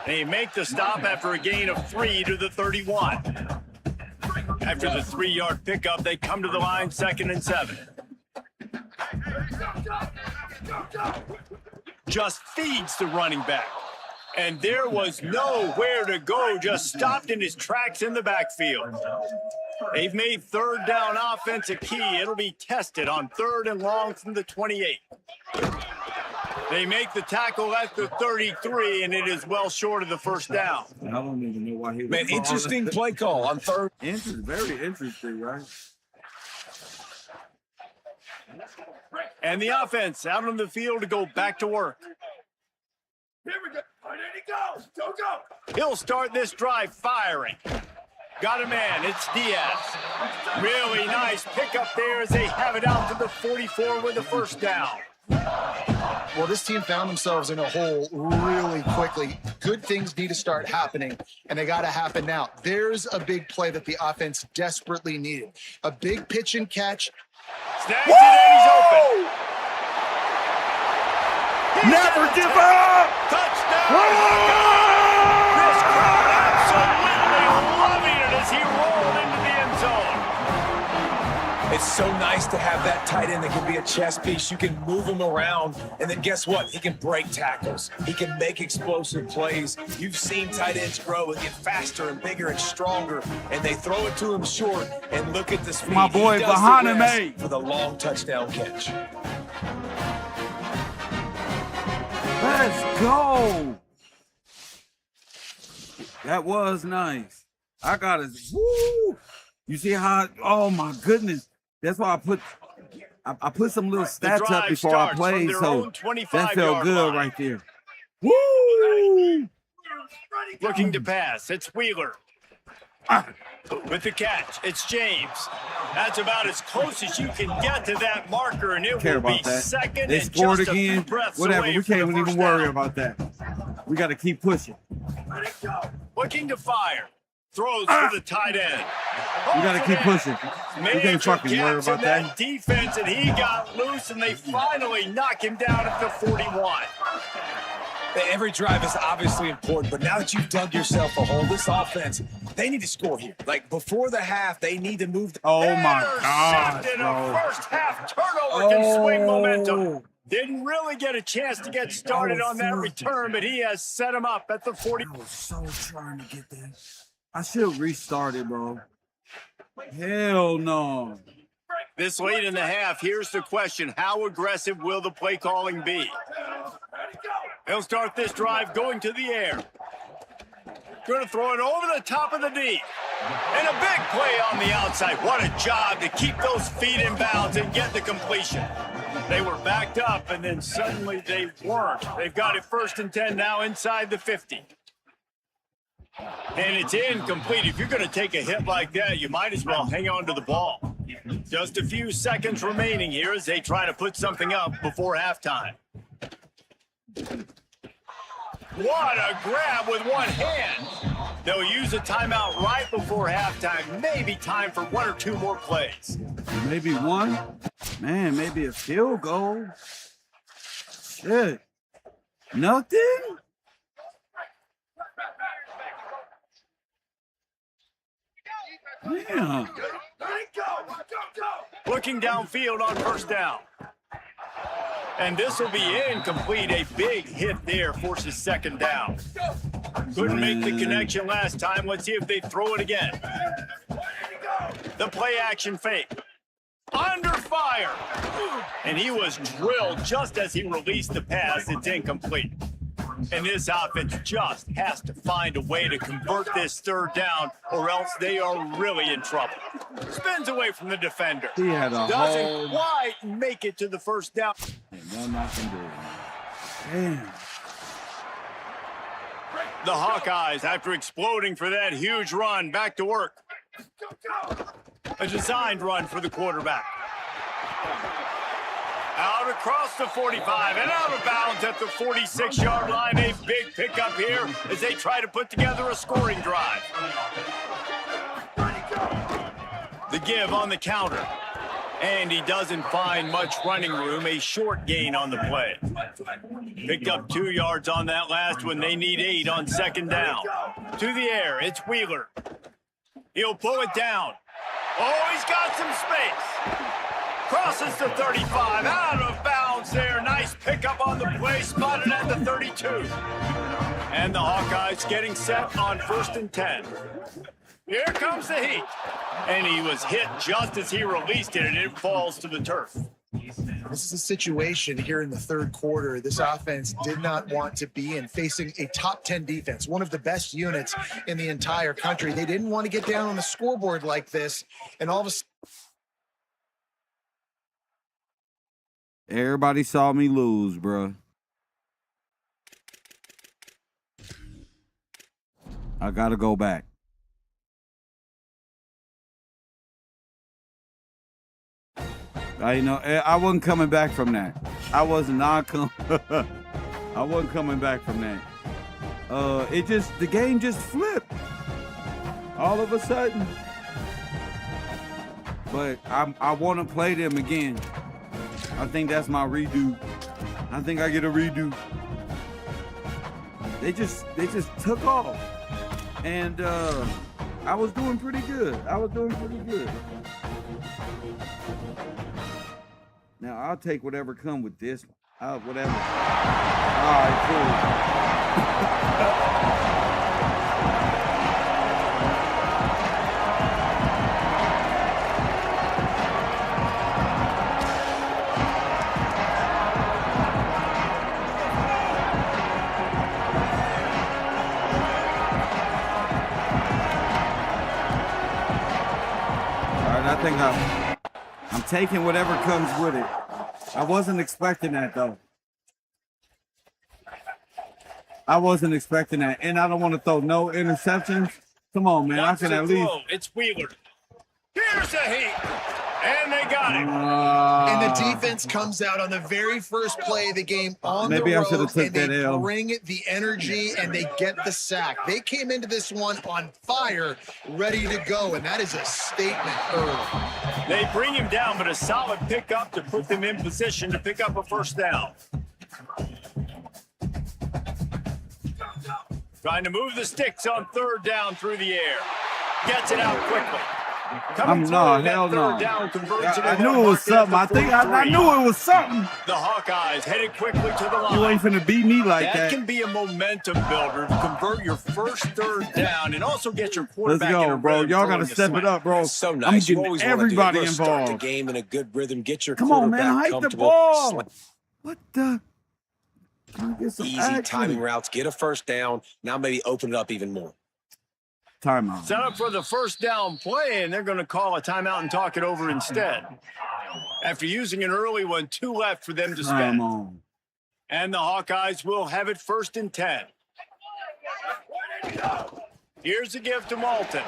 They make the stop after a gain of 3 to the 31. After the 3-yard pickup, they come to the line 2nd and 7. Just feeds the running back. And there was nowhere to go, just stopped in his tracks in the backfield. They've made 3rd down offense a key. It'll be tested on 3rd and long from the 28. They make the tackle at the 33, and it is well short of the first down. I don't even know why he was Man, interesting play call on 3rd. Very interesting, right? And the offense out on the field to go back to work. Here we go. There he goes. Go. He'll start this drive firing. Got a man. It's Diaz. Really nice pickup there as they have it out to the 44 with the first down. Well, this team found themselves in a hole really quickly. Good things need to start happening, and they got to happen now. There's a big play that the offense desperately needed. A big pitch and catch. Snags it and he's open. Never give up! Touchdown! This crowd absolutely loving it as he rolled into the end zone. It's so nice to have that tight end that can be a chess piece. You can move him around, and then guess what? He can break tackles. He can make explosive plays. You've seen tight ends grow and get faster and bigger and stronger, and they throw it to him short, and look at the speed. My boy He does the behind him, rest hey. for the long touchdown catch. Let's go. That was nice. I got it. Woo! You see how? Oh my goodness! That's why I put some little stats up before I played, so that felt good right there. Woo! Looking to pass. It's Wheeler. With the catch, it's James. That's about as close as you can get to that marker, and it will be second They and scored just a few again. breaths Whatever. away We from can't the even first worry down. about that. We got to keep pushing. Looking to fire. Throws to the tight end. We got to keep pushing. We can't fucking worry about that. Defense, and he got loose, and they finally knock him down at the 41. Every drive is obviously important, but now that you've dug yourself a hole, this offense, they need to score here. Like, before the half, they need to move. Oh, my God, Intercepted. bro. A first half turnover can swing momentum. Didn't really get a chance to get started on that return, but he has set him up at the 40. I was so trying to get that. I should have restarted, bro. Hell no. This late in the half, here's the question. How aggressive will the play calling be? They'll start this drive going to the air. Going to throw it over the top of the D. And a big play on the outside. What a job to keep those feet in bounds and get the completion. They were backed up, and then suddenly they weren't. They've got it 1st and 10 now inside the 50. And it's incomplete. If you're going to take a hit like that, you might as well hang on to the ball. Just a few seconds remaining here as they try to put something up before halftime. What a grab with one hand. They'll use a timeout right before halftime. Maybe time for 1 or 2 more plays. Maybe one. Man, maybe a field goal. Shit. Nothing? Yeah. Looking downfield on 1st down. And this will be incomplete. A big hit there forces 2nd down. Couldn't make the connection last time. Let's see if they throw it again. The play action fake. Under fire. And he was drilled just as he released the pass. It's incomplete. And this offense just has to find a way to convert this 3rd down, or else they are really in trouble. Spins away from the defender. He had a Doesn't quite make it to the 1st down. Ain't nothing I can do. Damn. The Hawkeyes, after exploding for that huge run, back to work. A designed run for the quarterback. Out across the 45 and out of bounds at the 46-yard line. A big pickup here as they try to put together a scoring drive. The give on the counter. And he doesn't find much running room. A short gain on the play. Picked up 2 yards on that last one. They need 8 on 2nd down. To the air, it's Wheeler. He'll pull it down. Oh, he's got some space. Crosses the 35, out of bounds there. Nice pickup on the play, spotted at the 32. And the Hawkeyes getting set on 1st and 10. Here comes the heat. And he was hit just as he released it, and it falls to the turf. This is a situation here in the 3rd quarter this offense did not want to be in, facing a top 10 defense, one of the best units in the entire country. They didn't want to get down on the scoreboard like this, and all of a sudden, Everybody saw me lose, bro. I gotta go back. I wasn't coming back from that. I was not I wasn't coming back from that. The game just flipped all of a sudden. But I want to play them again. I think that's my redo. I think I get a redo. They just took off, and I was doing pretty good. Now I'll take whatever come with this one. Whatever. All right, cool. I think I'm taking whatever comes with it. I wasn't expecting that, though. I wasn't expecting that. And I don't want to throw no interceptions. Come on, man. I can at least. It's Wheeler. Here's a heat. And they got him. And the defense comes out on the very first play of the game on the road. Maybe I should have took that They L. bring the energy and they get the sack. They came into this one on fire, ready to go, and that is a statement early. They bring him down, but a solid pickup to put them in position to pick up a first down. Trying to move the sticks on third down through the air. Gets it out quickly. Hell no. I knew it was something. I knew it was something. The Hawkeyes headed quickly to the line. You ain't finna beat me like that. That can be a momentum builder to convert your first third down and also get your quarterback. Let's go, bro. Y'all gotta step it up, bro. So nice. I'm getting everybody involved. Start the game in a good rhythm. Get your Come on, man. quarterback Hike the comfortable. ball. What the? Get some Easy action. timing routes. Get a first down. Now maybe open it up even more. Timeout. Set up for the first down play, and they're going to call a timeout and talk it over instead. After using an early one, 2 left for them to spend. And the Hawkeyes will have it 1st and 10. Here's a give to Malton.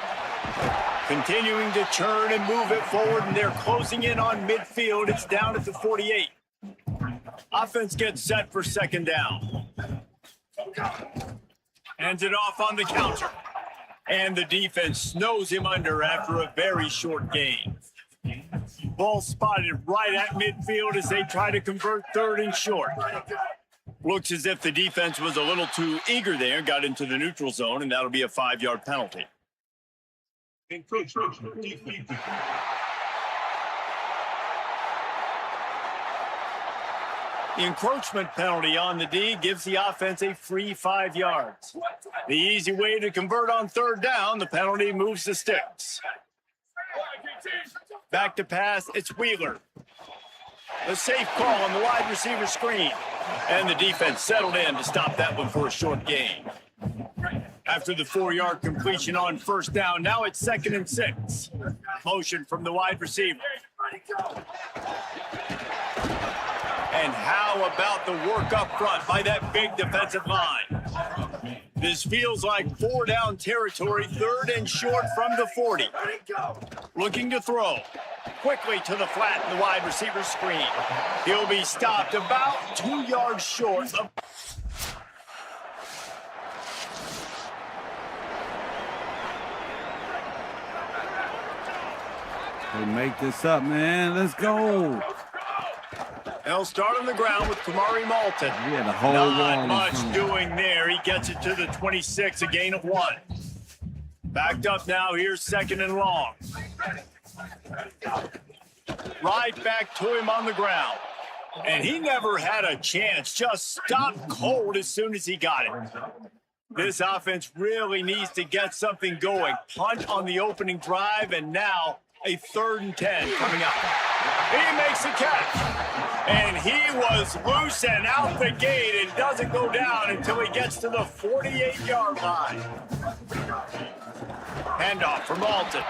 Continuing to churn and move it forward, and they're closing in on midfield. It's down at the 48. Offense gets set for 2nd down. Hands it off on the counter. And the defense snows him under after a very short gain. Ball spotted right at midfield as they try to convert 3rd and short. Looks as if the defense was a little too eager there, got into the neutral zone, and that'll be a 5-yard penalty. The encroachment penalty on the D gives the offense a free 5 yards. The easy way to convert on 3rd down, the penalty moves the sticks. Back to pass, it's Wheeler. A safe call on the wide receiver screen. And the defense settled in to stop that one for a short gain. After the 4-yard completion on 1st down, now it's 2nd and 6. Motion from the wide receiver. And how about the work up front by that big defensive line? This feels like 4-down territory, 3rd and short from the 40. Looking to throw. Quickly to the flat in the wide receiver screen. He'll be stopped about 2 yards short of... They make this up, man. Let's go. They'll start on the ground with Kamari Malton. Yeah, the whole Not much doing there. He gets it to the 26, a gain of 1. Backed up now. Here's 2nd and long. Right back to him on the ground. And he never had a chance. Just stopped cold as soon as he got it. This offense really needs to get something going. Punt on the opening drive, and now a 3rd and 10 coming up. He makes the catch. And he was loose and out the gate and doesn't go down until he gets to the 48-yard line. Handoff for Malton.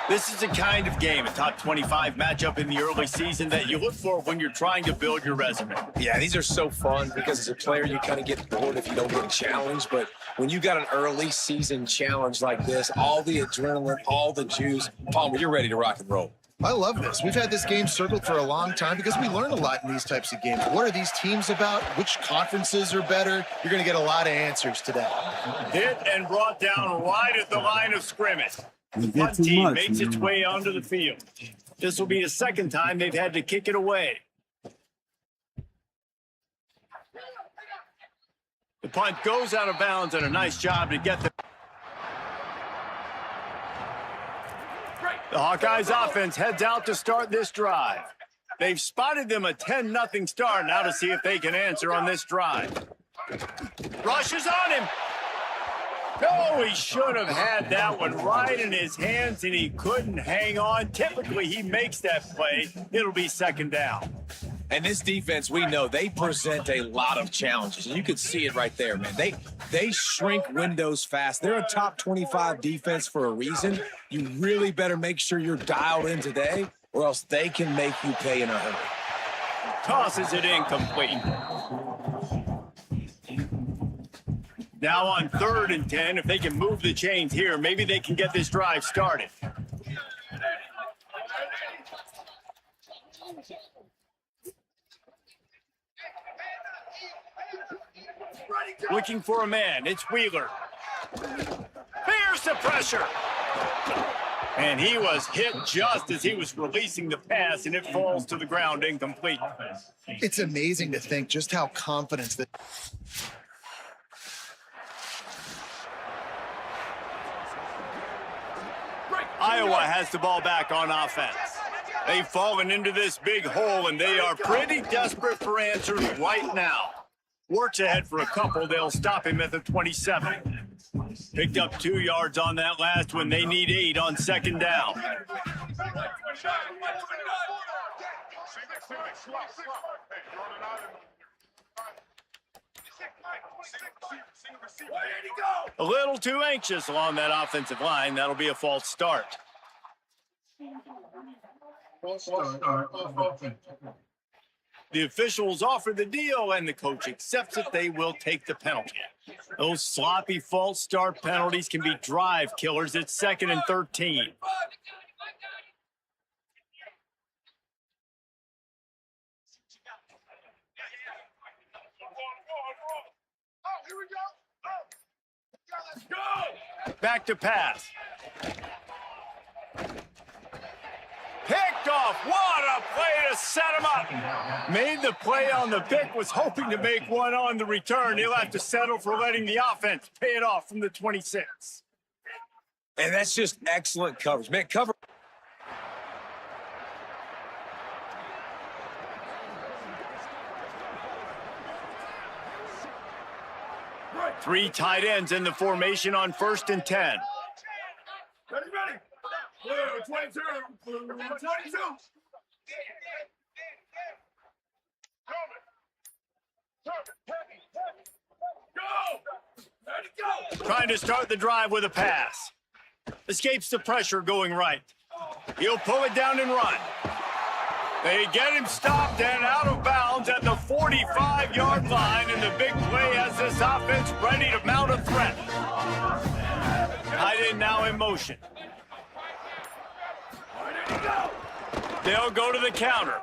This is the kind of game, a top 25 matchup in the early season that you look for when you're trying to build your resume. Yeah, these are so fun because as a player, you kind of get bored if you don't get challenged. But when you got an early season challenge like this, all the adrenaline, all the juice, Palmer, you're ready to rock and roll. I love this. We've had this game circled for a long time because we learn a lot in these types of games. What are these teams about? Which conferences are better? You're going to get a lot of answers today. Hit and brought down right at the line of scrimmage. You Punt get too team much, makes its man. way onto the field. This will be the second time they've had to kick it away. The punt goes out of bounds, and a nice job to get the Hawkeyes offense heads out to start this drive. They've spotted them a 10-0 start. Now to see if they can answer on this drive. Rushes on him. No, he should have had that one right in his hands, and he couldn't hang on. Typically, he makes that play. It'll be second down. And this defense, we know they present a lot of challenges. And you can see it right there, man. They shrink windows fast. They're a top 25 defense for a reason. You really better make sure you're dialed in today, or else they can make you pay in a hurry. Tosses it incomplete. Now on 3rd and 10, if they can move the chains here, maybe they can get this drive started. Looking for a man. It's Wheeler. Here's the pressure. And he was hit just as he was releasing the pass, and it falls to the ground incomplete. It's amazing to think just how confident that. Iowa has the ball back on offense. They've fallen into this big hole, and they are pretty desperate for answers right now. Works ahead for a couple. They'll stop him at the 27. Picked up 2 yards on that last one. They need 8 on second down. A little too anxious along that offensive line. That'll be a false start. The officials offer the deal, and the coach accepts it. They will take the penalty. Those sloppy false start penalties can be drive killers. It's 2nd and 13. Back to pass. Picked off. What a play to set him up. Made the play on the pick, was hoping to make one on the return. He'll have to settle for letting the offense pay it off from the 26. And that's just excellent coverage. Man, cover. Three tight ends in the formation on 1st and 10. Ready, ready. Blue 22. Blue 22. Go. Ready, go. Trying to start the drive with a pass. Escapes the pressure going right. He'll pull it down and run. They get him stopped and out of bounds at the 45-yard line, and the big play has this offense ready to mount a threat. Tight end now in motion. They'll go to the counter.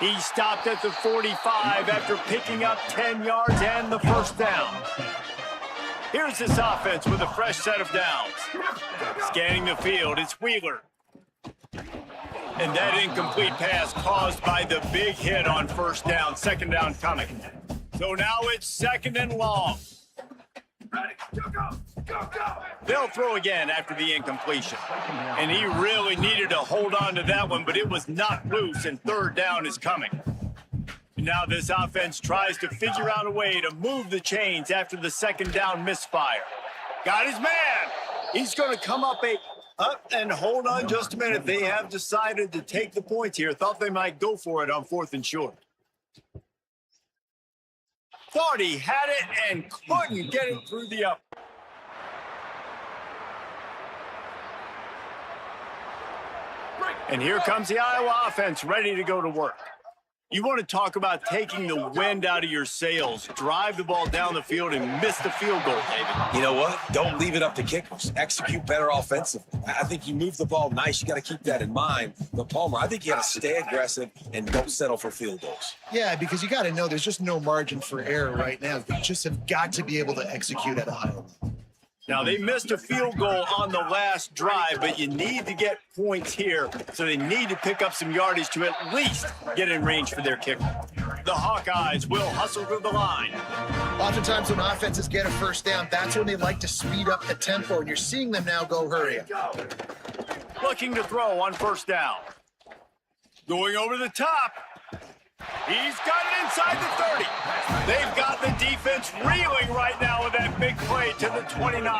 He stopped at the 45 after picking up 10 yards and the first down. Here's this offense with a fresh set of downs. Scanning the field, it's Wheeler. And that incomplete pass caused by the big hit on first down. Second down coming. So now it's 2nd and long. Ready, go, go, go, go. They'll throw again after the incompletion. And he really needed to hold on to that one, but it was not loose, and 3rd down is coming. Now this offense tries to figure out a way to move the chains after the 2nd down misfire. Got his man. He's going to come up and hold on just a minute. They have decided to take the points here. Thought they might go for it on 4th and short. Thought he had it and couldn't get it through the up. And here comes the Iowa offense ready to go to work. You want to talk about taking the wind out of your sails. Drive the ball down the field and miss the field goal, David. You know what? Don't leave it up to kickers. Execute better offensively. I think you move the ball nice. You got to keep that in mind. But Palmer, I think you got to stay aggressive and don't settle for field goals. Yeah, because you got to know there's just no margin for error right now. You just have got to be able to execute at a high level. Now, they missed a field goal on the last drive, but you need to get points here, so they need to pick up some yardage to at least get in range for their kicker. The Hawkeyes will hustle to the line. Oftentimes when offenses get a first down, that's when they like to speed up the tempo, and you're seeing them now go hurry up. Looking to throw on first down. Going over the top. He's got it inside the 30. They've got the defense reeling right now with that big play to the 29.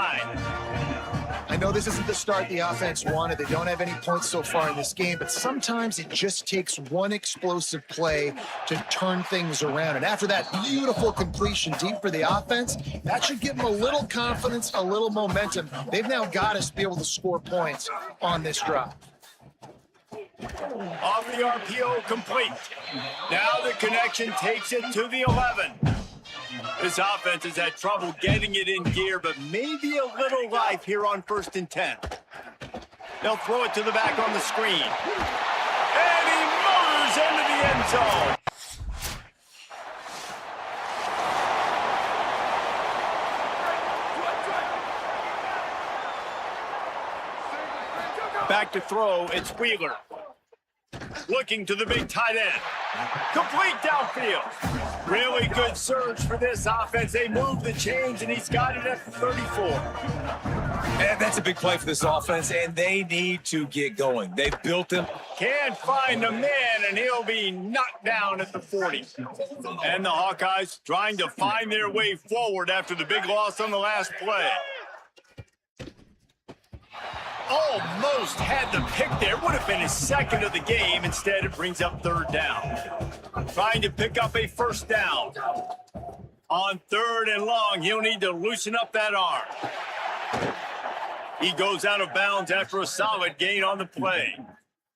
I know this isn't the start the offense wanted. They don't have any points so far in this game, but sometimes it just takes one explosive play to turn things around. And after that beautiful completion deep for the offense, that should give them a little confidence, a little momentum. They've now got us to be able to score points on this drive. Off the RPO, complete. Now the connection takes it to the 11. This offense has had trouble getting it in gear, but maybe a little life here on 1st and 10. They'll throw it to the back on the screen. And he motors into the end zone. Back to throw, it's Wheeler. Looking to the big tight end. Complete downfield. Really good surge for this offense. They move the chains, and he's got it at 34. And that's a big play for this offense, and they need to get going. They've built him. Can't find a man, and he'll be knocked down at the 40. And the Hawkeyes trying to find their way forward after the big loss on the last play. Almost had the pick there. Would have been his second of the game. Instead, it brings up 3rd down. Trying to pick up a first down. On 3rd and long, he'll need to loosen up that arm. He goes out of bounds after a solid gain on the play.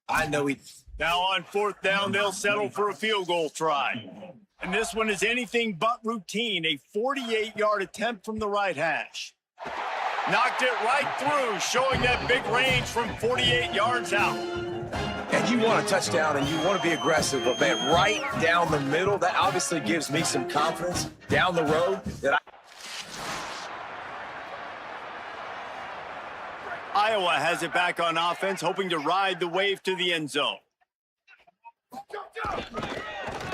I know he... Now on 4th down, they'll settle for a field goal try. And this one is anything but routine. A 48-yard attempt from the right hash. Knocked it right through, showing that big range from 48 yards out. And you want a touchdown, and you want to be aggressive, but, man, right down the middle, that obviously gives me some confidence down the road that Iowa has it back on offense, hoping to ride the wave to the end zone.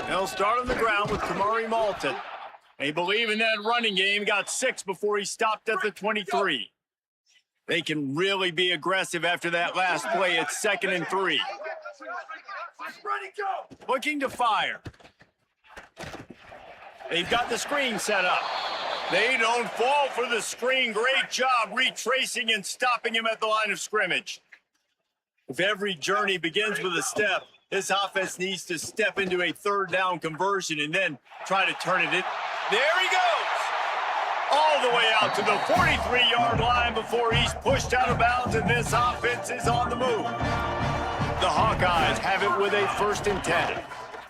They'll start on the ground with Kamari Malton. They believe in that running game. Got 6 before he stopped at the 23. They can really be aggressive after that last play. It's 2nd and 3. Looking to fire. They've got the screen set up. They don't fall for the screen. Great job retracing and stopping him at the line of scrimmage. If every journey begins with a step, this offense needs to step into a 3rd down conversion and then try to turn it in. There he goes! All the way out to the 43-yard line before he's pushed out of bounds, and this offense is on the move. The Hawkeyes have it with a 1st and 10.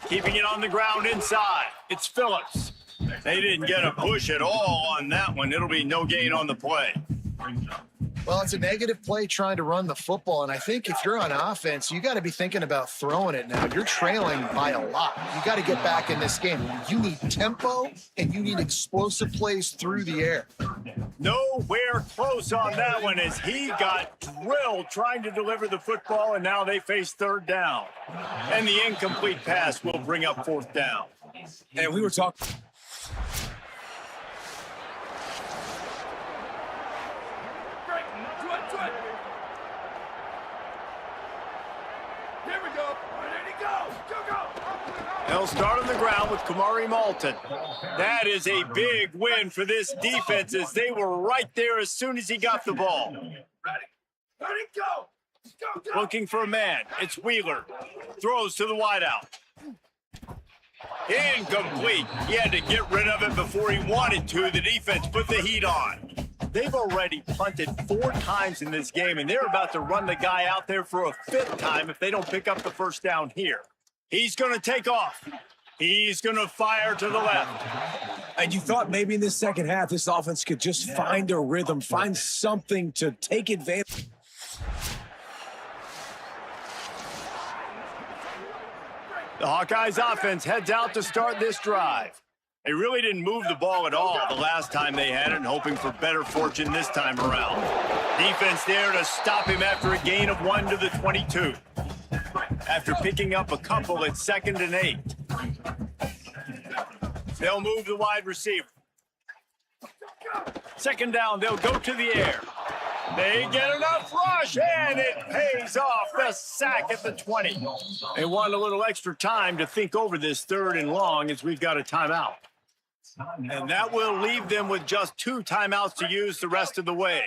Keeping it on the ground inside. It's Phillips. They didn't get a push at all on that one. It'll be no gain on the play. Well, it's a negative play trying to run the football, and I think if you're on offense, you got to be thinking about throwing it now. You're trailing by a lot. You got to get back in this game. You need tempo, and you need explosive plays through the air. Nowhere close on that one as he got drilled trying to deliver the football, and now they face 3rd down. And the incomplete pass will bring up 4th down. And we were talking... They'll start on the ground with Kamari Malton. That is a big win for this defense as they were right there as soon as he got the ball. Ready, go! Go! Looking for a man. It's Wheeler. Throws to the wideout. Incomplete. He had to get rid of it before he wanted to. The defense put the heat on. They've already punted 4 times in this game, and they're about to run the guy out there for a 5th time if they don't pick up the first down here. He's going to take off. He's going to fire to the left. And you thought maybe in this second half, this offense could just find a rhythm, find something to take advantage. The Hawkeyes offense heads out to start this drive. They really didn't move the ball at all the last time they had it, and hoping for better fortune this time around. Defense there to stop him after a gain of 1 to the 22. After picking up a couple at 2nd and 8. They'll move the wide receiver. 2nd down, they'll go to the air. They get enough rush, and it pays off. The sack at the 20. They want a little extra time to think over this 3rd and long as we've got a timeout. And that will leave them with just 2 timeouts to use the rest of the way.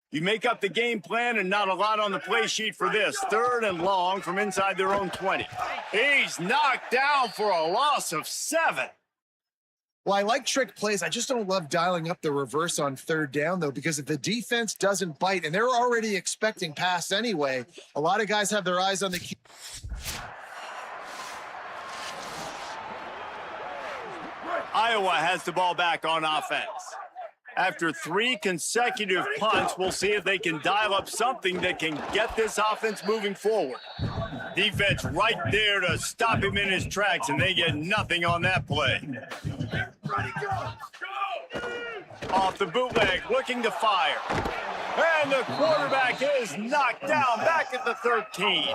You make up the game plan and not a lot on the play sheet for this. 3rd and long from inside their own 20. He's knocked down for a loss of 7. Well, I like trick plays. I just don't love dialing up the reverse on 3rd down, though, because if the defense doesn't bite, and they're already expecting pass anyway, a lot of guys have their eyes on the key. Iowa has the ball back on offense. After 3 consecutive punts, we'll see if they can dial up something that can get this offense moving forward. Defense right there to stop him in his tracks, and they get nothing on that play. Off the bootleg, looking to fire. And the quarterback is knocked down back at the 13.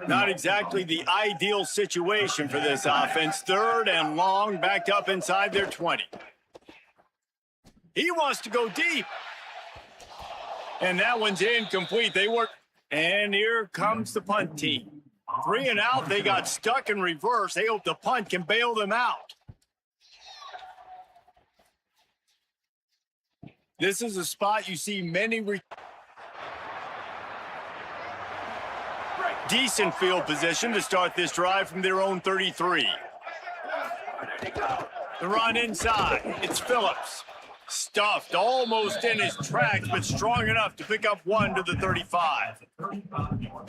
Not exactly the ideal situation for this offense. 3rd and long, backed up inside their 20. He wants to go deep. And that one's incomplete. They work. And here comes the punt team. 3 and out. They got stuck in reverse. They hope the punt can bail them out. This is a spot you see many decent field position to start this drive from their own 33. The run inside. It's Phillips. Stuffed almost in his tracks, but strong enough to pick up 1 to the 35.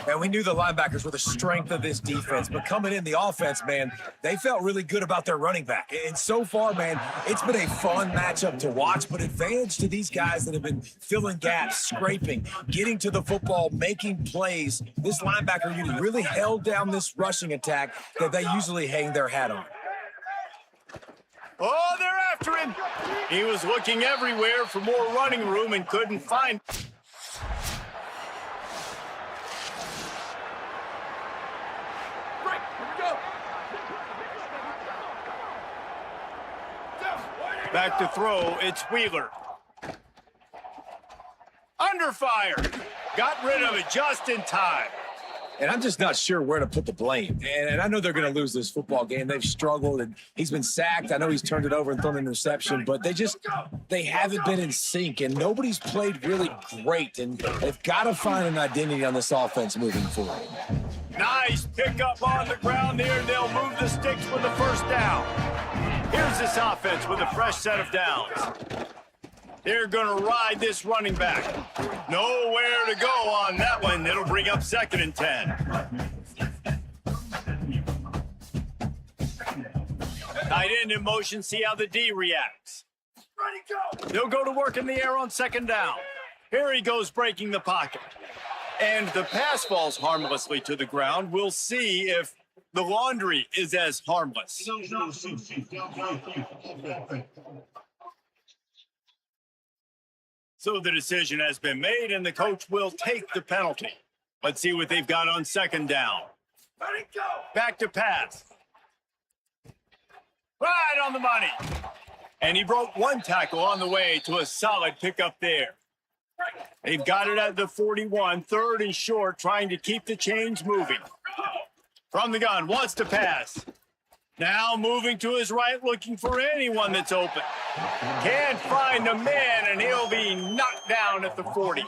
And we knew the linebackers were the strength of this defense, but coming in the offense, man, they felt really good about their running back. And so far, man, it's been a fun matchup to watch, but advantage to these guys that have been filling gaps, scraping, getting to the football, making plays. This linebacker unit really held down this rushing attack that they usually hang their hat on. Oh, they're after him. He was looking everywhere for more running room and couldn't find. Back to throw, it's Wheeler. Under fire. Got rid of it just in time. And I'm just not sure where to put the blame. And I know they're going to lose this football game. They've struggled, and he's been sacked. I know he's turned it over and thrown an interception, but they haven't been in sync, and nobody's played really great. And they've got to find an identity on this offense moving forward. Nice pickup on the ground there. They'll move the sticks with the 1st down. Here's this offense with a fresh set of downs. They're going to ride this running back. Nowhere to go on that one. It'll bring up 2nd and 10. Tight end in motion. See how the D reacts. They'll go to work in the air on 2nd down. Here he goes breaking the pocket. And the pass falls harmlessly to the ground. We'll see if the laundry is as harmless. So the decision has been made, and the coach will take the penalty. Let's see what they've got on 2nd down. Back to pass. Right on the money. And he broke 1 tackle on the way to a solid pickup there. They've got it at the 41, 3rd and short, trying to keep the chains moving. From the gun, wants to pass. Now moving to his right, looking for anyone that's open. Can't find a man, and he'll be knocked down at the 40.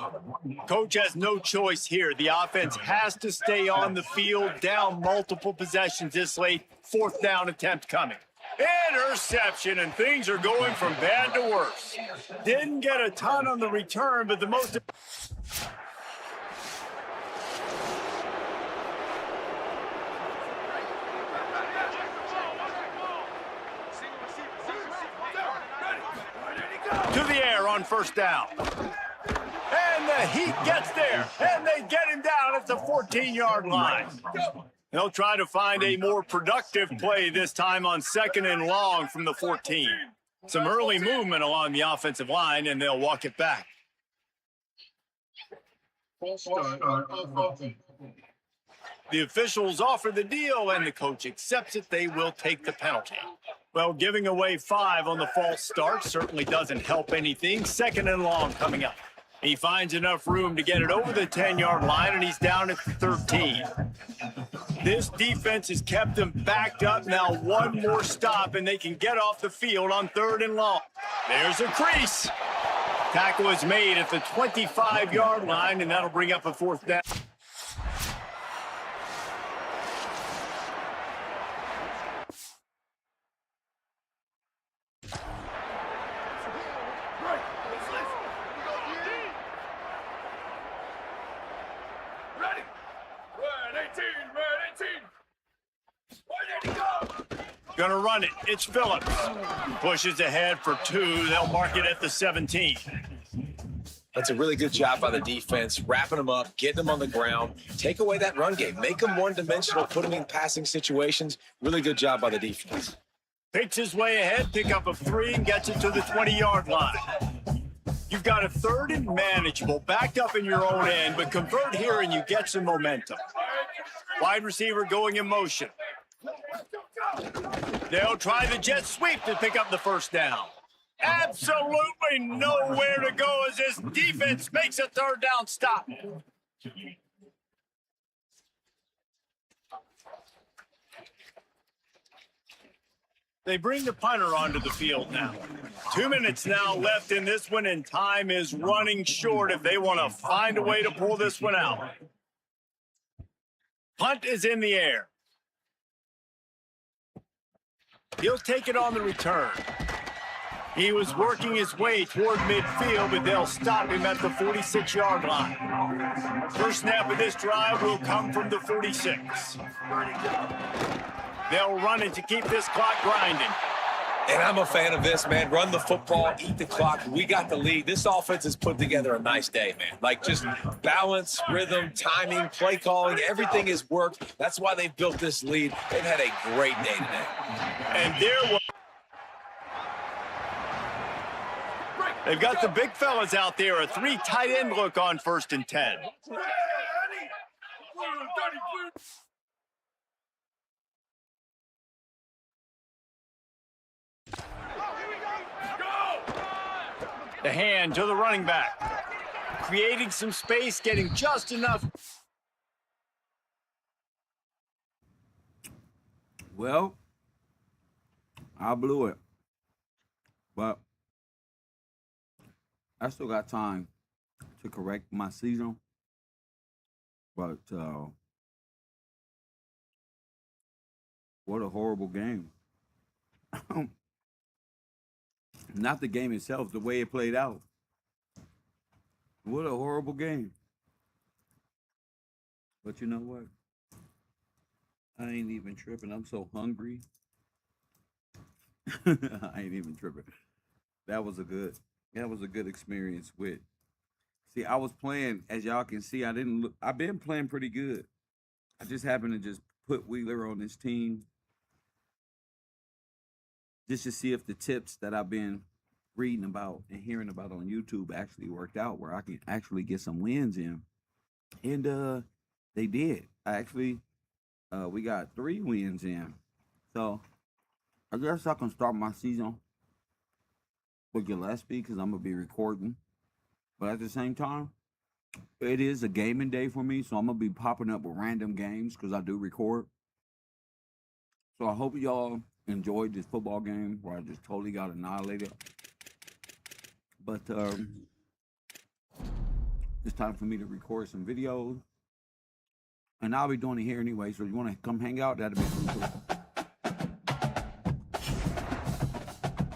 Coach has no choice here. The offense has to stay on the field, down multiple possessions this late. 4th down attempt coming. Interception, and things are going from bad to worse. Didn't get a ton on the return, but the most... To the air on first down. And the Heat gets there, and they get him down at the 14-yard line. They'll try to find a more productive play this time on 2nd and long from the 14. Some early movement along the offensive line, and they'll walk it back. The officials offer the deal, and the coach accepts it. They will take the penalty. Well, giving away 5 on the false start certainly doesn't help anything. 2nd and long coming up. He finds enough room to get it over the 10-yard line, and he's down at the 13. This defense has kept them backed up. Now one more stop, and they can get off the field on 3rd and long. There's a crease. Tackle is made at the 25-yard line, and that'll bring up a 4th down. Gonna run it. It's Phillips. Pushes ahead for 2. They'll mark it at the 17. That's a really good job by the defense, wrapping them up, getting them on the ground, take away that run game, make them one-dimensional, put them in passing situations. Really good job by the defense. Picks his way ahead, pick up of 3, and gets it to the 20-yard line. You've got a 3rd and manageable, backed up in your own end, but convert here and you get some momentum. Wide receiver going in motion. They'll try the jet sweep to pick up the 1st down. Absolutely nowhere to go as this defense makes a 3rd down stop. They bring the punter onto the field now. 2 minutes now left in this one, and time is running short if they want to find a way to pull this one out. Punt is in the air. He'll take it on the return. He was working his way toward midfield, but they'll stop him at the 46-yard line. First snap of this drive will come from the 46. They'll run it to keep this clock grinding. And I'm a fan of this, man. Run the football, eat the clock. We got the lead. This offense has put together a nice day, man. Like, just balance, rhythm, timing, play calling, everything has worked. That's why they've built this lead. They've had a great day today. And there was... They've got the big fellas out there, a 3 tight end look on 1st and 10. The hand to the running back. Creating some space, getting just enough. Well, I blew it. But I still got time to correct my season. But what a horrible game. Not the game itself, the way it played out. What a horrible game. But you know what? I ain't even tripping. I'm so hungry. I ain't even tripping. That was a good experience with. See, I was playing, as y'all can see, I've been playing pretty good. I just happened to just put Wheeler on this team just to see if the tips that I've been reading about and hearing about on YouTube actually worked out, where I can actually get some wins in. And they did. We got 3 wins in. So I guess I can start my season with Gillespie because I'm going to be recording. But at the same time, it is a gaming day for me, so I'm going to be popping up with random games because I do record. So I hope y'all enjoyed this football game where I just totally got annihilated. But it's time for me to record some videos. And I'll be doing it here anyway, so if you want to come hang out, that'd be pretty cool.